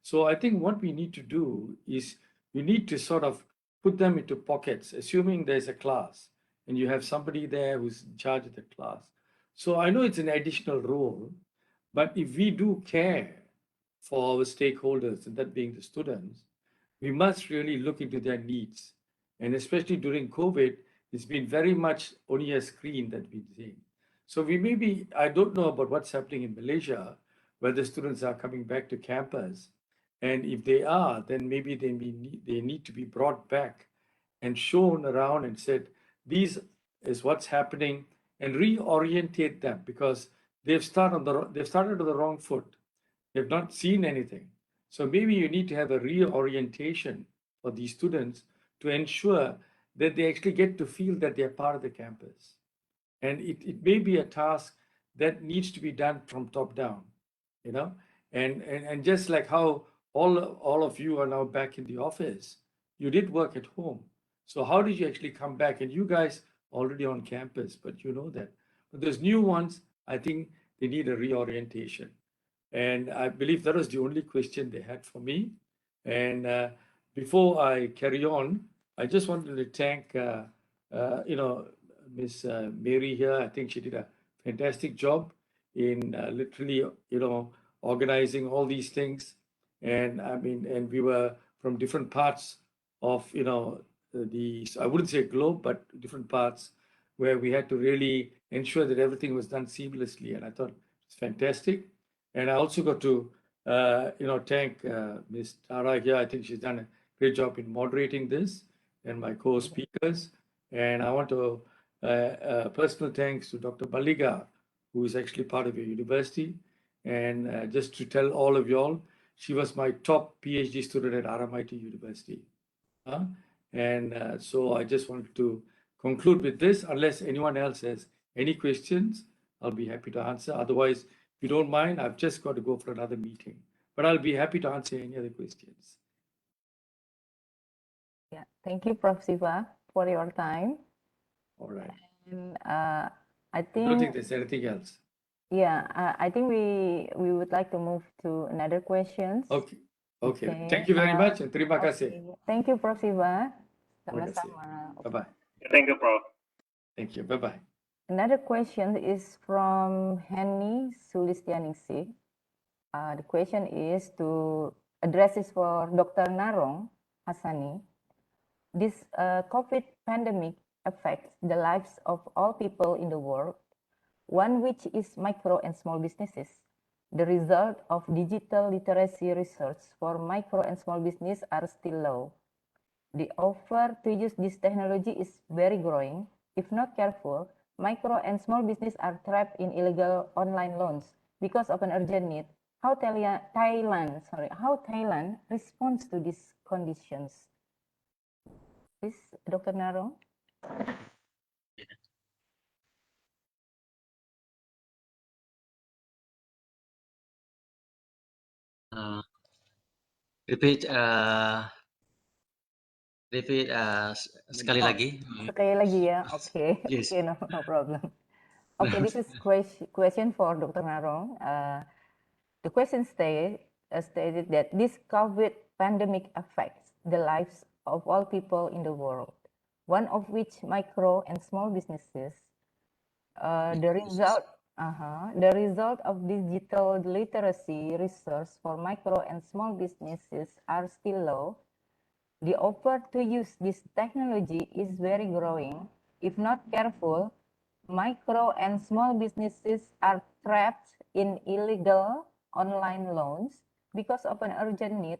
So I think what we need to do is we need to sort of put them into pockets, assuming there's a class and you have somebody there who's in charge of the class. So I know it's an additional role, but if we do care for our stakeholders, and that being the students, we must really look into their needs. And especially during COVID, it's been very much only a screen that we've seen. So we may be, I don't know about what's happening in Malaysia, whether students are coming back to campus. And if they are, then maybe they need to be brought back and shown around and said, these is what's happening, and reorientate them because they've started on the wrong foot. They've not seen anything. So maybe you need to have a reorientation for these students to ensure that they actually get to feel that they're part of the campus. And it may be a task that needs to be done from top down, and just like how all of you are now back in the office, you did work at home. So how did you actually come back? And you guys already on campus, but you know that. But those new ones, I think they need a reorientation. And I believe that was the only question they had for me. And before I carry on, I just wanted to thank, Miss Mary here. I think she did a fantastic job in literally, organizing all these things. And I mean, and we were from different parts of, I wouldn't say globe, but different parts where we had to really ensure that everything was done seamlessly. And I thought it's fantastic. And I also got to thank Ms. Tara here. I think she's done a great job in moderating this, and my co-speakers. And I want to personal thanks to Dr. Baliga, who is actually part of your university. And just to tell all of y'all, she was my top PhD student at RMIT University. So I just wanted to conclude with this. Unless anyone else has any questions, I'll be happy to answer. Otherwise, if you don't mind, I've just got to go for another meeting. But I'll be happy to answer any other questions. Yeah, thank you, Prof. Siva, for your time. All right. And I don't think there's anything else. yeah, I think we would like to move to another questions. Okay. Okay. Thank you very much and terima kasih. Okay. Thank you, Prof. Siva. Terima kasih. Sama-sama. Bye-bye. Thank you, Prof. Thank you. Bye-bye. Another question is from Henny Sulistianingsih. The question is to address this for Dr. Narong Hassani. This COVID pandemic affects the lives of all people in the world, one which is micro and small businesses. The result of digital literacy research for micro and small business are still low. The offer to use this technology is very growing. If not careful, micro and small business are trapped in illegal online loans because of an urgent need. How Thailand responds to these conditions? Please, Dr. Narong. Repeat sekali lagi. Sekali lagi ya. Okay. Yes. Okay, no problem. Okay, this is question for Dr. Narong. The question stated that this COVID pandemic affects the lives of all people in the world, one of which micro and small businesses. The result of digital literacy research for micro and small businesses are still low. The offer to use this technology is very growing. If not careful, micro and small businesses are trapped in illegal online loans because of an urgent need.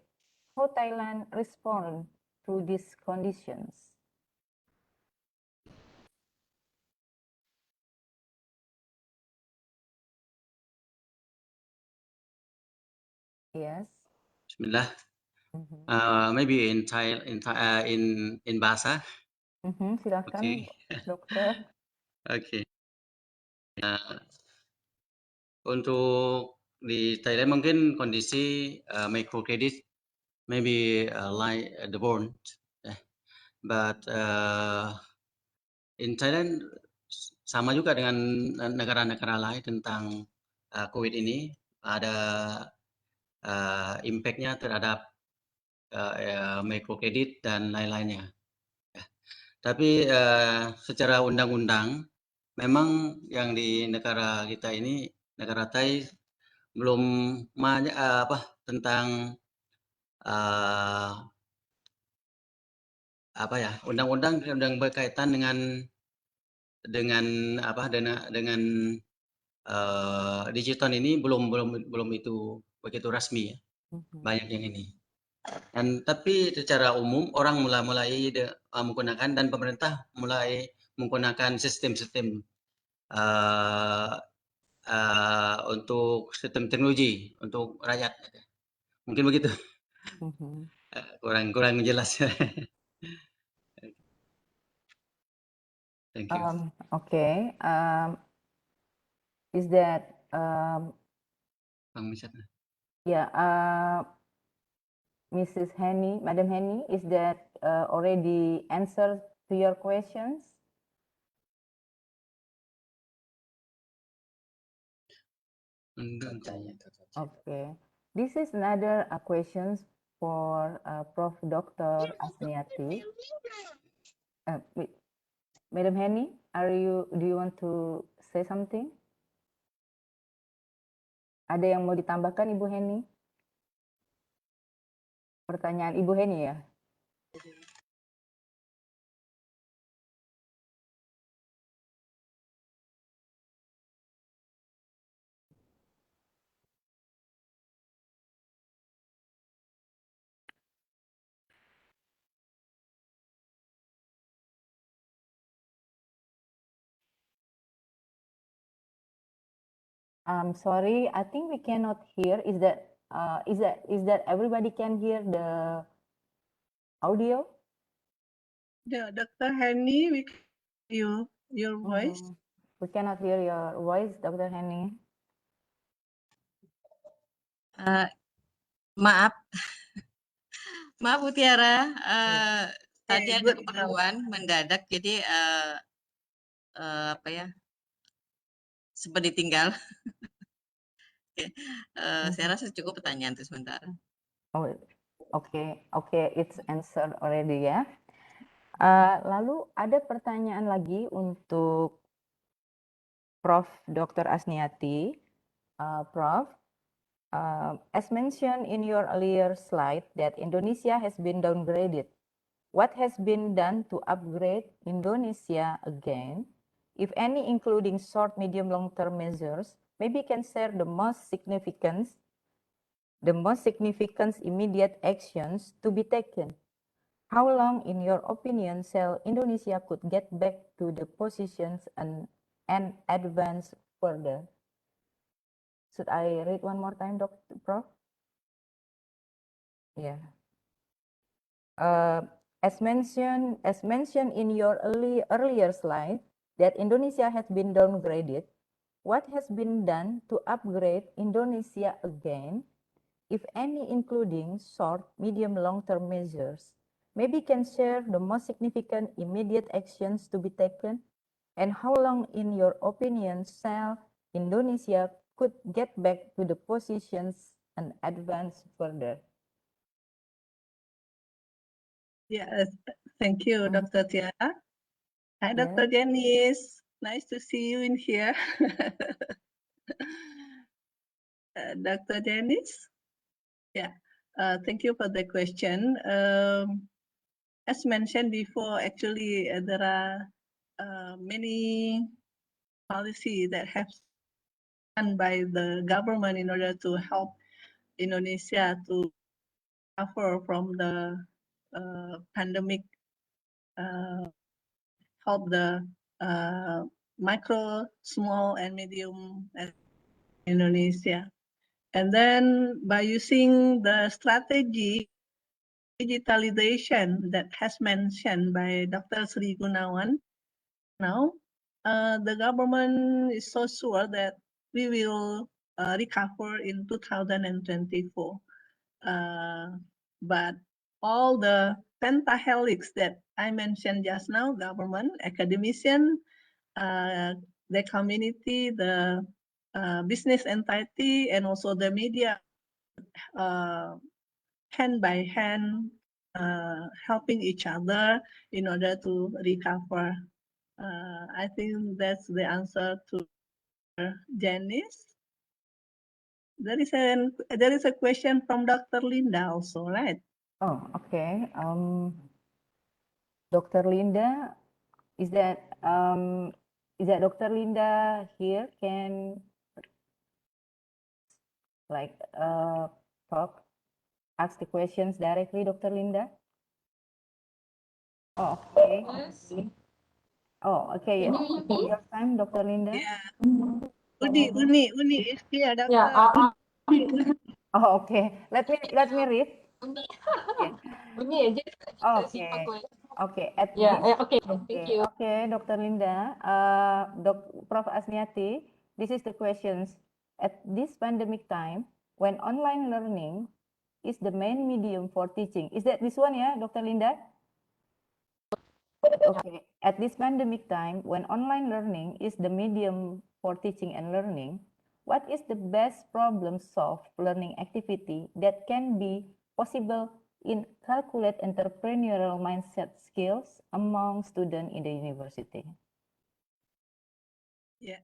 How Thailand respond to these conditions? Yes. Bismillah. Maybe in Thai, in Bahasa. Silakan, Okay. Dokter. Okay. Untuk di Thailand mungkin kondisi microcredit maybe like the bond, but in Thailand sama juga dengan negara-negara lain tentang COVID ini ada impact-nya terhadap microcredit dan lain-lainnya. Tapi secara undang-undang memang yang di negara kita ini, negara Thai belum tentang undang-undang yang berkaitan dengan digital ini belum itu begitu resmi ya. Banyak yang ini. Dan tapi secara umum orang mulai menggunakan dan pemerintah mulai menggunakan sistem-sistem untuk sistem teknologi untuk rakyat. Mungkin begitu. Kurang jelas. Thank you. Okay. Is that Mrs. Henny, Madam Henny, is that already answered to your questions? Okay. This is another questions for Prof. Dr. Asniati. Madam Henny, do you want to say something? Ada yang mau ditambahkan, Ibu Henny? Pertanyaan Ibu Henny ya? I'm sorry, I think we cannot hear. Is that everybody can hear the audio? Yeah, Dr. Hani, we can hear your voice. We cannot hear your voice, Dr. Henny. Maaf, maaf Bu Tiara, tadi ada good. keperluan mendadak, jadi apa ya, sempat ditinggal. Oke, saya rasa cukup pertanyaan itu sementara. Oh, okay, it's answered already ya. Lalu ada pertanyaan lagi untuk Prof. Dr. Asniati. Prof, as mentioned in your earlier slide that Indonesia has been downgraded. What has been done to upgrade Indonesia again? If any, including short, medium, long-term measures, maybe can share the most significant immediate actions to be taken. How long, in your opinion, shall Indonesia could get back to the positions and advance further? Should I read one more time, Dr. Prof? Yeah. As mentioned in your earlier slide, that Indonesia has been downgraded. What has been done to upgrade Indonesia again, if any, including short, medium, long-term measures? Maybe can share the most significant immediate actions to be taken, and how long, in your opinion, shall Indonesia could get back to the positions and advance further? Yes, thank you, Dr. Tiara. Hi, Dr. Janice. Nice to see you in here. Dr. Janice? Yeah, thank you for the question. As mentioned before, actually, there are many policies that have done by the government in order to help Indonesia to suffer from the pandemic, help the micro, small, and medium Indonesia. And then by using the strategy digitalization that has mentioned by Dr. Sri Gunawan, now the government is so sure that we will recover in 2024. But all the pentahelix that I mentioned just now, government, academician, the community, the business entity, and also the media, hand by hand, helping each other in order to recover. I think that's the answer to Janice. There is a question from Dr. Linda also, right? Oh, okay. Dr. Linda, is that Dr. Linda here? Can talk, ask the questions directly, Dr. Linda? Oh, okay. Yes. Oh, okay. Can Yes. you hear me? Your time, Dr. Linda. Yeah. Uni is here, Doctor. Yeah. Oh, okay. Let me read. Okay. Bunyi aja. Okay. Okay. At Yeah. this. Okay. Thank you. Okay, Dr. Linda. Prof. Asniati, this is the questions. At this pandemic time, when online learning is the main medium for teaching, is that this one, yeah, Dr. Linda? Okay. At this pandemic time, when online learning is the medium for teaching and learning, what is the best problem-solved learning activity that can be possible in calculate entrepreneurial mindset skills among students in the university? Yeah,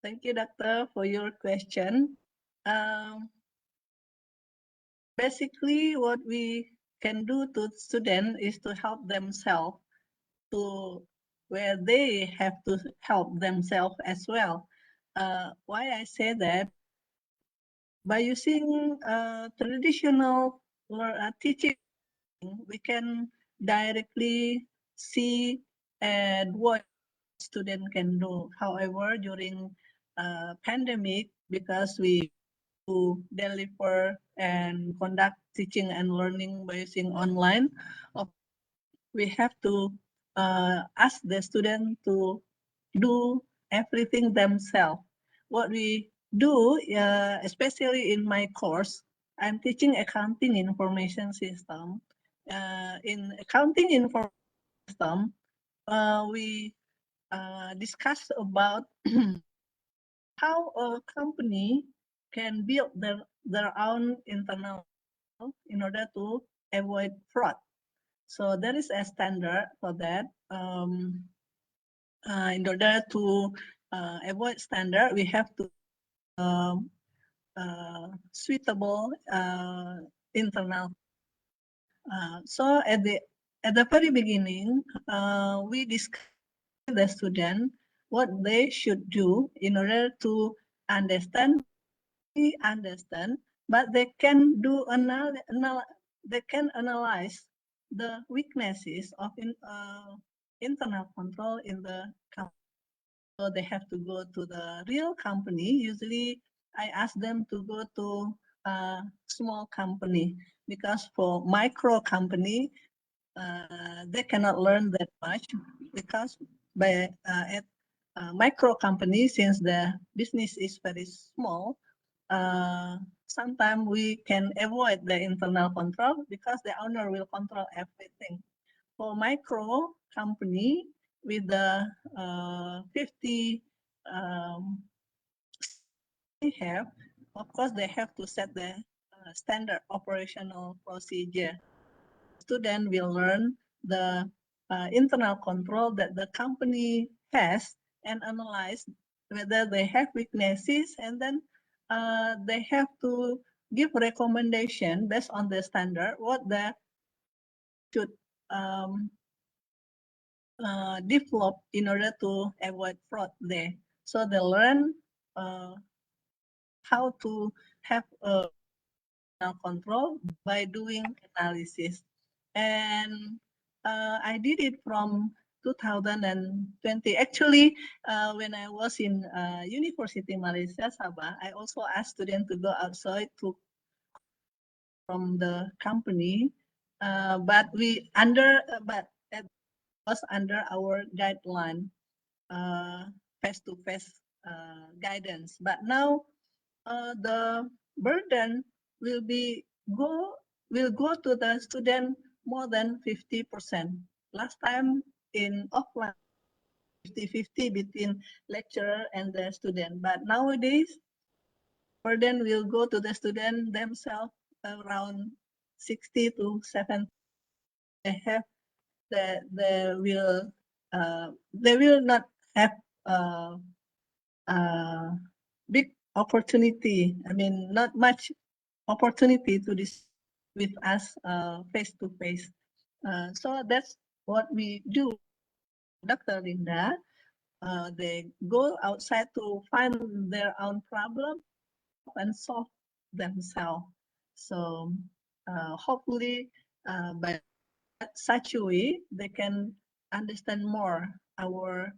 thank you, Doctor, for your question. Basically, what we can do to students is to help themselves to where they have to help themselves as well. Why I say that? By using traditional teaching, we can directly see and what student can do. However, during pandemic, because we to deliver and conduct teaching and learning by using online. We have to ask the student to do everything themselves. What we do, especially in my course, I'm teaching accounting information system. In accounting information system, we discuss about how a company can build their own internal in order to avoid fraud. So there is a standard for that. In order to avoid standard, we have to suitable internal. So at the very beginning, we discuss the student what they should do in order to understand, but they can do they can analyze the weaknesses of internal control in the company. So they have to go to the real company. Usually I ask them to go to a small company because for micro company, they cannot learn that much because by at micro company, since the business is very small, sometimes we can avoid the internal control because the owner will control everything. For micro company with the 50 they have, of course, they have to set the standard operational procedure. Student will learn the internal control that the company has and analyze whether they have weaknesses, and then they have to give recommendation based on the standard what they should develop in order to avoid fraud there. So they learn how to have a control by doing analysis. And I did it from 2020. Actually, when I was in University Malaysia, Sabah, I also asked students to go outside to from the company, but it was under our guideline, face-to-face guidance. But now the burden will go to the student more than 50%. Last time in offline, 50-50 between lecturer and the student. But nowadays, burden will go to the student themselves around 60 to 70. They have they will not have big opportunity. I mean, not much opportunity to discuss with us face to face. So that's what we do, Dr. Linda. They go outside to find their own problem and solve themselves. So hopefully by such a way, they can understand more our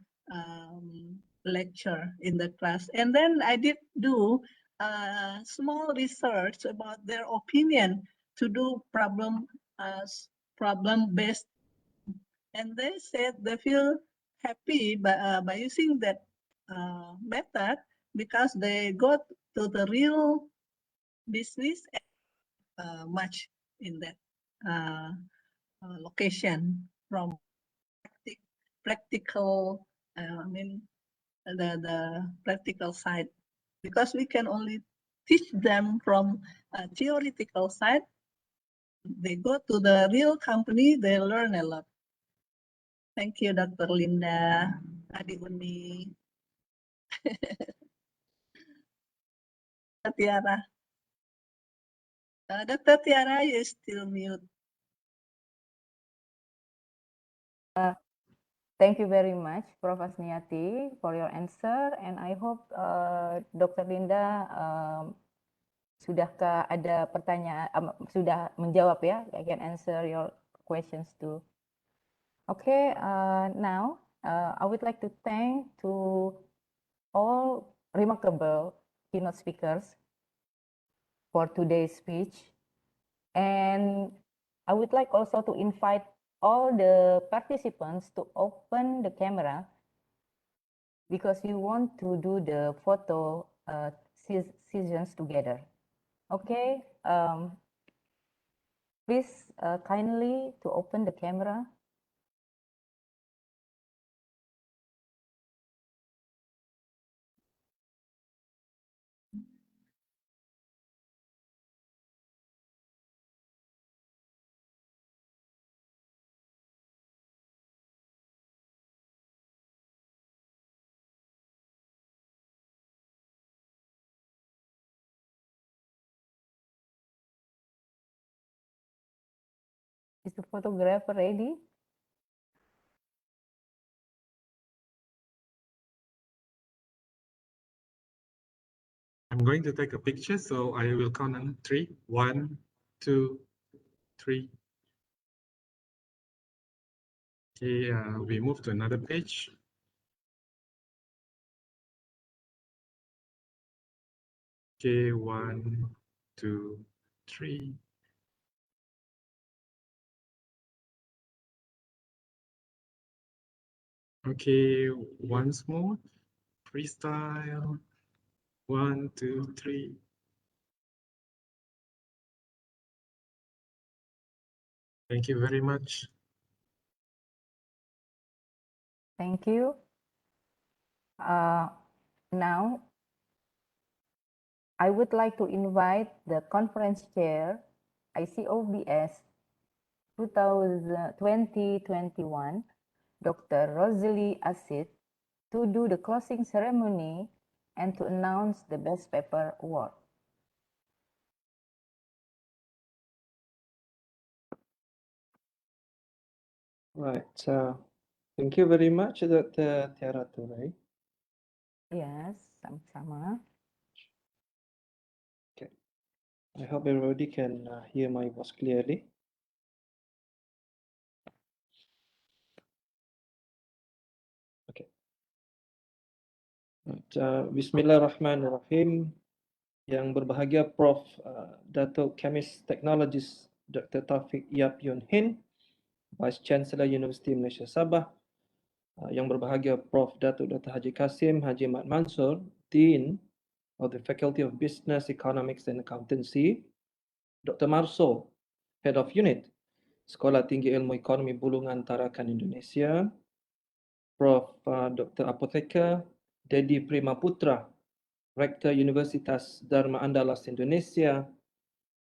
lecture in the class. And then I did do small research about their opinion to do problem based, and they said they feel happy by using that method because they got to the real business and much in that location from practical, I mean, the practical side, because we can only teach them from a theoretical side. They go to the real company, they learn a lot. Thank you, Dr. Linda, Adik Uni. Tiara. Dr. Tiara, you still mute. Thank you very much, Prof. Asniati, for your answer, and I hope Dr. Linda sudahkah ada pertanyaan, sudah menjawab ya? I can answer your questions too. Okay, now I would like to thank to all remarkable keynote speakers for today's speech. And I would like also to invite all the participants to open the camera because we want to do the photo sessions together. Okay, please kindly to open the camera. Is the photographer ready? I'm going to take a picture, so I will count on 3. 1, 2, 3. Okay, we move to another page. Okay, 1, 2, 3. Okay, once more. Freestyle. 1, 2, 3. Thank you very much. Thank you. Now, I would like to invite the conference chair, ICoBS 2021, Dr. Rosalie Asid, to do the closing ceremony and to announce the Best Paper Award. Right. Thank you very much, Dr. Tiara Turai. Yes, sama-sama. Okay. I hope everybody can hear my voice clearly. Okay. Right. Bismillahirrahmanirrahim. Yang berbahagia Prof. Datuk Chemist Technologist Dr. Taufik Yap Yun Hin, Vice Chancellor Universiti Malaysia Sabah. Yang berbahagia Prof. Datuk Dr. Haji Kasim Haji Mat Mansur, Dean of the Faculty of Business, Economics and Accountancy. Dr. Marso, Head of Unit, Sekolah Tinggi Ilmu Ekonomi Bulungan Tarakan Indonesia. Prof. Dr. Apotheker Dedi Prima Putra, Rektor Universitas Dharma Andalas Indonesia.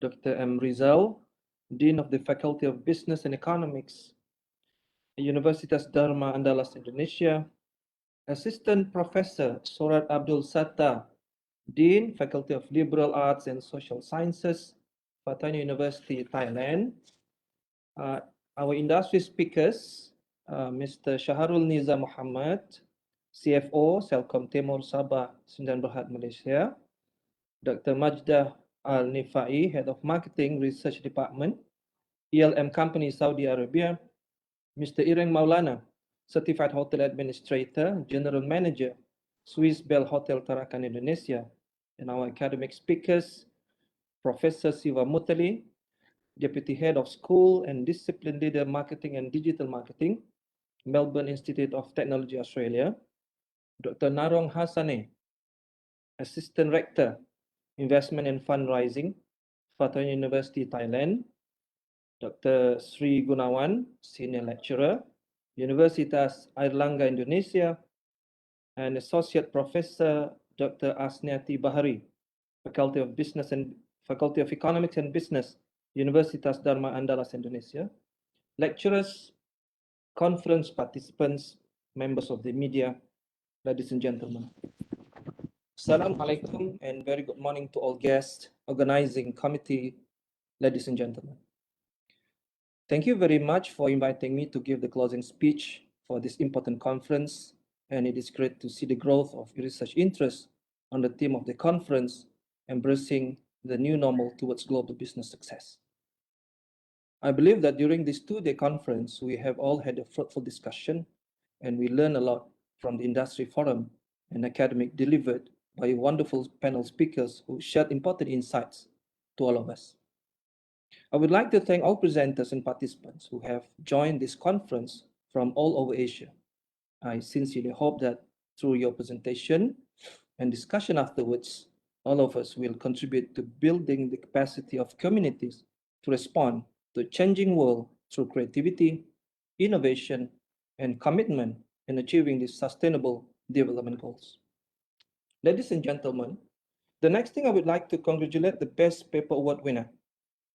Dr. M. Rizal, Dean of the Faculty of Business and Economics, Universitas Dharma Andalas Indonesia. Assistant Professor Surat Abdul Sattar, Dean, Faculty of Liberal Arts and Social Sciences, Fatani University, Thailand. Our industry speakers, Mr. Shaharul Niza Muhammad, CFO, Selcom Timur Sabah, Sdn Bhd Malaysia. Dr. Majdah Al-Nifai, Head of Marketing Research Department, ELM Company, Saudi Arabia. Mr. Ireng Maulana, Certified Hotel Administrator, General Manager, Swiss Bell Hotel Tarakan, Indonesia. And our academic speakers, Professor Siva Mutali, Deputy Head of School and Discipline Leader Marketing and Digital Marketing, Melbourne Institute of Technology, Australia. Dr. Narong Hasane, Assistant Rector, Investment and Fundraising, Fatani University, Thailand. Dr. Sri Gunawan, Senior Lecturer, Universitas Airlangga, Indonesia. And Associate Professor Dr. Asniati Bahari, Faculty of Business and Faculty of Economics and Business, Universitas Dharma Andalas, Indonesia. Lecturers, conference participants, members of the media, ladies and gentlemen. Assalamu alaikum and very good morning to all guests, organizing committee, ladies and gentlemen. Thank you very much for inviting me to give the closing speech for this important conference, and it is great to see the growth of research interest on the theme of the conference, embracing the new normal towards global business success. I believe that during this two-day conference, we have all had a fruitful discussion, and we learned a lot from the industry forum and academic delivered by wonderful panel speakers who shared important insights to all of us. I would like to thank all presenters and participants who have joined this conference from all over Asia. I sincerely hope that through your presentation and discussion afterwards, all of us will contribute to building the capacity of communities to respond to a changing world through creativity, innovation, and commitment in achieving these sustainable development goals. Ladies and gentlemen, the next thing I would like to congratulate the Best Paper Award winner.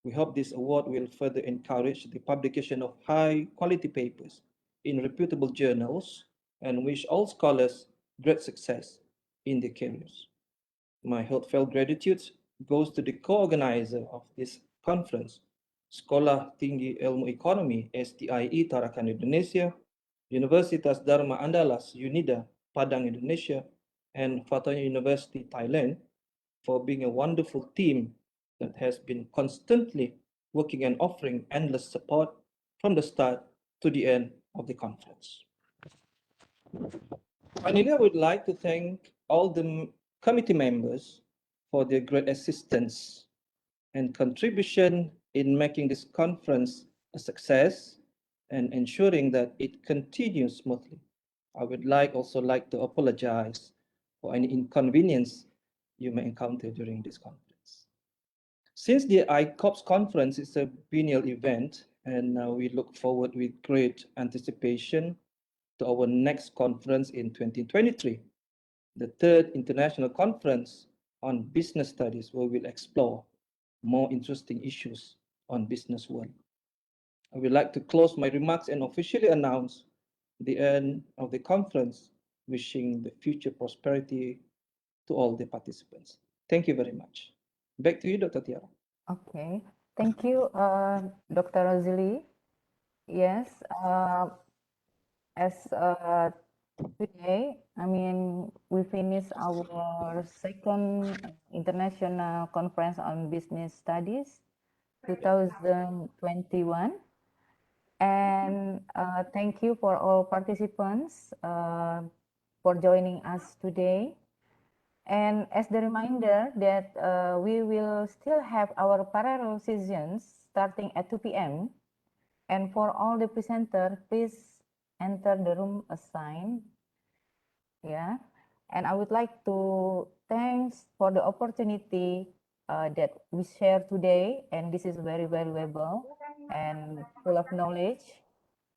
We hope this award will further encourage the publication of high quality papers in reputable journals and wish all scholars great success in their careers. My heartfelt gratitude goes to the co-organizer of this conference, Sekolah Tinggi Ilmu Ekonomi STIE Tarakan Indonesia, Universitas Dharma Andalas UNIDA Padang Indonesia, and Fatanya University Thailand for being a wonderful team that has been constantly working and offering endless support from the start to the end of the conference. Finally, I would like to thank all the committee members for their great assistance and contribution in making this conference a success and ensuring that it continues smoothly. I would also like to apologize for any inconvenience you may encounter during this conference. Since the ICoBS conference is a biennial event, and we look forward with great anticipation to our next conference in 2023, the third international conference on business studies, where we'll explore more interesting issues on business world. I would like to close my remarks and officially announce the end of the conference, wishing the future prosperity to all the participants. Thank you very much. Back to you, Dr. Tiara. Okay, thank you, Dr. Rosalie. Yes, as today, we finished our second international conference on business studies 2021. And thank you for all participants for joining us today. And as the reminder that we will still have our parallel sessions starting at 2 p.m. And for all the presenters, please enter the room assigned. Yeah. And I would like to thanks for the opportunity that we share today. And this is very valuable and full of knowledge.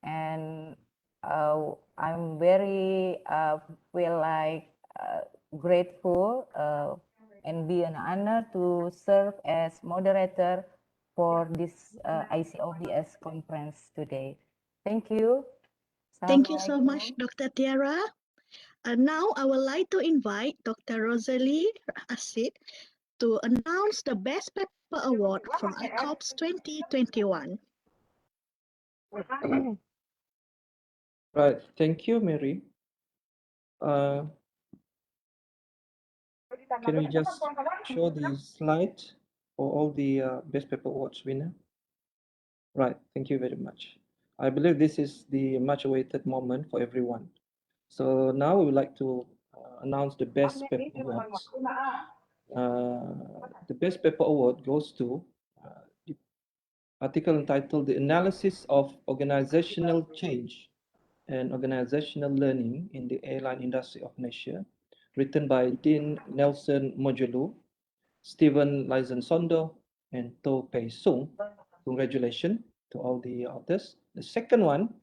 And I'm very feel like grateful and be an honor to serve as moderator for this ICoBS conference today. Thank you. Thank you so much, Dr. Tiara. Now I would like to invite Dr. Rosalie Asid to announce the Best Paper Award from ICoBS 2021. Right, thank you, Mary. Can we just show the slide for all the Best Paper Awards winner? Right, thank you very much. I believe this is the much awaited moment for everyone. So now we would like to announce the Best Paper Awards. The Best Paper Award goes to the article entitled The Analysis of Organizational Change and Organizational Learning in the Airline Industry of Malaysia, written by Dean Nelson Mojulu, Stephen Lizensondo, and To Pei Sung. Congratulations to all the authors. The second one,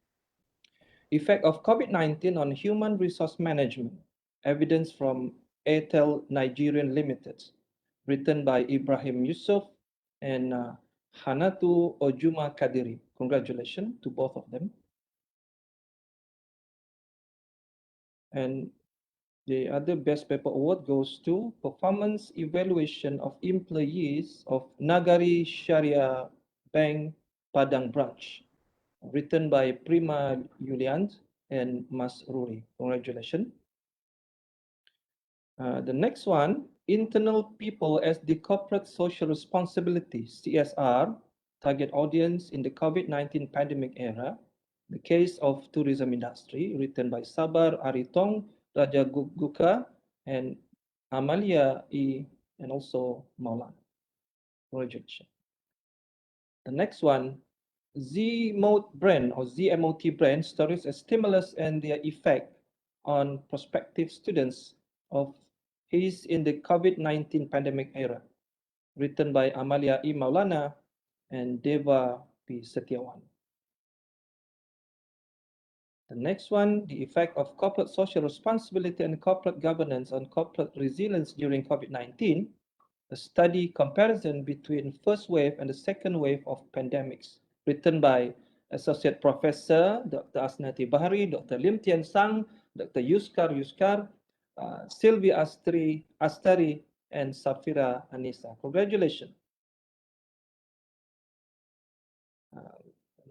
Effect of COVID-19 on Human Resource Management, Evidence from Airtel Nigerian Limited, written by Ibrahim Yusuf and Hanatu Ojuma Kadiri. Congratulations to both of them. And the other Best Paper Award goes to Performance Evaluation of Employees of Nagari Sharia Bank Padang Branch, written by Prima Yulian and Mas Ruri. Congratulations. The next one, Internal People as the Corporate Social Responsibility, CSR, Target Audience in the COVID-19 Pandemic Era, The Case of Tourism Industry, written by Sabar Aritong Raja Guka and Amalia E, and also Maulana. Rejection. The next one, Z-mode brain or ZMOT brain studies a stimulus and their effect on prospective students of his in the COVID-19 pandemic era, written by Amalia E. Maulana and Deva P. Setiawan. The next one, the effect of corporate social responsibility and corporate governance on corporate resilience during COVID-19, a study comparison between first wave and the second wave of pandemics, written by Associate Professor Dr. Asnati Bahari, Dr. Lim Tian Sang, Dr. Yuskar, Sylvia Astari, and Safira Anissa. Congratulations.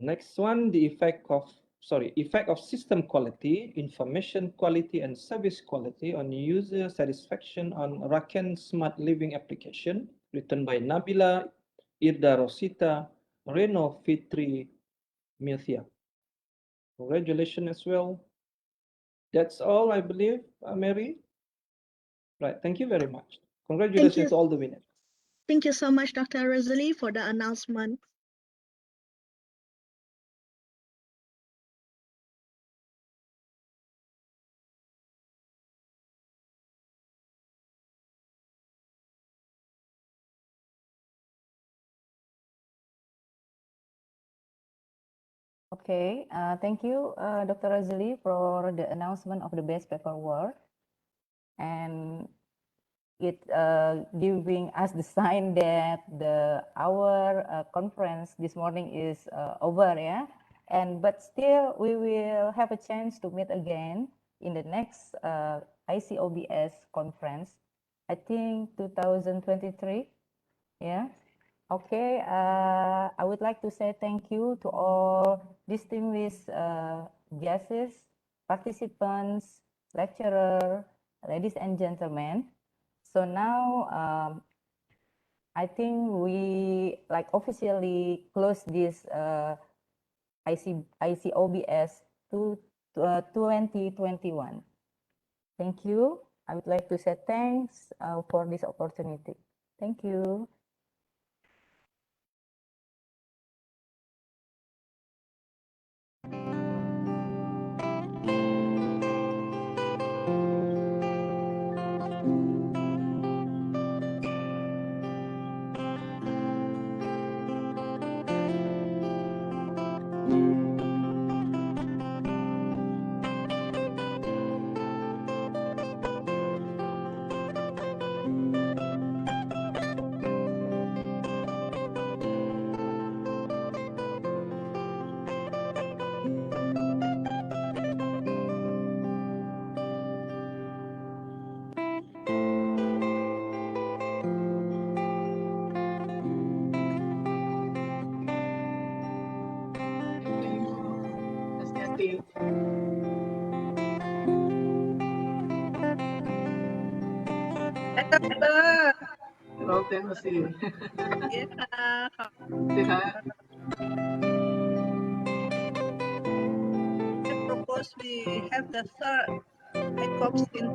Next one, the effect of system quality, information quality, and service quality on user satisfaction on Raken Smart Living application, written by Nabila Irda Rosita, Reno Fitri Milthia. Congratulations as well. That's all, I believe, Mary. Right, thank you very much. Congratulations to all the winners. Thank you so much, Dr. Rosalie, for the announcement. Okay, thank you, Dr. Rosalie, for the announcement of the best paper award. And it giving us the sign that our conference this morning is over, yeah. But still, we will have a chance to meet again in the next ICoBS conference. I think 2023, yeah. Okay, I would like to say thank you to all distinguished guests, participants, lecturer, ladies and gentlemen. So now I think we officially close this ICoBS to 2021. Thank you. I would like to say thanks for this opportunity. Thank you. Dokter. Long time no see. Yeah. I propose we have the third ICoBS in